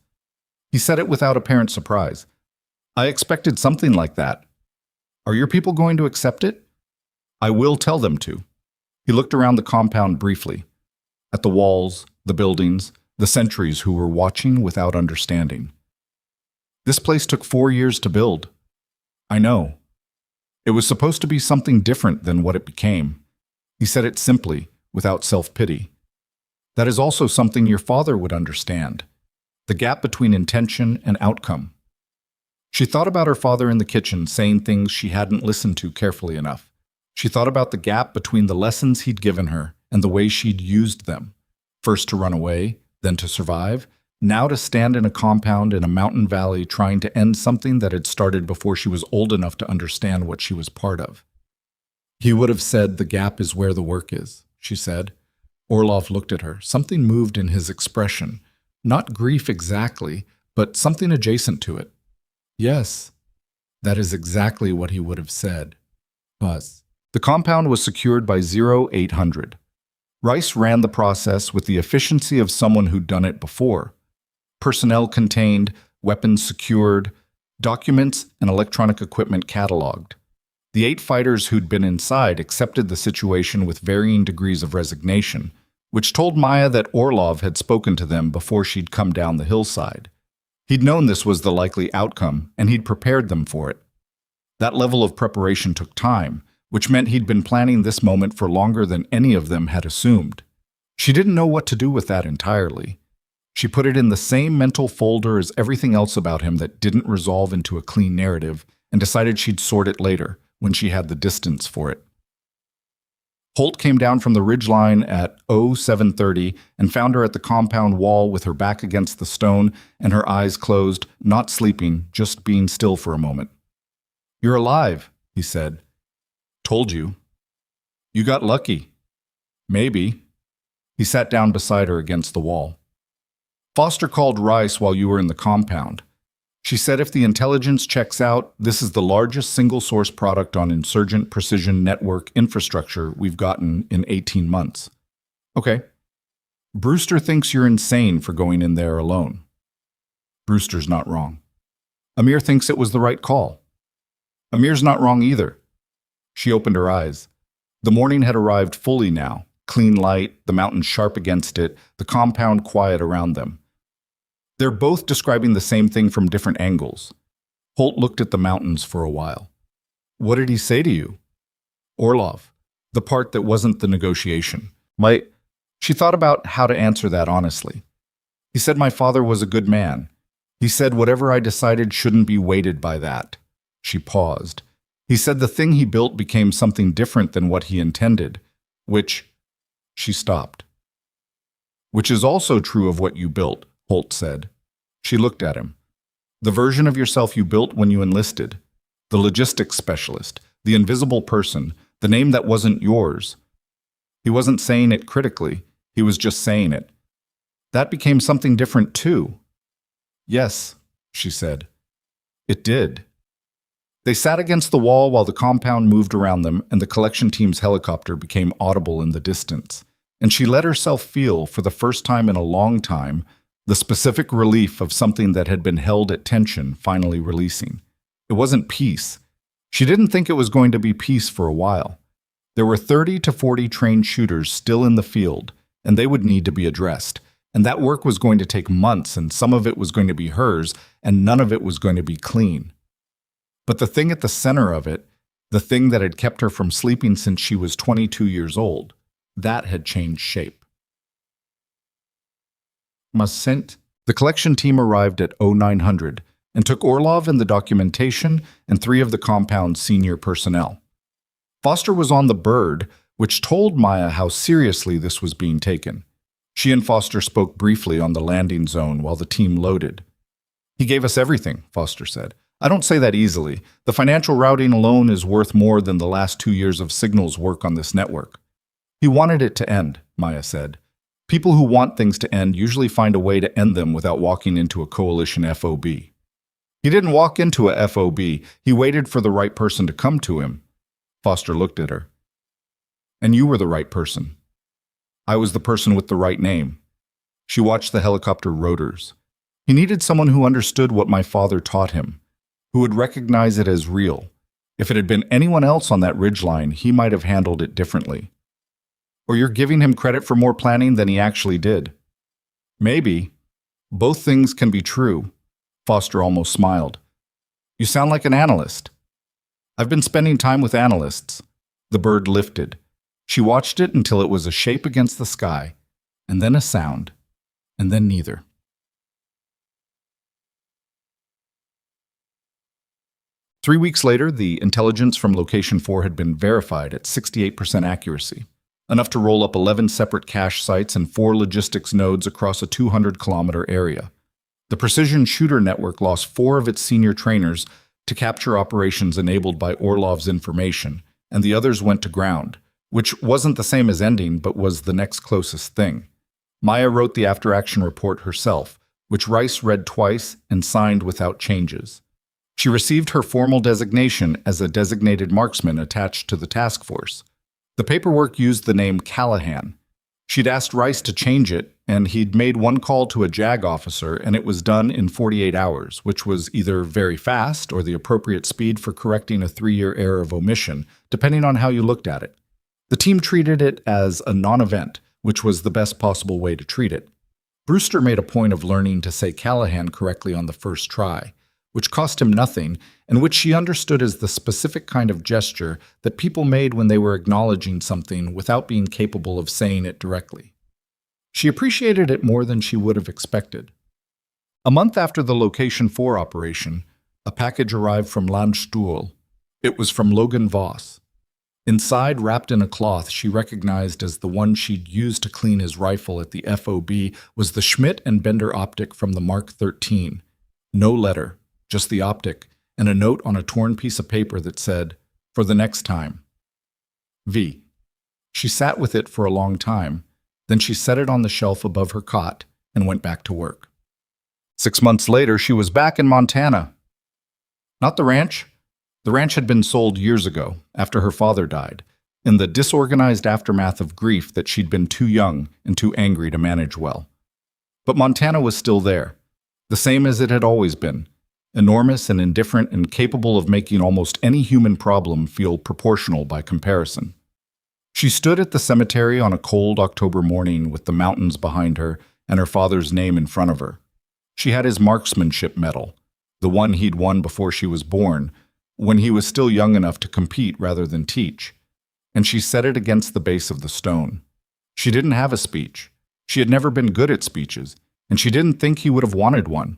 A: He said it without apparent surprise. I expected something like that. Are your people going to accept it? I will tell them to. He looked around the compound briefly. At the walls, the buildings, the sentries who were watching without understanding. This place took 4 years to build. I know. It was supposed to be something different than what it became. He said it simply, without self-pity. That is also something your father would understand. The gap between intention and outcome. She thought about her father in the kitchen saying things she hadn't listened to carefully enough. She thought about the gap between the lessons he'd given her and the way she'd used them. First to run away, then to survive, now to stand in a compound in a mountain valley trying to end something that had started before she was old enough to understand what she was part of. He would have said the gap is where the work is, she said. Orlov looked at her. Something moved in his expression. Not grief exactly, but something adjacent to it. Yes, that is exactly what he would have said. Pause. The compound was secured by 0800. Rice ran the process with the efficiency of someone who'd done it before. Personnel contained, weapons secured, documents and electronic equipment cataloged. The 8 fighters who'd been inside accepted the situation with varying degrees of resignation, which told Maya that Orlov had spoken to them before she'd come down the hillside. He'd known this was the likely outcome, and he'd prepared them for it. That level of preparation took time, which meant he'd been planning this moment for longer than any of them had assumed. She didn't know what to do with that entirely. She put it in the same mental folder as everything else about him that didn't resolve into a clean narrative and decided she'd sort it later, when she had the distance for it. Holt came down from the ridgeline at 0730 and found her at the compound wall with her back against the stone and her eyes closed, not sleeping, just being still for a moment. "You're alive," he said. "Told you." "You got lucky." "Maybe." He sat down beside her against the wall. "Foster called Rice while you were in the compound. She said if the intelligence checks out, this is the largest single-source product on insurgent precision network infrastructure we've gotten in 18 months. Okay. Brewster thinks you're insane for going in there alone. Brewster's not wrong. Amir thinks it was the right call. Amir's not wrong either." She opened her eyes. The morning had arrived fully now, clean light, the mountains sharp against it, the compound quiet around them. They're both describing the same thing from different angles. Holt looked at the mountains for a while. "What did he say to you?" "Orlov. The part that wasn't the negotiation. She thought about how to answer that honestly. "He said my father was a good man. He said whatever I decided shouldn't be weighted by that." She paused. "He said the thing he built became something different than what he intended, which—" She stopped. "Which is also true of what you built," Holt said. She looked at him. "The version of yourself you built when you enlisted. The logistics specialist, the invisible person, the name that wasn't yours." He wasn't saying it critically, he was just saying it. "That became something different too." "Yes," she said. "It did." They sat against the wall while the compound moved around them and the collection team's helicopter became audible in the distance. And she let herself feel, for the first time in a long time, the specific relief of something that had been held at tension finally releasing. It wasn't peace. She didn't think it was going to be peace for a while. There were 30 to 40 trained shooters still in the field, and they would need to be addressed. And that work was going to take months, and some of it was going to be hers, and none of it was going to be clean. But the thing at the center of it, the thing that had kept her from sleeping since she was 22 years old, that had changed shape. The collection team arrived at 0900 and took Orlov and the documentation and 3 of the compound's senior personnel. Foster was on the bird, which told Maya how seriously this was being taken. She and Foster spoke briefly on the landing zone while the team loaded. "He gave us everything," Foster said. "I don't say that easily. The financial routing alone is worth more than the last 2 years of Signal's work on this network." "He wanted it to end," Maya said. "People who want things to end usually find a way to end them without walking into a coalition FOB. He didn't walk into a FOB. He waited for the right person to come to him." Foster looked at her. "And you were the right person. I was the person with the right name." She watched the helicopter rotors. "He needed someone who understood what my father taught him, who would recognize it as real. If it had been anyone else on that ridgeline, he might have handled it differently." "Or you're giving him credit for more planning than he actually did." "Maybe. Both things can be true." Foster almost smiled. "You sound like an analyst." "I've been spending time with analysts." The bird lifted. She watched it until it was a shape against the sky, and then a sound, and then neither. 3 weeks later, the intelligence from Location 4 had been verified at 68% accuracy. Enough to roll up 11 separate cache sites and 4 logistics nodes across a 200-kilometer area. The precision shooter network lost 4 of its senior trainers to capture operations enabled by Orlov's information, and the others went to ground, which wasn't the same as ending but was the next closest thing. Maya wrote the after-action report herself, which Rice read twice and signed without changes. She received her formal designation as a designated marksman attached to the task force. The paperwork used the name Callahan. She'd asked Rice to change it, and he'd made one call to a JAG officer, and it was done in 48 hours, which was either very fast or the appropriate speed for correcting a 3-year error of omission, depending on how you looked at it. The team treated it as a non-event, which was the best possible way to treat it. Brewster made a point of learning to say Callahan correctly on the first try, which cost him nothing, and which she understood as the specific kind of gesture that people made when they were acknowledging something without being capable of saying it directly. She appreciated it more than she would have expected. A month after the Location 4 operation, a package arrived from Landstuhl. It was from Logan Voss. Inside, wrapped in a cloth she recognized as the one she'd used to clean his rifle at the FOB, was the Schmidt and Bender optic from the Mark 13. No letter, just the optic, and a note on a torn piece of paper that said, "For the next time. V." She sat with it for a long time. Then she set it on the shelf above her cot and went back to work. 6 months later, she was back in Montana. Not the ranch. The ranch had been sold years ago, after her father died, in the disorganized aftermath of grief that she'd been too young and too angry to manage well. But Montana was still there, the same as it had always been, enormous and indifferent and capable of making almost any human problem feel proportional by comparison. She stood at the cemetery on a cold October morning with the mountains behind her and her father's name in front of her. She had his marksmanship medal, the one he'd won before she was born, when he was still young enough to compete rather than teach, and she set it against the base of the stone. She didn't have a speech. She had never been good at speeches, and she didn't think he would have wanted one.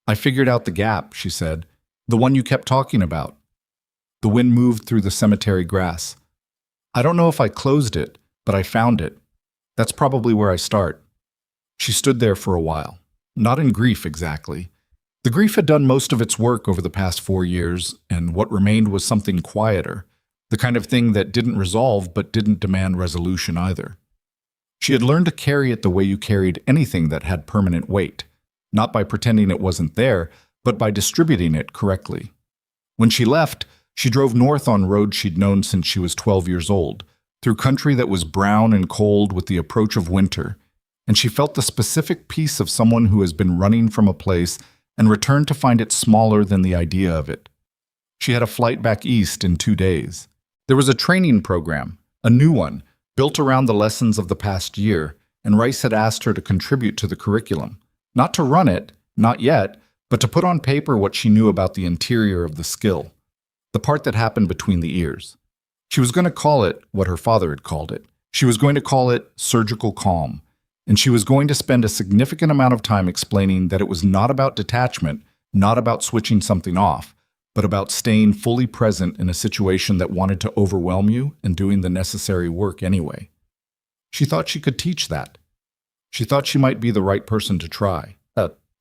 A: "I figured out the gap," she said, "the one you kept talking about." The wind moved through the cemetery grass. "I don't know if I closed it, but I found it. That's probably where I start." She stood there for a while, not in grief exactly. The grief had done most of its work over the past 4 years, and what remained was something quieter, the kind of thing that didn't resolve but didn't demand resolution either. She had learned to carry it the way you carried anything that had permanent weight, not by pretending it wasn't there, but by distributing it correctly. When she left, she drove north on roads she'd known since she was 12 years old, through country that was brown and cold with the approach of winter, and she felt the specific peace of someone who has been running from a place and returned to find it smaller than the idea of it. She had a flight back east in 2 days. There was a training program, a new one, built around the lessons of the past year, and Rice had asked her to contribute to the curriculum. Not to run it, not yet, but to put on paper what she knew about the interior of the skill, the part that happened between the ears. She was going to call it what her father had called it. She was going to call it surgical calm. And she was going to spend a significant amount of time explaining that it was not about detachment, not about switching something off, but about staying fully present in a situation that wanted to overwhelm you and doing the necessary work anyway. She thought she could teach that. She thought she might be the right person to try.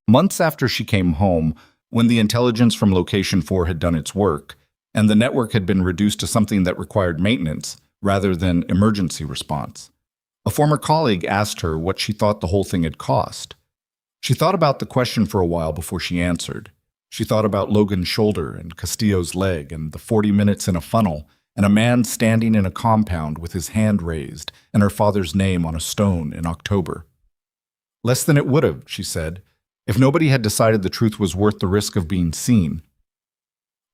A: Months after she came home, when the intelligence from Location 4 had done its work, and the network had been reduced to something that required maintenance rather than emergency response, a former colleague asked her what she thought the whole thing had cost. She thought about the question for a while before she answered. She thought about Logan's shoulder and Castillo's leg and the 40 minutes in a funnel and a man standing in a compound with his hand raised and her father's name on a stone in October. "Less than it would have," she said, "if nobody had decided the truth was worth the risk of being seen."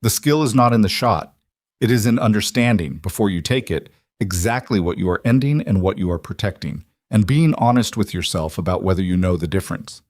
A: The skill is not in the shot. It is in understanding, before you take it, exactly what you are ending and what you are protecting, and being honest with yourself about whether you know the difference.